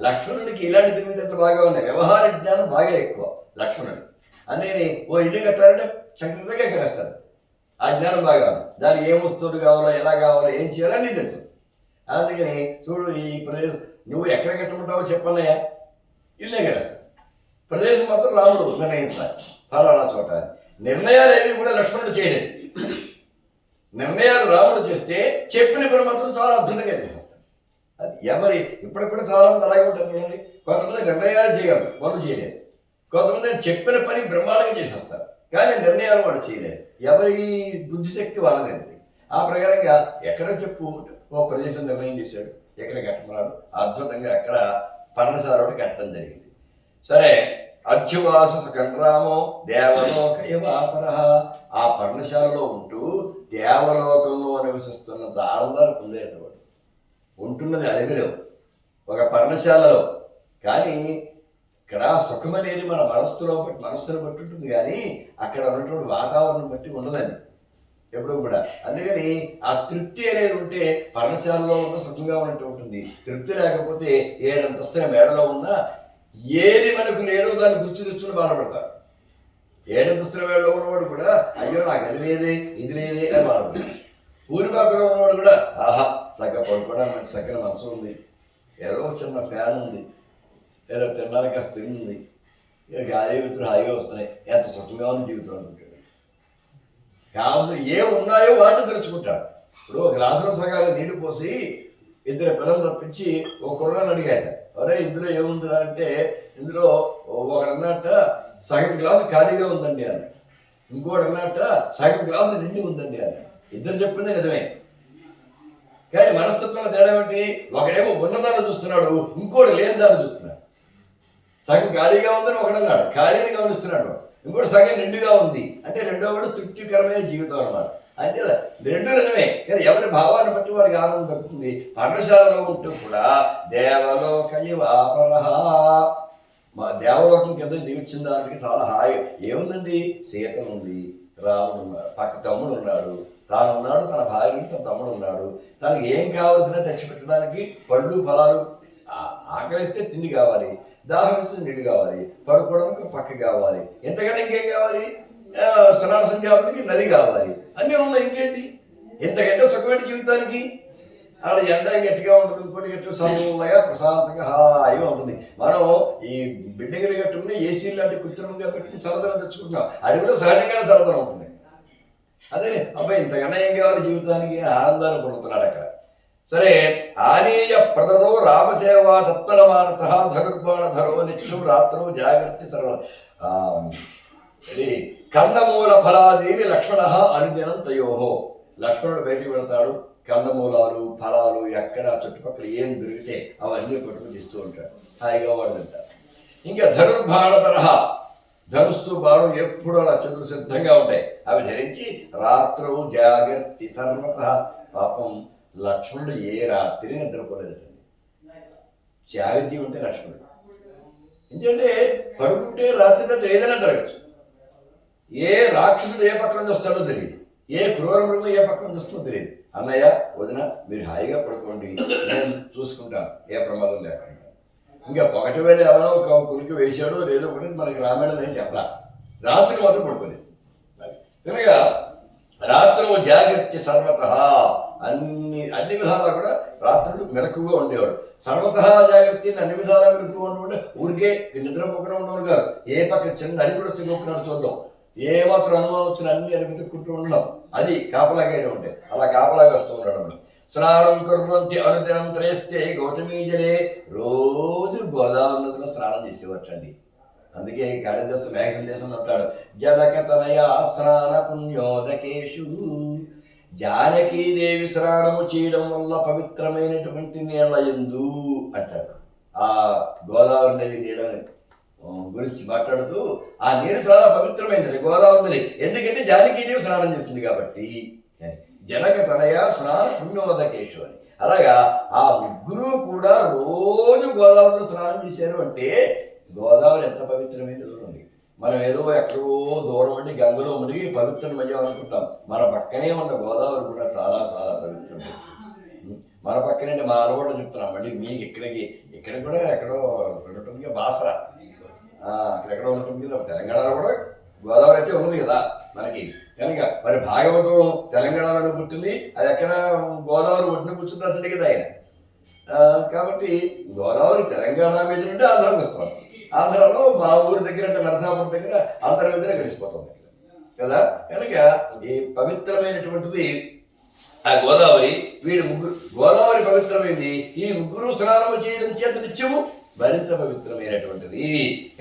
లక్ష్మణుడికి ఇలాంటి తెలివితేటలు బాగా ఉన్నాయి, వ్యవహార జ్ఞానం బాగా ఎక్కువ లక్ష్మణుడు. అందుకని ఓ ఇల్లు కట్టాలంటే చక్కగా కట్టేస్తాడు, ఆ జ్ఞానం బాగా ఉంది. దానికి ఏం వస్తువులు కావాలో, ఎలా కావాలో, ఏం చేయాలో అన్నీ తెలుసు. అందుకని చూడు, ఈ ప్రదేశం నువ్వు ఎక్కడ కట్టమంటావో చెప్పన్నయ్యా, ఇల్లే కట్టేస్తాడు. ప్రదేశం మాత్రం రాముడు నిర్ణయించాలి, ఫలానా చోట. నిర్ణయాలు ఏవి కూడా లక్ష్మణుడు చేయలేదు. నిర్ణయాలు రాముడు చేస్తే చెప్పిన పని మాత్రం చాలా అద్భుతంగా చేసేస్తాడు. అది ఎవరి ఇప్పటికి కూడా చాలా మంది అలాగే ఉంటారు చూడండి. కొంతమంది నిర్ణయాలు చేయగలరు, వాళ్ళు చేయలేదు. కొంతమంది చెప్పిన పని బ్రహ్మాండంగా చేసేస్తారు, కానీ నిర్ణయాలు వాడు చేయలేదు. ఎవరి బుద్ధిశక్తి వాళ్ళది. ఆ ప్రకారంగా ఎక్కడో చెప్పు, ఓ ప్రదేశం నిర్ణయం చేశాడు, ఎక్కడ కట్టమన్నాడు, అద్భుతంగా అక్కడ పర్ణశాల కట్టడం జరిగింది. సరే అర్జువాస కండ్రామో దేవలోకయవాపర, ఆ పర్ణశాలలో ఉంటూ దేవలోకంలో నివసిస్తున్నంత ఆనందాలు పొందేటవాడు. ఉంటున్నది అడవిలో, ఒక పర్ణశాలలో. కానీ ఇక్కడ సుఖం అనేది మన మనస్సును బట్టి ఉంటుంది, కానీ అక్కడ ఉన్నటువంటి వాతావరణం బట్టి ఉండదండి ఎప్పుడూ కూడా. అందుకని ఆ తృప్తి అనేది ఉంటే పర్ణశాలలో ఉన్న సుఖంగా ఉన్నట్టు ఉంటుంది. తృప్తి లేకపోతే ఏడంతస్తున్న మేడలో ఉన్నా ఏది మనకు లేదో దాన్ని గుర్తు తెచ్చుకుని బాధపడతారు. ఏడంతస్తున్న మేడలో ఉన్నవాడు కూడా అయ్యో నాకు అది లేదే ఇది లేదే అని బాధపడతాడు. ఊరి పక్కన ఉన్నవాడు కూడా ఆహా చక్కగా పడుకోవడానికి చక్కని మనసు ఉంది, ఏదో చిన్న ఫ్యాన్ ఉంది, ఏదో తినడానికి కాస్త తిండి ఉంది, ఇక గాలి విత్తులు హాయిగా వస్తున్నాయి, ఎంత సుఖంగా ఉంది జీవితం అనుకుంటాడు. కావాల్సిన ఏ ఉన్నాయో వాటిని తెలుసుకుంటాడు. ఇప్పుడు ఒక గ్లాసులో సగాలు నీళ్లు పోసి ఇద్దరు పిల్లలు రప్పించి ఒక కుర్రాన్ని అడిగాడు, అరే ఇందులో ఏముంది అంటే, ఇందులో ఒకడు అన్నట్ట సగం గ్లాసు ఖాళీగా ఉందండి అన్న, ఇంకోటి అన్నట్ట సగం గ్లాసు నిండి ఉందండి అన్న. ఇద్దరు చెప్పింది నిజమే, కానీ మనస్తత్వంలో తేడా ఏమిటి? ఒకడేమో ఉన్నదాన్ని చూస్తున్నాడు, ఇంకోటి లేని దాన్ని చూస్తున్నాడు. సగం ఖాళీగా ఉందని ఒకడన్నాడు, ఖాళీని గమనిస్తున్నాడు, ఇంకోటి సగం నిండుగా ఉంది అంటే రెండో కూడా తృప్తికరమైన జీవితం అన్నమాట. అంటే రెండు నిజమే, కానీ ఎవరి భావాన్ని బట్టి వాడికి ఆనందం దక్కుతుంది. పర్ణశాలలో ఉంటూ కూడా దేవలోకయవాపర, మా దేవలోకం కింద జీవించిన దానికి చాలా హాయి. ఏముందండి? సీత ఉంది, రాముడు ఉన్నాడు, పక్క తమ్ముడు ఉన్నాడు, తాను ఉన్నాడు, తన భార్య తన తమ్ముడు ఉన్నాడు. తనకి ఏం కావాల్సిన తెచ్చిపెట్టడానికి పళ్ళు ఫలాలు, ఆకలిస్తే తిండి కావాలి, దాహం ఇస్తే నీళ్ళు కావాలి, పడుకోవడానికి పక్క కావాలి, ఎంతకన్నా ఇంకేం కావాలి? స్నాన సంధ్యానికి నది కావాలి, అన్నీ ఉన్నాయి. ఇంకేంటి? ఎంతకంటే సుఖమైన జీవితానికి అక్కడ ఎండ గట్టిగా ఉంటుంది, ఇంకోటి గట్టిగా చల్లగా ప్రశాంతంగా హాయిగా ఉంటుంది. మనం ఈ బిల్డింగ్లు కట్టుకుని ఏసీ లాంటి కృత్రిమంగా పెట్టుకుని చల్లదనం తెచ్చుకుంటున్నాం, అడవిలో సహజంగానే చల్లదనం ఉంటుంది. అదే అబ్బాయి ఇంతకన్నా ఏం కావాలి జీవితానికి? ఆనందాన్ని పొందుతున్నాడు అక్కడ. సరే ఆనీయ ప్రదదో రామసేవా తత్పర మానస ధనుర్బాణ ధరో నిత్యం రాత్రో జాగ్రత్త సర్వ కందమూల ఫలాదీని లక్ష్మణ అనుదినం తయోహో. లక్ష్మణుడు బయటికి వెళ్తాడు, కందమూలాలు ఫలాలు ఎక్కడ చుట్టుపక్కల ఏం దొరికితే అవన్నీ పట్టుకుని ఇస్తూ ఉంటాడు, హాయిగా వాడు తింటాడు. ఇంకా ధనుర్బాణ తరహా, ధనుస్సు బాణం ఎప్పుడు అలా చదువు సిద్ధంగా ఉంటాయి, అవి ధరించి రాత్రో జాగ్రత్త సర్వత. పాపం లక్ష్మణుడు ఏ రాత్రి నిద్రపోలేదండి. త్యాగజీవి ఉంటే లక్ష్మణుడు. ఎందుకంటే పడుకుంటే రాత్రి నిద్ర ఏదైనా జరగచ్చు. ఏ రాక్షసుడు ఏ పక్కన నుంచి వస్తాడో తెలియదు, ఏ క్రూర మృగం ఏ పక్కన నుంచి వస్తుందో తెలియదు. అన్నయ్య వదిన మీరు హాయిగా పడుకోండి, నేను చూసుకుంటాను, ఏ ప్రమాదం లేకుండా. ఇంకా ఒకటి వేళ ఎవరో ఒక కునికి వేసాడో లేదో ఒకటి మనకి రామాయణం ఏం చెప్పాల. రాత్రి మాత్రం పడుకోలేదు కనుక రాత్రి జాగ్రత్త సర్వత అన్ని విధాలా కూడా రాత్రులు మెలకుగా ఉండేవాడు. సర్వత జాగ్రత్త అన్ని విధాలా మెలకుగా ఉండేవాడు. ఊరికే నిద్రపోకుండా ఉండేవాడు కాదు. ఏ పక్క చిన్న అడి కూడా తిరుగుతున్నాడు చూడడం, ఏ మాత్రం అనుమానం వచ్చిన అన్ని అని వెతుక్కుంటూ ఉండడం, అది కాపలాగానే ఉండే. అలా కాపలాగా వస్తూ ఉండడం. స్నానం కుర్వంతి అనుదినం త్రయస్తే గౌతమీ జలే, రోజు గోదావరి నదిలో స్నానం చేసేవాటండి. అందుకే కాళిదాసు మేఘ సందేశం అంటాడు, జలకతనయ స్నాన పుణ్యోదకేషు. జానకీదేవి స్నానము చేయడం వల్ల పవిత్రమైనటువంటి నీళ్ళ యందు అంటాడు. ఆ గోదావరి నది నీళ్ళని గురించి మాట్లాడుతూ ఆ నీరు చాలా పవిత్రమైనది గోదావరి నది. ఎందుకంటే జానకీదేవి స్నానం చేస్తుంది కాబట్టి. జనక తనయ స్నాన పుణ్యోదకేషు అని. అలాగా ఆ ముగ్గురు కూడా రోజు గోదావరిలో స్నానం చేశారు అంటే గోదావరి ఎంత పవిత్రమైనది చూడండి. మనం ఏదో ఎక్కడో దూరం ఉండి గంగలో మునిగి పవిత్రమయ్యాం అనుకుంటాం. మన పక్కనే ఉన్న గోదావరి కూడా చాలా చాలా పవిత్రమైనది. మన పక్కనే మా అలవాటు చెప్తున్నాం. మళ్ళీ మీకు ఇక్కడ కూడా ఎక్కడో ఉంటుంది బాసర, అక్కడెక్కడో ఉంటుంది కదా. తెలంగాణలో కూడా గోదావరి అయితే ఉన్నది కదా మనకి. కనుక మరి భాగవతం తెలంగాణలో పుట్టింది, అది ఎక్కడ గోదావరి ఒడ్డున కూర్చుంటాల్సింది కదా ఆయన. కాబట్టి గోదావరి తెలంగాణ మీద నుండి ఆంధ్రాకి వస్తాం. ఆంధ్రాలో మా ఊరి దగ్గర అంటే నరసాపురం దగ్గర ఆంధ్ర మీద కలిసిపోతుంది కదా. కనుక ఈ పవిత్రమైనటువంటిది ఆ గోదావరి. వీడి ముగ్గురు గోదావరి పవిత్రమైంది. ఈ ముగ్గురు స్నానము చేయడం చేత నిత్యము మరింత పవిత్రమైనటువంటిది.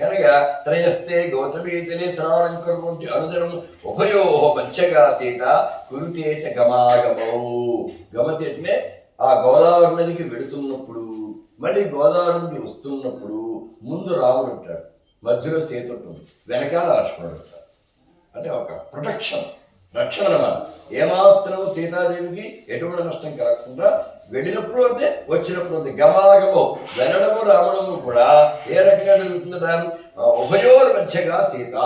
కనుక త్రయస్తే గౌతమీతలే స్నానం కరుకుంటే అనుదినం ఉభయో మంచగా సీత కురుతే చ గమాగమౌ. గమతి అంటే ఆ గోదావరి నదికి వెళుతున్నప్పుడు, మళ్ళీ గోదావరి నుంచి వస్తున్నప్పుడు ముందు రాముడు ఉంటాడు, మధ్యలో సీత ఉంటుంది, వెనకాల లక్ష్మణుడు ఉంటాడు. అంటే ఒక ప్రొటెక్షన్, రక్షణ అన్నమాట. ఏమాత్రం సీతాదేవికి ఎటువంటి నష్టం కలగకుండా వెళ్ళినప్పుడు అంతే, వచ్చినప్పుడు అంతే. గమాగమో వెళ్ళడము రావడము కూడా ఏ రకంగా జరుగుతుందా? ఉభయోల మధ్యగా సీత,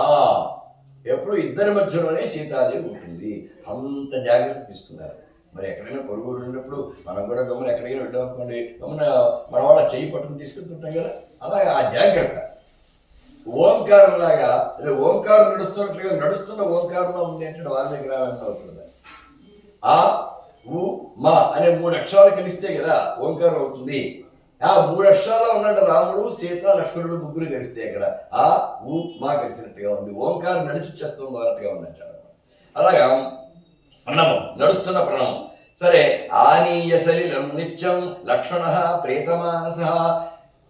ఎప్పుడు ఇద్దరి మధ్యలోనే సీతాదేవి ఉంటుంది. అంత జాగ్రత్త తీసుకున్నారు. మరి ఎక్కడైనా పొరుగురు ఉన్నప్పుడు మనం కూడా గమని ఎక్కడికైనా వెళ్ళామనుకోండి, గమన మన వాళ్ళ చెయ్యి పట్టుకుని తీసుకెళ్తుంటాం కదా. అలాగే ఆ జాగ్రత్త ఓంకారం లాగా, ఓంకారం నడుస్తున్నట్లుగా నడుస్తున్న ఓంకారంలో ఉంది అంటే వాల్మీకి రామాయణం అవుతుంది. ఆ ఉ మా అనే 3 అక్షరాలు కలిస్తే కదా ఓంకారం అవుతుంది. ఆ 3 అక్షరాలు ఉన్నట్టు రాముడు సీత లక్ష్మణుడు ముగ్గురు కలిస్తే అక్కడ ఆ ఉ మా కలిసినట్టుగా ఉంది. ఓంకారం నడిచిచ్చేస్తుంది అన్నట్టుగా ఉందంటాడు. అలాగా ప్రణవం, నడుస్తున్న ప్రణవం. సరే, ఆనీయ సలిలం నిత్యం లక్ష్మణ ప్రేతమానస.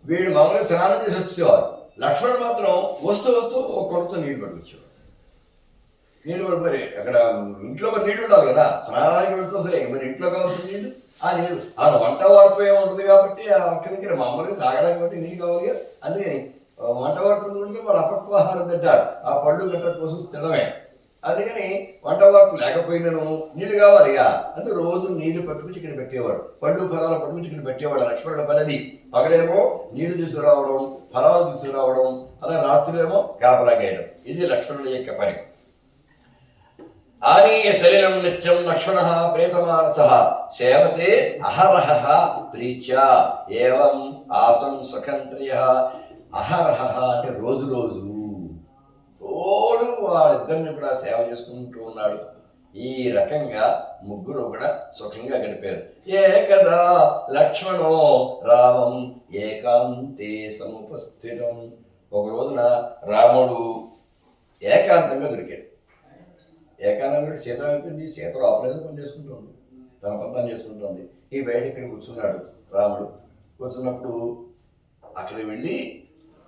వీడు మామూలుగా స్నానం చేసి వచ్చేవారు. లక్ష్మణుడు మాత్రం వస్తూ ఒక కొడుతూ నీళ్ళు పట్టుకొచ్చేవాడు. నీళ్ళు మరి అక్కడ ఇంట్లో మరి నీళ్ళు ఉండాలి కదా, స్నానానికి వెళ్తూ సరే మరి ఇంట్లో కావాల్సిన నీళ్ళు, ఆ నీళ్ళు ఆ వంట వార్పు ఉంటుంది కాబట్టి ఆ అక్క దగ్గర మామూలుగా తాగడానికి బట్టి నీళ్ళు కావాలి కదా. అందుకని వంట వార్పు ఉంటే వాళ్ళు అపక్వాహారం తింటారు, ఆ పళ్ళు గట్ట కోసం తినడమే. అందుకని వంట వార్పు లేకపోయినాను నీళ్ళు కావాలి ఇక. అందుకే రోజు నీళ్లు పట్టుకుని ఇక్కడ పెట్టేవాడు, పళ్ళు ఫలాలు పట్టుకుని ఇక్కడ పెట్టేవాడు. లక్ష్మణుడు పనిది పగలేమో నీళ్లు తీసుకురావడం, ఫలాలు తీసుకురావడం, అలా రాత్రులేమో కాపలాగేయడం. ఇది లక్ష్మణుడి యొక్క పని. ఆనీయ సలిలం నిత్యం లక్ష్మణ ప్రేతమానస సేవతే అహరహ ప్రీత్య ఏవం ఆసం సుఖంత్రియ. అహరహ అంటే రోజు రోజు వాళ్ళిద్దరిని కూడా సేవ చేసుకుంటూ ఉన్నాడు. ఈ రకంగా ముగ్గురు కూడా సుఖంగా గడిపారు. ఏకదా లక్ష్మణో రామం ఏకాంతే సముపస్థితం. ఒక రోజున రాముడు ఏకాంతంగా దొరికాడు. ఏకాంతంగా సీత అయిపోయింది. సీత లోపలేదో పని చేసుకుంటుంది, తన పని చేసుకుంటుంది. ఈ బయట ఇక్కడ కూర్చున్నాడు రాముడు. కూర్చున్నప్పుడు అక్కడికి వెళ్ళి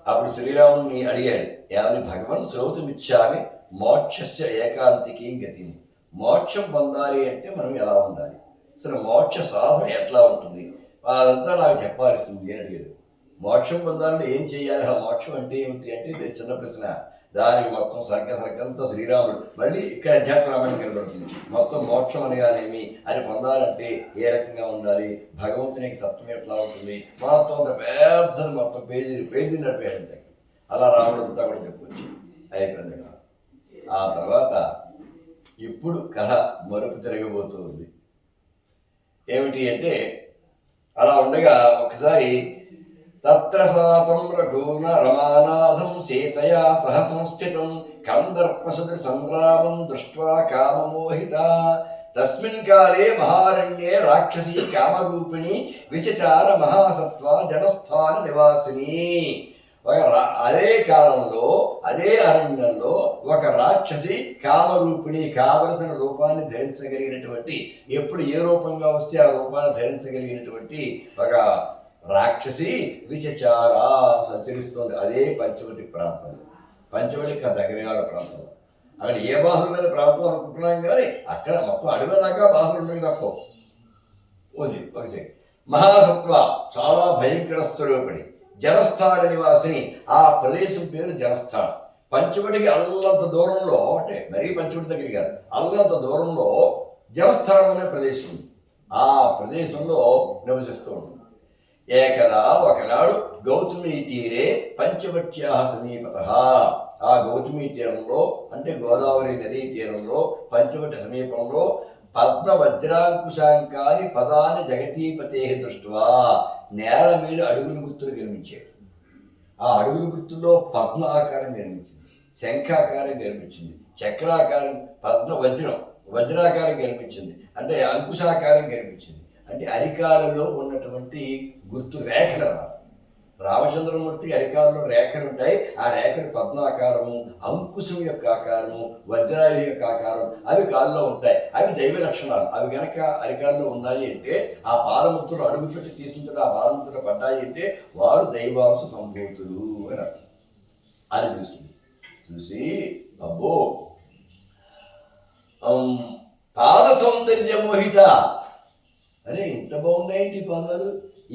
అప్పుడు శ్రీరాముడిని అడిగాడు, ఏమని? భగవన్ శ్రౌతమిచ్చామి మోక్షస్య ఏకాంతికి గతి. మోక్షం పొందాలి అంటే మనం ఎలా ఉండాలి, అసలు మోక్ష సాధన ఎట్లా ఉంటుంది, అదంతా నాకు చెప్పాల్సింది అని అడిగాడు. మోక్షం పొందాలంటే ఏం చేయాలి, ఆ మోక్షం అంటే ఏమిటి అంటే ఇది చిన్న ప్రశ్న. దానికి మొత్తం సర్గంతో శ్రీరాముడు మళ్ళీ ఇక్కడ అధ్యాత్మ రామాయణం కనబడుతుంది. మొత్తం మోక్షం అనగానేమి, అది పొందాలంటే ఏ రకంగా ఉండాలి, భగవంతునికి సత్వం ఎట్లా ఉంటుంది, మొత్తం పెద్ద మొత్తం పేజీ నడిపేయండి. అలా రాముడు అంతా కూడా చెప్పొచ్చు అయిపోయింది. ఆ తర్వాత ఇప్పుడు కథ మరుపు తిరగబోతుంది. ఏమిటి అంటే, అలా ఉండగా ఒకసారి తత్ర సాతం రఘూన రమానాథం సీతయా సహ సంస్థితం కందర్పసదు సంగ్రామం దృష్ట్వా కామమోహిత తస్మిన్ కాలే మహారణ్యే రాక్షసీ కామరూపిణి విచచార మహాసత్వ జనస్థాన నివాసిని. అదే కాలంలో అదే అరణ్యంలో ఒక రాక్షసి కామరూపిణి, కావలసిన రూపాన్ని ధరించగలిగినటువంటి, ఎప్పుడు ఏ రూపంగా వస్తే ఆ రూపాన్ని ధరించగలిగినటువంటి ఒక రాక్షసి విచచార సంచరిస్తుంది. అదే పంచవటి ప్రాంతం. పంచవటి దగ్గరగా ప్రాంతం. అక్కడ ఏ బాహువులైన ప్రాంతం అనుకుంటున్నాం కానీ అక్కడ మొత్తం అడవి దాకా బాహువులు ఉండేవి తక్కువ ఉంది. ఒకటి మహాసత్వ, చాలా భయంకర స్వరూపిణి, జలస్థాన నివాసిని. ఆ ప్రదేశం పేరు జలస్థానం. పంచవటికి అల్లంత దూరంలో, అంటే మరీ పంచవటి దగ్గర కాదు, అల్లంత దూరంలో జలస్థానం అనే ప్రదేశం ఉంది. ఆ ప్రదేశంలో నివసిస్తూ ఉంటుంది. ఏకదా ఒకనాడు గౌతమి తీరే పంచవట్యా సమీపత. ఆ గౌతమి తీరంలో, అంటే గోదావరి నదీ తీరంలో పంచవటి సమీపంలో పద్మ వజ్రాంకుశాంకాని పదాన్ని జగతీపతే దృష్ట్వా నేల మీద అడుగుల గుర్తులు నిర్మించాడు. ఆ అడుగుల గుర్తుల్లో పద్మ ఆకారం నిర్మించింది, శంఖాకారం నిర్మించింది, చక్రాకారం, పద్మ వజ్రాకారం కనిపించింది, అంటే అంకుశాకారం కనిపించింది. అంటే అరికాలలో ఉన్నటువంటి గుర్తు రేఖలు అన్నమాట. రామచంద్రమూర్తికి అరికాలలో రేఖలు ఉంటాయి. ఆ రేఖలు పద్మాకారము, అంకుశం యొక్క ఆకారము, వజ్రాయుధ యొక్క ఆకారం, అవి కాళ్ళలో ఉంటాయి. అవి దైవ లక్షణాలు. అవి కనుక అరికాల్లో ఉన్నాయి అంటే, ఆ పాదముద్రలు అడుగు పెట్టి తీసుకుంటే ఆ పాదముద్రలు పడ్డాయి అంటే వారు దైవాంశ సంభూతులు అని అర్థం. అని చూసి అబ్బో పాద సౌందర్య మోహిత, అరే ఇంత బాగున్నాయండి ఈ పాదాలు,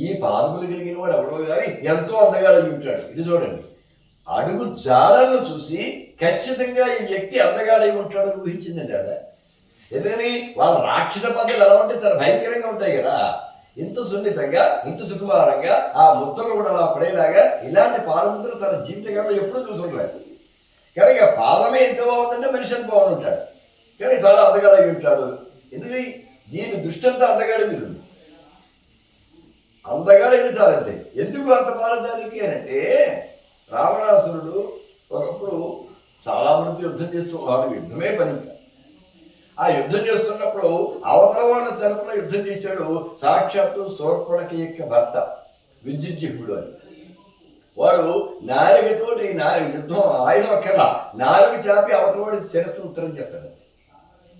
ఈ పాదములు కలిగిన వాడు ఎవడో కానీ ఎంతో అందగాడు ఉంటాడు. ఇది చూడండి, అడుగు జాడలను చూసి ఖచ్చితంగా ఈ వ్యక్తి అందగాడై ఉంటాడని ఊహించిందండి ఆడ. ఎందుకని వాళ్ళ రాక్షస పదాలు ఎలా ఉంటే చాలా భయంకరంగా ఉంటాయి కదా. ఇంత సున్నితంగా, ఇంత సుకుమారంగా ఆ ముద్రలు కూడా అలా పడేలాగా ఇలాంటి పాదముద్రలు తన జీవితకాలంలో ఎప్పుడూ చూసుకుంటాడు. కానీ ఇక పాదమే ఎంత బాగుందంటే మనిషి ఎంత బాగుంటాడు. కానీ చాలా అందగాడై ఉంటాడు. ఎందుకని దీని దృష్టంతా అందగాడు మీరు అందగాడు ఎన్నిసారంటే ఎందుకు అంత మారదానికి అని అంటే, రావణాసురుడు ఒకప్పుడు చాలా మంది యుద్ధం చేస్తూ వాడు యుద్ధమే పని. ఆ యుద్ధం చేస్తున్నప్పుడు అవతల వాళ్ళ తరపున యుద్ధం చేశాడు సాక్షాత్తు శూర్పణఖ యొక్క భర్త విద్యుజ్జిహ్వుడు అని. వాడు నారికతోటి యుద్ధం ఆయుధం అక్కర్లా, నాలుగు చాపి అవతల వాడి శిరస్సు ఉత్తరం చేస్తాడు.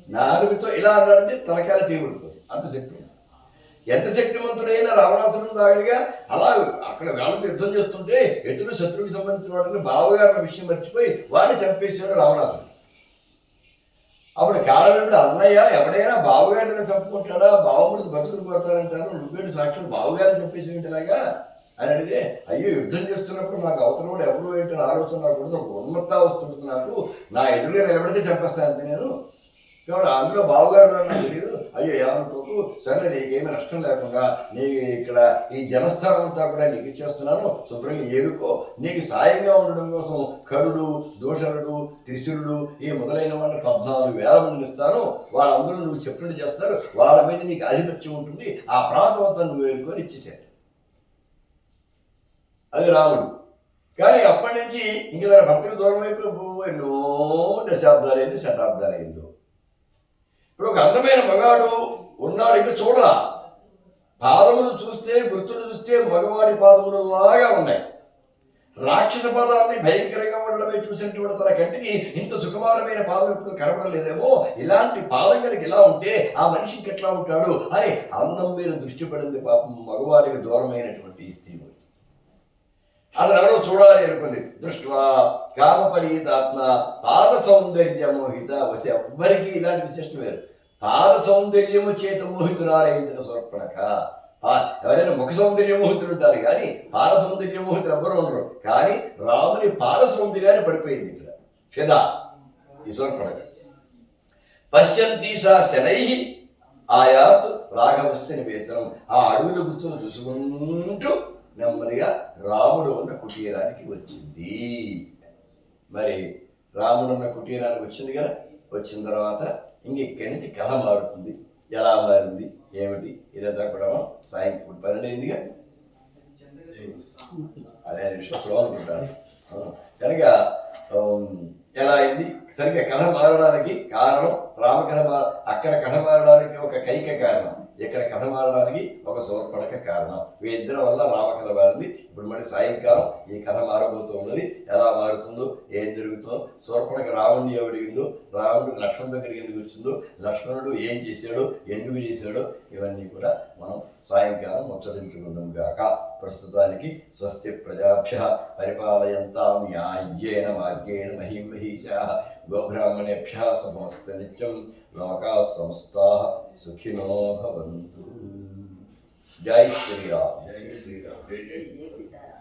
నాలుగుతో ఇలా అన్నాడంటే తలకాల తీవుడుతుంది. అంత శక్తి. ఎంత శక్తివంతుడైన రావణాసురుడు దాడిగా అలా అక్కడ వాళ్ళతో యుద్ధం చేస్తుంటే ఎదురు శత్రువుకి సంబంధించిన వాడిని బావగారిన విషయం మర్చిపోయి వాడిని చంపేసాడు రావణాసురుడు. అప్పుడు కాలవేపుడు అన్నయ్య ఎవడైనా బావగారిని చంపుకుంటాడా, బావముడికి బతుకులు కొడతారంటారు, నువ్వేడు సాక్షులు బావగారిని చంపేసేలాగా అని అడిగితే, అయ్యో యుద్ధం చేస్తున్నప్పుడు నాకు అవతల కూడా ఎవరు ఏంటని ఆలోచన రాకూడదు, ఒక ఉన్నత వస్తుంది నాకు, నా ఎదురుగా నిలబడితే చంపేస్తాను అంతే నేను. కాబట్టి అందులో బావగారు నాకు తెలియదు, అయ్యో ఏమనుకోకు, సరే నీకేమీ నష్టం లేకుండా నీకు ఇక్కడ ఈ జనస్థానం అంతా కూడా నీకు ఇచ్చేస్తున్నాను, శుభ్రంగా ఏరుకో. నీకు సాయంగా ఉండడం కోసం కరుడు, దూషణుడు, త్రిశురుడు ఈ మొదలైన వాళ్ళని 14,000 మందిని ఇస్తాను. వాళ్ళందరూ నువ్వు చెప్పినట్టు చేస్తారు, వాళ్ళ మీద నీకు ఆధిపత్యం ఉంటుంది, ఆ ప్రాంతం అంతా నువ్వు ఏరుకొని ఇచ్చేసాడు. అది రాముడు. కానీ అప్పటి నుంచి ఇంక తన భర్తకు దూరం అయిపోయి ఎన్నో దశాబ్దాలైంది, శతాబ్దాలైందో. ఇప్పుడు ఒక అందమైన మగాడు ఉన్నాడు, ఇంకా చూడరా, పాదములు చూస్తే, గుర్తులు చూస్తే మగవాడి పాదములు లాగా ఉన్నాయి. రాక్షస పాదాలని భయంకరంగా ఉండడమే చూసినటువంటి తన కంటికి ఇంత సుకుమారమైన పాదం ఇప్పుడు కనపడలేదేమో, ఇలాంటి పాదం కలిగి ఇలా ఉంటే ఆ మనిషికి ఎట్లా ఉంటాడు అని అందం మీద దృష్టి పడింది పాపం మగవాడికి దూరమైనటువంటి స్త్రీ. అతను ఎవరో చూడాలి అనుకుంది. దృష్ట్వా కామపరీతాత్మ పాద సౌందర్య మోహిత. వచ్చి ఎవ్వరికీ ఇలాంటి విశేషం వేరు. పాద సౌందర్యము చేత మోహితురాలైంది శూర్పణఖ. ఎవరైనా ముఖ సౌందర్య మోహితులు ఉంటారు కానీ పాద సౌందర్య మోహితులు ఎవ్వరూ ఉండరు. కానీ రాముని పాద సౌందర్యాన్ని పడిపోయింది ఇక్కడ ఫిదా ఈ శూర్పణఖ. పశ్యంతి సా శనై ఆయాత్ రాఘవస్య నివేశనం. ఆ అడవుల గుర్తులు చూసుకుంటూ నెమ్మదిగా రాముడు ఉన్న కుటీరానికి వచ్చింది. మరి రాముడు ఉన్న కుటీరానికి వచ్చింది కదా, వచ్చిన తర్వాత ఇంక ఇక్కడి నుంచి కథ మారుతుంది. ఎలా మారింది ఏమిటి ఇదంతా కూడా సాయంత్రం 12 అయిందిగా. అదే నిమిషం స్లో అనుకుంటాను. కనుక ఎలా అయింది సరిగ్గా కథ మారడానికి కారణం రామకథ అక్కడ కథ మారడానికి ఒక కైక కారణం, ఇక్కడ కథ మారడానికి ఒక శూర్పణఖ కారణం. వీళ్ళిద్దరి వల్ల రామకథ మారింది. ఇప్పుడు మళ్ళీ సాయంకాలం ఈ కథ మారబోతూ ఉన్నది. ఎలా మారుతుందో, ఏం జరుగుతుందో, శూర్పణఖ రావణుని ఎవడిగిందో, రావణుడు లక్ష్మణ్ దగ్గరికి ఎందుకు వచ్చిందో, లక్ష్మణుడు ఏం చేశాడో, ఎందుకు చేశాడో, ఇవన్నీ కూడా మనం సాయంకాలం ముచ్చరించుకుందాం గాక. ప్రస్తుతానికి స్వస్తి ప్రజాభ్య పరిపాలయంతాం న్యాయ్యేన మార్గేణ మహీం మహీషాః గోబ్రాహ్మణేభ్యः సమస్తు నిత్యం లోకాः సమస్తాः సుఖినో భవంతు. జై శ్రీరామ్. జై శ్రీరామ్. జై జై సీతారాం.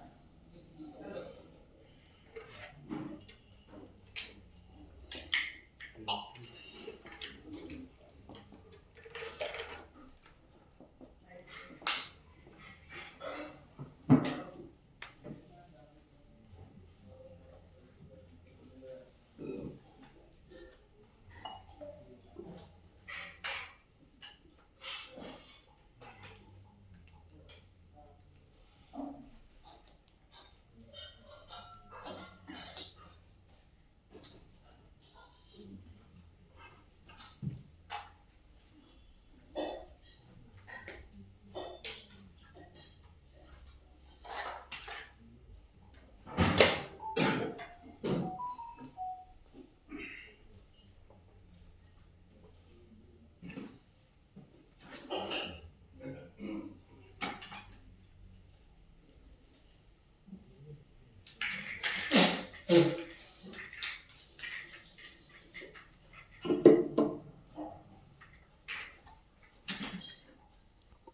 Mm.